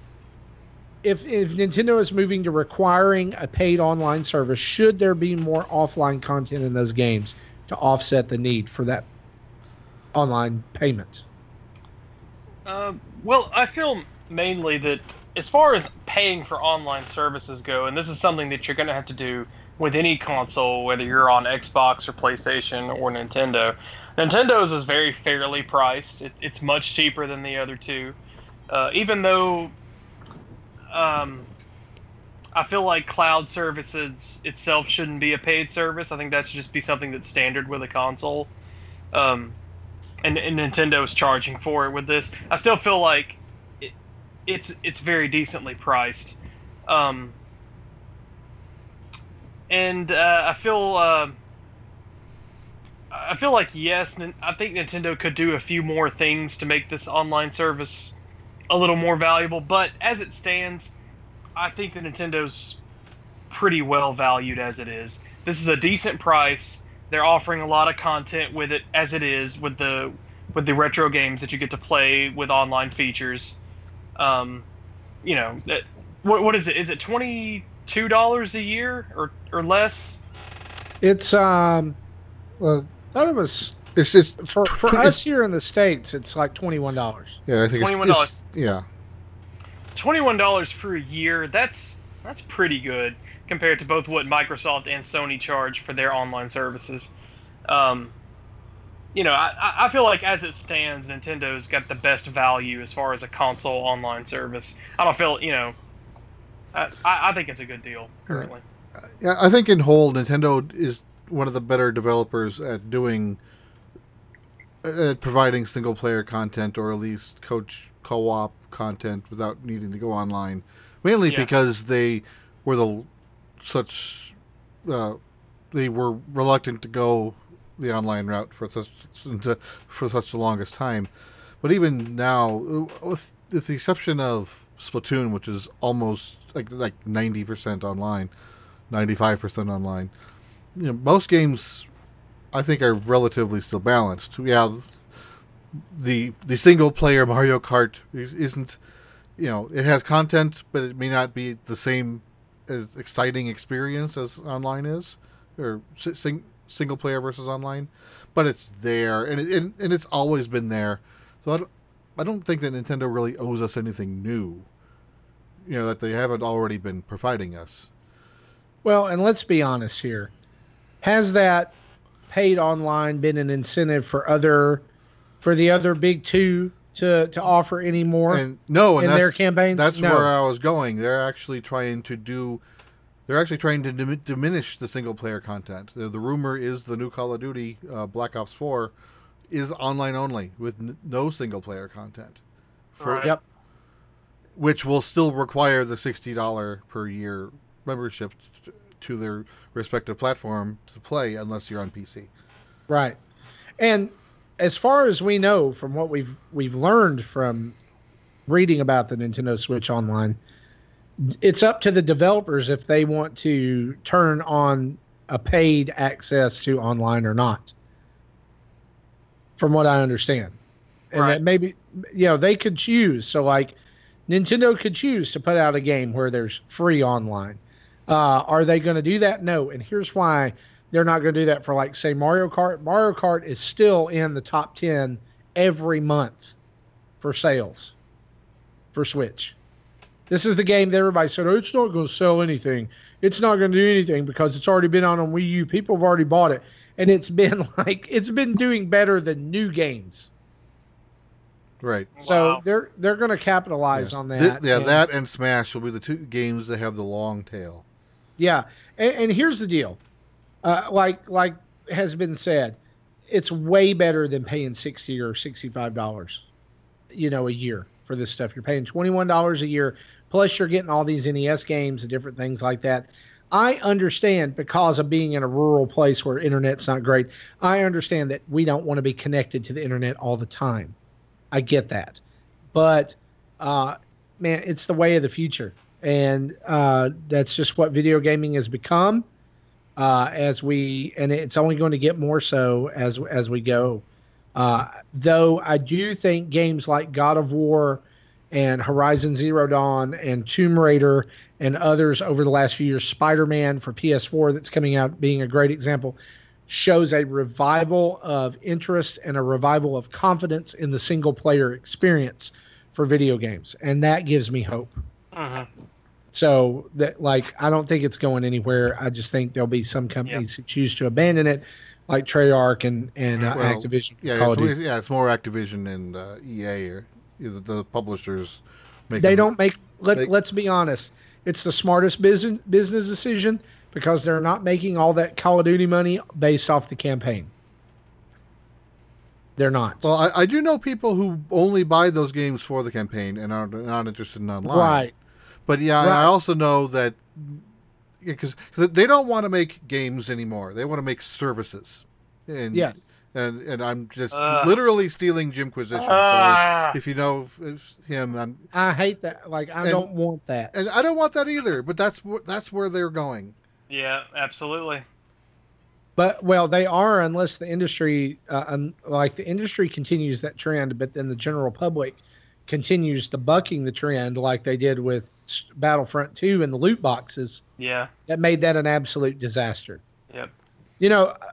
if Nintendo is moving to requiring a paid online service, should there be more offline content in those games to offset the need for that online payment?
Well, I feel mainly that as far as paying for online services go, and this is something that you're going to have to do with any console, whether you're on Xbox or PlayStation or Nintendo. Nintendo's is very fairly priced. It's much cheaper than the other two. Even though I feel like cloud services itself shouldn't be a paid service. I think that should just be something that's standard with a console. And Nintendo's charging for it with this. I still feel like it's very decently priced. And I feel like, yes, I think Nintendo could do a few more things to make this online service a little more valuable, but as it stands, I think that Nintendo's pretty well valued as it is. This is a decent price. They're offering a lot of content with it as it is, with the retro games that you get to play with online features. What is it? Is it $22 a year or less?
It's thought it was.
It's
for us here in the States, it's like $21.
Yeah, I think
$21.
Yeah,
$21 for a year. That's pretty good compared to both what Microsoft and Sony charge for their online services. I feel like as it stands, Nintendo's got the best value as far as a console online service. I don't feel, I think it's a good deal currently.
Yeah, I think in whole, Nintendo is one of the better developers at providing single player content, or at least co-op content without needing to go online. Mainly because they were they were reluctant to go the online route for such the longest time. But even now, with the exception of Splatoon, which is almost like 90% online, 95% online, most games I think are relatively still balanced. Yeah, the single player Mario Kart isn't, it has content, but it may not be the same as exciting experience as online is, or single player versus online, but it's there, and it's always been there. So I don't think that Nintendo really owes us anything new, that they haven't already been providing us.
Well, and let's be honest here. Has that paid online been an incentive for the other big two to offer any more
in their
campaigns?
That's where I was going. They're actually trying to diminish the single player content. The rumor is the new Call of Duty Black Ops 4 is online only with no single player content.
Yep.
Which will still require the $60 per year membership to their respective platform to play, unless you're on PC.
Right. And as far as we know from what we've learned from reading about the Nintendo Switch Online, it's up to the developers if they want to turn on a paid access to online or not, from what I understand. And that maybe, they could choose. So like Nintendo could choose to put out a game where there's free online. Are they going to do that? No. And here's why they're not going to do that for, like, say, Mario Kart. Mario Kart is still in the top 10 every month for sales for Switch. This is the game that everybody said, it's not going to sell anything. It's not going to do anything because it's already been on Wii U. People have already bought it. And it's been doing better than new games.
Right.
So they're going to capitalize on that.
That and Smash will be the two games that have the long tail.
Yeah, and here's the deal. Like has been said, it's way better than paying $60 or $65, a year for this stuff. You're paying $21 a year, plus you're getting all these NES games and different things like that. I understand, because of being in a rural place where internet's not great, I understand that we don't want to be connected to the internet all the time. I get that. But, man, it's the way of the future. And that's just what video gaming has become. And it's only going to get more so as we go. Though I do think games like God of War and Horizon Zero Dawn and Tomb Raider and others over the last few years, Spider-Man for PS4 that's coming out being a great example, shows a revival of interest and a revival of confidence in the single player experience for video games. And that gives me hope. So that, I don't think it's going anywhere. I just think there'll be some companies who choose to abandon it, like Treyarch and Activision.
Yeah, it's more Activision and EA or the publishers.
Let's be honest. It's the smartest business decision, because they're not making all that Call of Duty money based off the campaign. They're not.
Well, I do know people who only buy those games for the campaign and are not interested in online.
Right.
But I also know that because they don't want to make games anymore. They want to make services. And,
yes.
And I'm just literally stealing Jim Quisition. So if you know him,
I hate that. I don't want that.
And I don't want that either. But that's where they're going.
Yeah, absolutely.
But they are, unless the industry, the industry continues that trend, but then the general public continues to bucking the trend like they did with Battlefront 2 and the loot boxes.
Yeah.
That made that an absolute disaster.
Yep.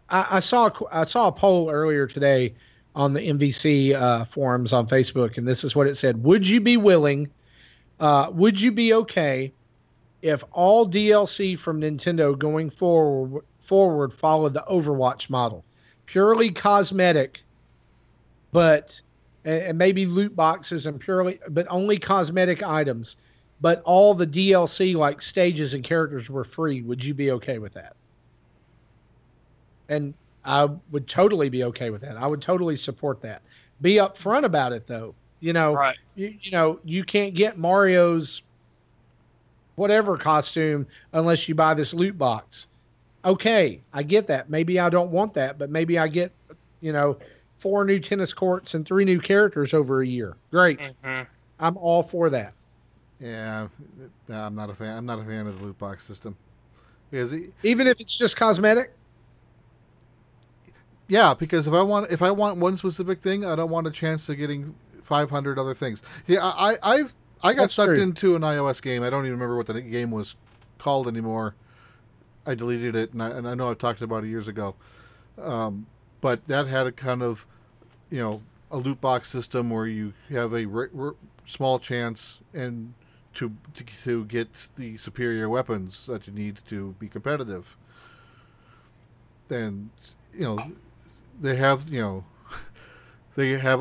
I saw a poll earlier today on the MVC forums on Facebook, and this is what it said. Would you be okay if all DLC from Nintendo going forward followed the Overwatch model? Purely cosmetic, and maybe loot boxes but only cosmetic items, but all the DLC like stages and characters were free. Would you be okay with that? And I would totally be okay with that. I would totally support that. Be upfront about it, though.
Right.
You can't get Mario's whatever costume unless you buy this loot box. Okay, I get that. Maybe I don't want that, but maybe I get, 4 new tennis courts and 3 new characters over a year. Great. Mm-hmm. I'm all for that.
Yeah, I'm not a fan. I'm not a fan of the loot box system.
Even if it's just cosmetic?
Yeah, because if I want one specific thing, I don't want a chance of getting 500 other things. Yeah, I got sucked into an iOS game. I don't even remember what the game was called anymore. I deleted it, and I know I've talked about it years ago. But that had a kind of, a loot box system where you have a small chance and to get the superior weapons that you need to be competitive. And they have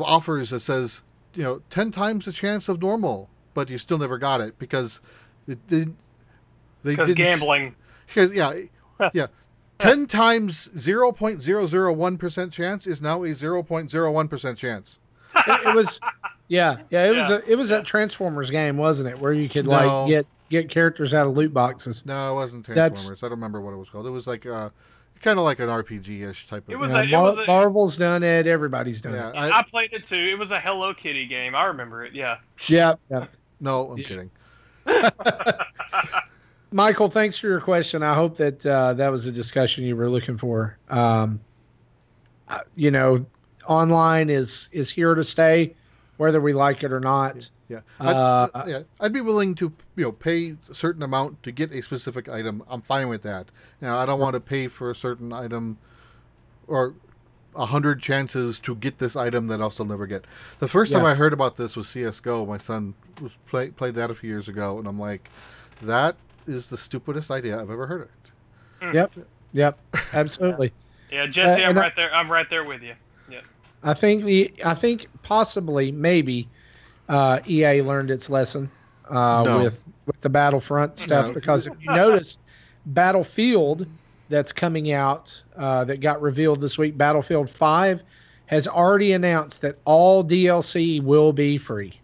offers that says 10 times the chance of normal, but you still never got it because they didn't
gambling.
Because yeah. 10 times 0.001% chance is now a 0.01% chance.
It was it was that Transformers game, wasn't it, where you could get characters out of loot boxes?
No, it wasn't Transformers. I don't remember what it was called. It was like kind of like an RPG-ish type of.
Marvel's done it. Everybody's done it.
I played it too. It was a Hello Kitty game. I remember it. Yeah.
Yeah.
No, I'm kidding.
Michael, thanks for your question. I hope that that was the discussion you were looking for. Online is here to stay, whether we like it or not.
Yeah. I'd be willing to pay a certain amount to get a specific item. I'm fine with that. Now, I don't want to pay for a certain item or 100 chances to get this item that I'll still never get. The first time I heard about this was CS:GO. My son played that a few years ago, and I'm like, that is the stupidest idea I've ever heard of.
Yep, absolutely.
Yeah, Jesse, I'm right there. I'm right there with you. Yeah.
I think possibly maybe EA learned its lesson with the Battlefront stuff, because if you notice, Battlefield that's coming out that got revealed this week, Battlefield 5, has already announced that all DLC will be free.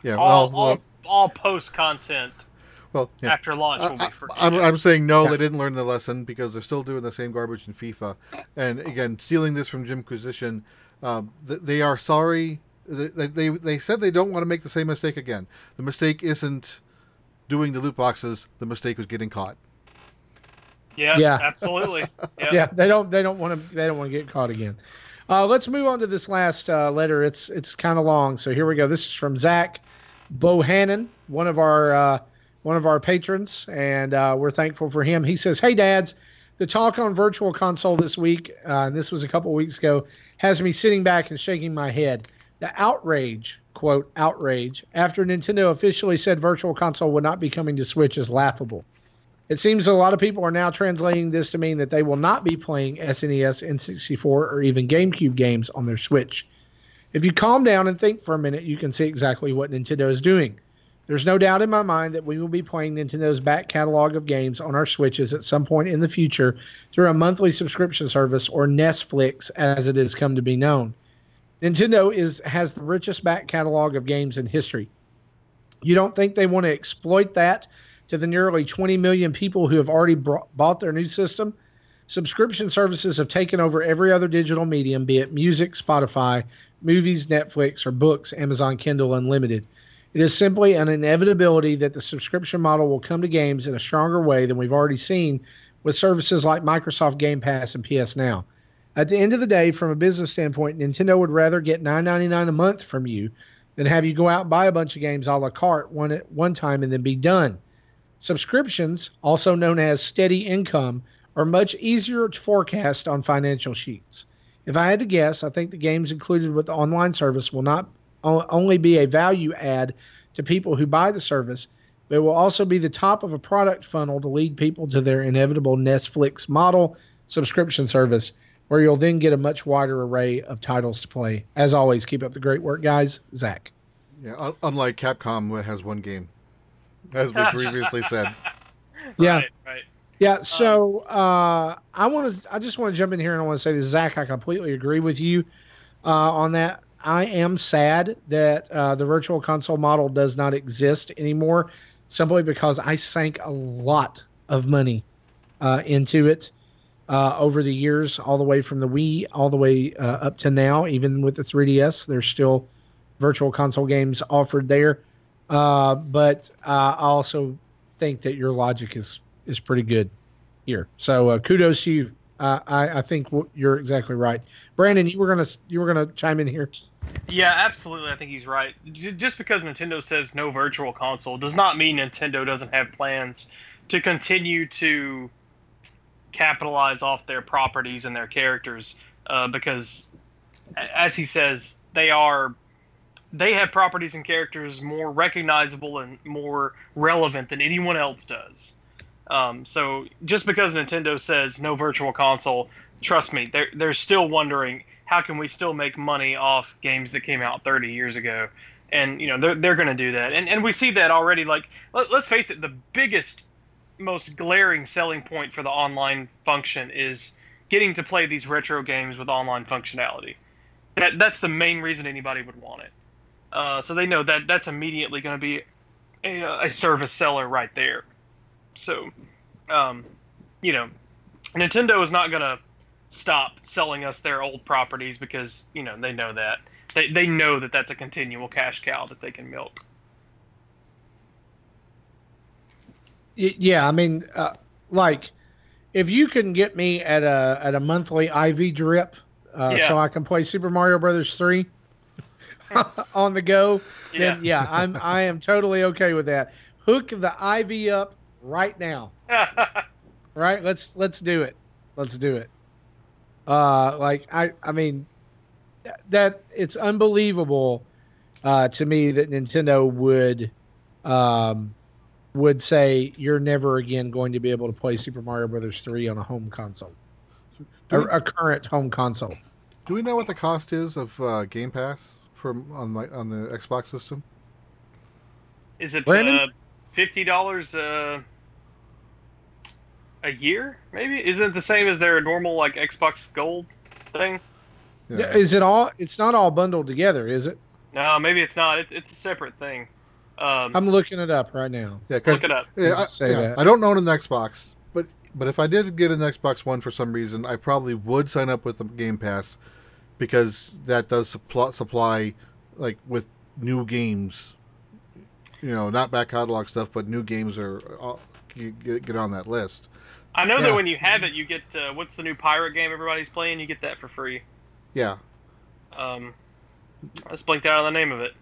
Yeah,
all post content.
Well, yeah.
After launch will be free.
I'm saying no, they didn't learn the lesson because they're still doing the same garbage in FIFA. And again, stealing this from Jimquisition, they are sorry. They said they don't want to make the same mistake again. The mistake isn't doing the loot boxes. The mistake was getting caught.
Yeah, absolutely. Yeah.
Yeah, they don't want to get caught again. Let's move on to this last letter. It's kind of long, so here we go. This is from Zach Bohannon, one of our patrons, and we're thankful for him. He says, "Hey dads, the talk on Virtual Console this week, and this was a couple weeks ago, has me sitting back and shaking my head. The outrage, quote, outrage, after Nintendo officially said Virtual Console would not be coming to Switch is laughable. It seems a lot of people are now translating this to mean that they will not be playing SNES, N64, or even GameCube games on their Switch. If you calm down and think for a minute, you can see exactly what Nintendo is doing. There's no doubt in my mind that we will be playing Nintendo's back catalog of games on our Switches at some point in the future through a monthly subscription service, or Netflix as it has come to be known. Nintendo has the richest back catalog of games in history. You don't think they want to exploit that to the nearly 20 million people who have already bought their new system? Subscription services have taken over every other digital medium, be it music, Spotify, movies, Netflix, or books, Amazon Kindle Unlimited. It is simply an inevitability that the subscription model will come to games in a stronger way than we've already seen with services like Microsoft Game Pass and PS Now. At the end of the day, from a business standpoint, Nintendo would rather get $9.99 a month from you than have you go out and buy a bunch of games a la carte one time and then be done. Subscriptions, also known as steady income, are much easier to forecast on financial sheets. If I had to guess, I think the games included with the online service will not only be a value add to people who buy the service, but it will also be the top of a product funnel to lead people to their inevitable Netflix model subscription service, where you'll then get a much wider array of titles to play. As always, keep up the great work, guys. Zach.
Yeah, unlike Capcom, which has one game, as we previously said.
Yeah.
Right.
Yeah, so I just want to jump in here and I want to say to Zach, I completely agree with you on that. I am sad that the Virtual Console model does not exist anymore, simply because I sank a lot of money into it over the years, all the way from the Wii, all the way up to now. Even with the 3DS, there's still Virtual Console games offered there. But I also think that your logic is pretty good here. So kudos to you. I think you're exactly right. Brandon, you were gonna chime in here.
Yeah, absolutely. I think he's right. Just because Nintendo says no Virtual Console does not mean Nintendo doesn't have plans to continue to capitalize off their properties and their characters. Because, as he says, they have properties and characters more recognizable and more relevant than anyone else does. So just because Nintendo says no Virtual Console, trust me, they're still wondering, how can we still make money off games that came out 30 years ago? And, they're going to do that. And we see that already. Like, let's face it, the biggest, most glaring selling point for the online function is getting to play these retro games with online functionality. That's the main reason anybody would want it. So they know that that's immediately going to be a service seller right there. So, Nintendo is not going to stop selling us their old properties because, they know that. They know that that's a continual cash cow that they can milk.
Yeah, I mean, like, if you can get me at a monthly IV drip, so I can play Super Mario Brothers 3 on the go, then I am totally okay with that. Hook the IV up right now. Right? Let's do it. Let's do it. I mean, that it's unbelievable to me that Nintendo would say you're never again going to be able to play Super Mario Brothers 3 on a home console, a current home console.
Do we know what the cost is of Game Pass on the Xbox system?
Is it $50? a year, maybe. Isn't it the same as their normal like Xbox Gold thing?
Yeah. Is it all? It's not all bundled together, is it?
No, maybe it's not. It's a separate thing.
I'm looking it up right now.
Yeah,
look it up.
Yeah, I don't own an Xbox, but if I did get an Xbox One for some reason, I probably would sign up with the Game Pass because that does supply like with new games. Not back catalog stuff, but new games are get on that list.
I know that when you have it, you get what's the new pirate game everybody's playing? You get that for free.
Yeah.
I just blinked out on the name of it.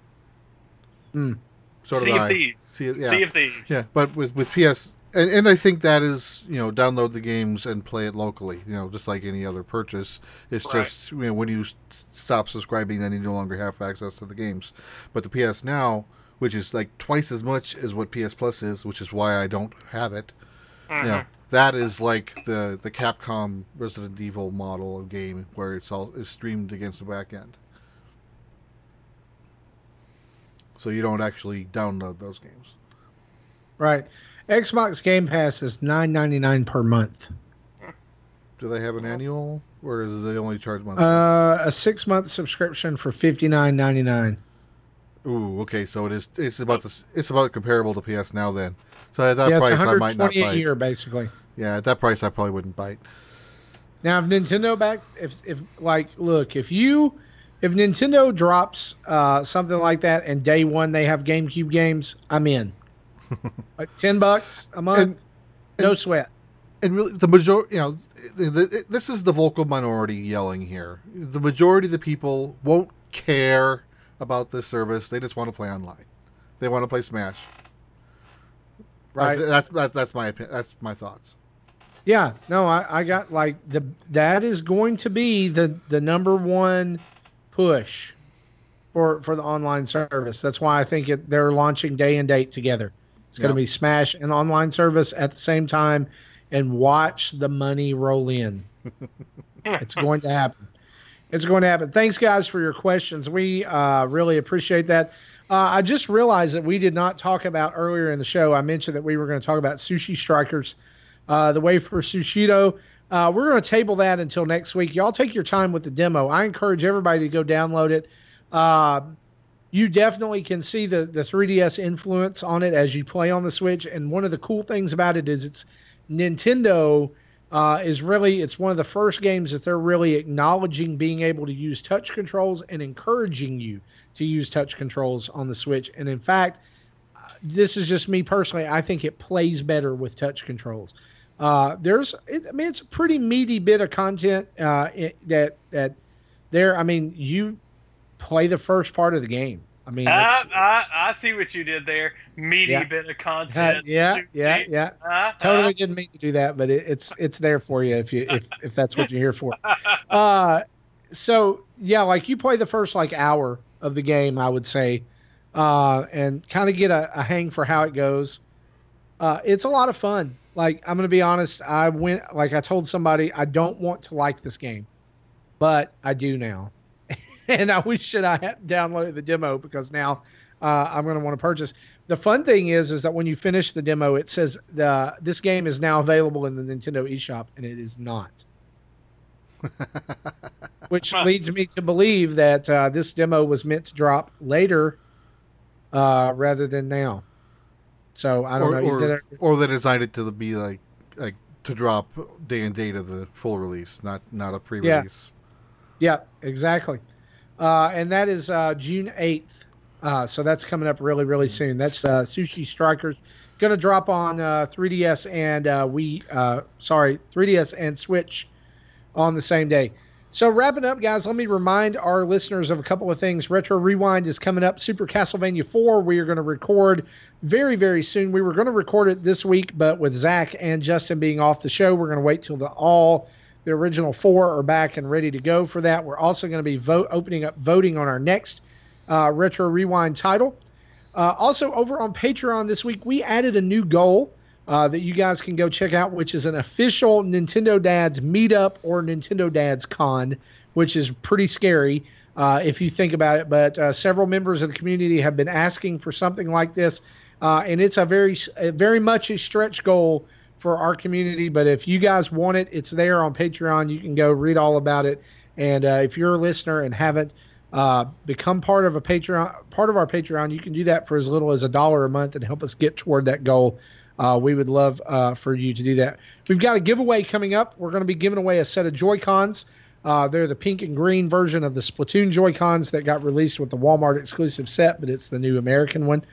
So
Sea of Thieves.
Sea
of Thieves.
Yeah, but with PS, and I think that is, download the games and play it locally, just like any other purchase. It's just, when you stop subscribing, then you no longer have access to the games. But the PS Now, which is like twice as much as what PS Plus is, which is why I don't have it, that is like the Capcom Resident Evil model of game where it's streamed against the back end. So you don't actually download those games.
Right. Xbox Game Pass is $9.99 per month.
Do they have an annual, or is they only charge monthly?
A 6-month subscription for $59.99.
Ooh, okay. So it's about comparable to PS Now then. So at that price, I might not bite.
$120 a year, basically.
Yeah, at that price, I probably wouldn't bite.
Now, if Nintendo if Nintendo drops something like that and day one they have GameCube games, I'm in. Like $10 a month, no sweat.
And really, the majority, this is the vocal minority yelling here. The majority of the people won't care about this service. They just want to play online. They want to play Smash. Right. That's my opinion. That's my thoughts.
Yeah. No, I got that is going to be the number one push for the online service. That's why I think they're launching day and date together. It's going to be Smash and online service at the same time, and watch the money roll in. It's going to happen. It's going to happen. Thanks, guys, for your questions. We really appreciate that. I just realized that we did not talk about earlier in the show. I mentioned that we were going to talk about Sushi Strikers, the way for Sushido. We're going to table that until next week. Y'all take your time with the demo. I encourage everybody to go download it. You definitely can see the 3DS influence on it as you play on the Switch. And one of the cool things about it is it's Nintendo it's one of the first games that they're really acknowledging being able to use touch controls and encouraging you to use touch controls on the Switch. And in fact, this is just me personally, I think it plays better with touch controls. It's a pretty meaty bit of content you play the first part of the game.
I see what you did there. Meaty bit of content.
Totally didn't mean to do that, but it's there for you if that's what you're here for. You play the first hour of the game, I would say, and kind of get a hang for how it goes. It's a lot of fun. I'm going to be honest. I told somebody, I don't want to like this game, but I do now. And I wish that I had downloaded the demo because now I'm going to want to purchase. The fun thing is that when you finish the demo, it says this game is now available in the Nintendo eShop, and it is not. Which leads me to believe that this demo was meant to drop later rather than now. So I don't know.
Or they designed it to be like to drop day and date of the full release, not a pre-release.
Yeah, exactly. And that is June 8th. So that's coming up really, really soon. That's Sushi Strikers. Going to drop on 3DS and 3DS and Switch on the same day. So wrapping up, guys, let me remind our listeners of a couple of things. Retro Rewind is coming up. Super Castlevania 4 we are going to record very, very soon. We were going to record it this week, but with Zach and Justin being off the show, we're going to wait till the original 4 are back and ready to go for that. We're also going to be opening up voting on our next Retro Rewind title. Also, over on Patreon this week, we added a new goal that you guys can go check out, which is an official Nintendo Dads meetup or Nintendo Dads Con, which is pretty scary if you think about it. But several members of the community have been asking for something like this, and it's a very much a stretch goal for our community. But if you guys want it, it's there on Patreon. You can go read all about it. And if you're a listener and haven't become part of our Patreon, you can do that for as little as $1 a month and help us get toward that goal. We would love for you to do that. We've got a giveaway coming up. We're going to be giving away a set of Joy-Cons. They're the pink and green version of the Splatoon Joy-Cons that got released with the Walmart exclusive set, but it's the new American one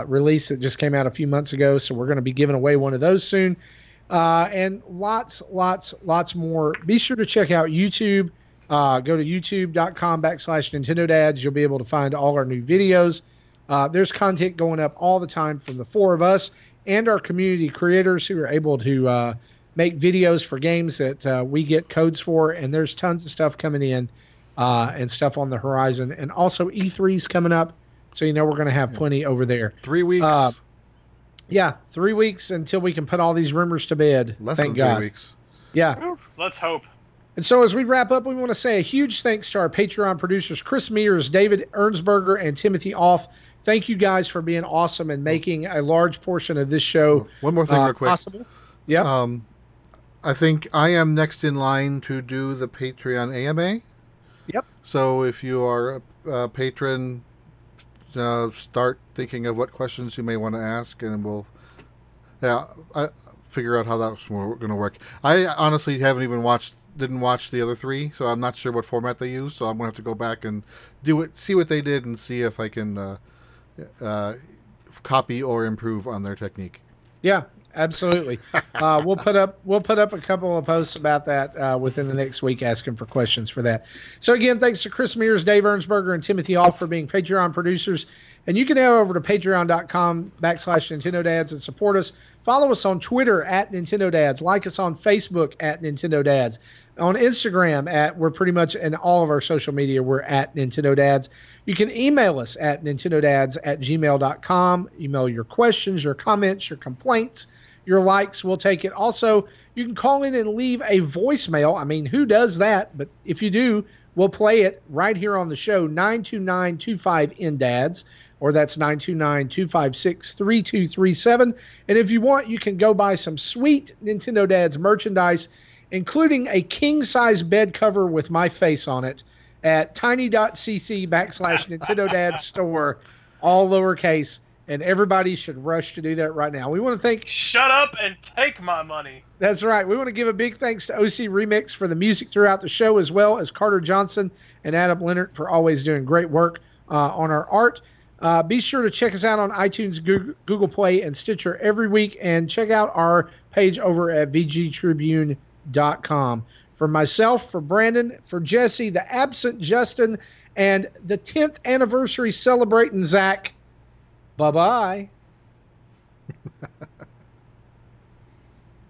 release that just came out a few months ago. So we're going to be giving away one of those soon. And lots more. Be sure to check out YouTube. Go to youtube.com/Nintendo Dads. You'll be able to find all our new videos. There's content going up all the time from the four of us and our community creators who are able to make videos for games that we get codes for. And there's tons of stuff coming in and stuff on the horizon. And also E3's coming up. So, we're going to have plenty over there.
3 weeks.
Yeah, 3 weeks until we can put all these rumors to bed.
Less
Thank
than 3
God.
weeks.
Yeah.
Oof, let's hope.
And so as we wrap up, we want to say a huge thanks to our Patreon producers, Chris Mears, David Ernsberger, and Timothy Off. Thank you guys for being awesome and making a large portion of this show
One more thing real quick.
Possible. Yeah.
I think I am next in line to do the Patreon AMA.
Yep.
So if you are a patron, start thinking of what questions you may want to ask, and we'll figure out how that's going to work. I honestly didn't watch the other three, so I'm not sure what format they use. So I'm going to have to go back and see what they did, and see if I can copy or improve on their technique.
Yeah, absolutely. We'll put up a couple of posts about that within the next week, asking for questions for that. So again, thanks to Chris Mears, Dave Ernsberger, and Timothy Hall for being Patreon producers. And you can head over to patreon.com/Nintendo Dads and support us. Follow us on Twitter @Nintendo Dads. Like us on Facebook @Nintendo Dads. On Instagram we're pretty much in all of our social media, we're @Nintendo Dads. You can email us at nintendodads@gmail.com. Email your questions, your comments, your complaints, your likes. We'll take it. Also, you can call in and leave a voicemail. I mean, who does that? But if you do, we'll play it right here on the show, 929-25-NDADS, or that's 929-256-3237. And if you want, you can go buy some sweet Nintendo Dads merchandise, including a king-size bed cover with my face on it at tiny.cc/Nintendo Dads store, all lowercase. And everybody should rush to do that right now. We want to thank...
Shut up and take my money.
That's right. We want to give a big thanks to OC Remix for the music throughout the show, as well as Carter Johnson and Adam Leonard for always doing great work on our art. Be sure to check us out on iTunes, Google Play, and Stitcher every week, and check out our page over at VGTribune.com. For myself, for Brandon, for Jesse, the absent Justin, and the 10th anniversary celebrating Zach, bye-bye.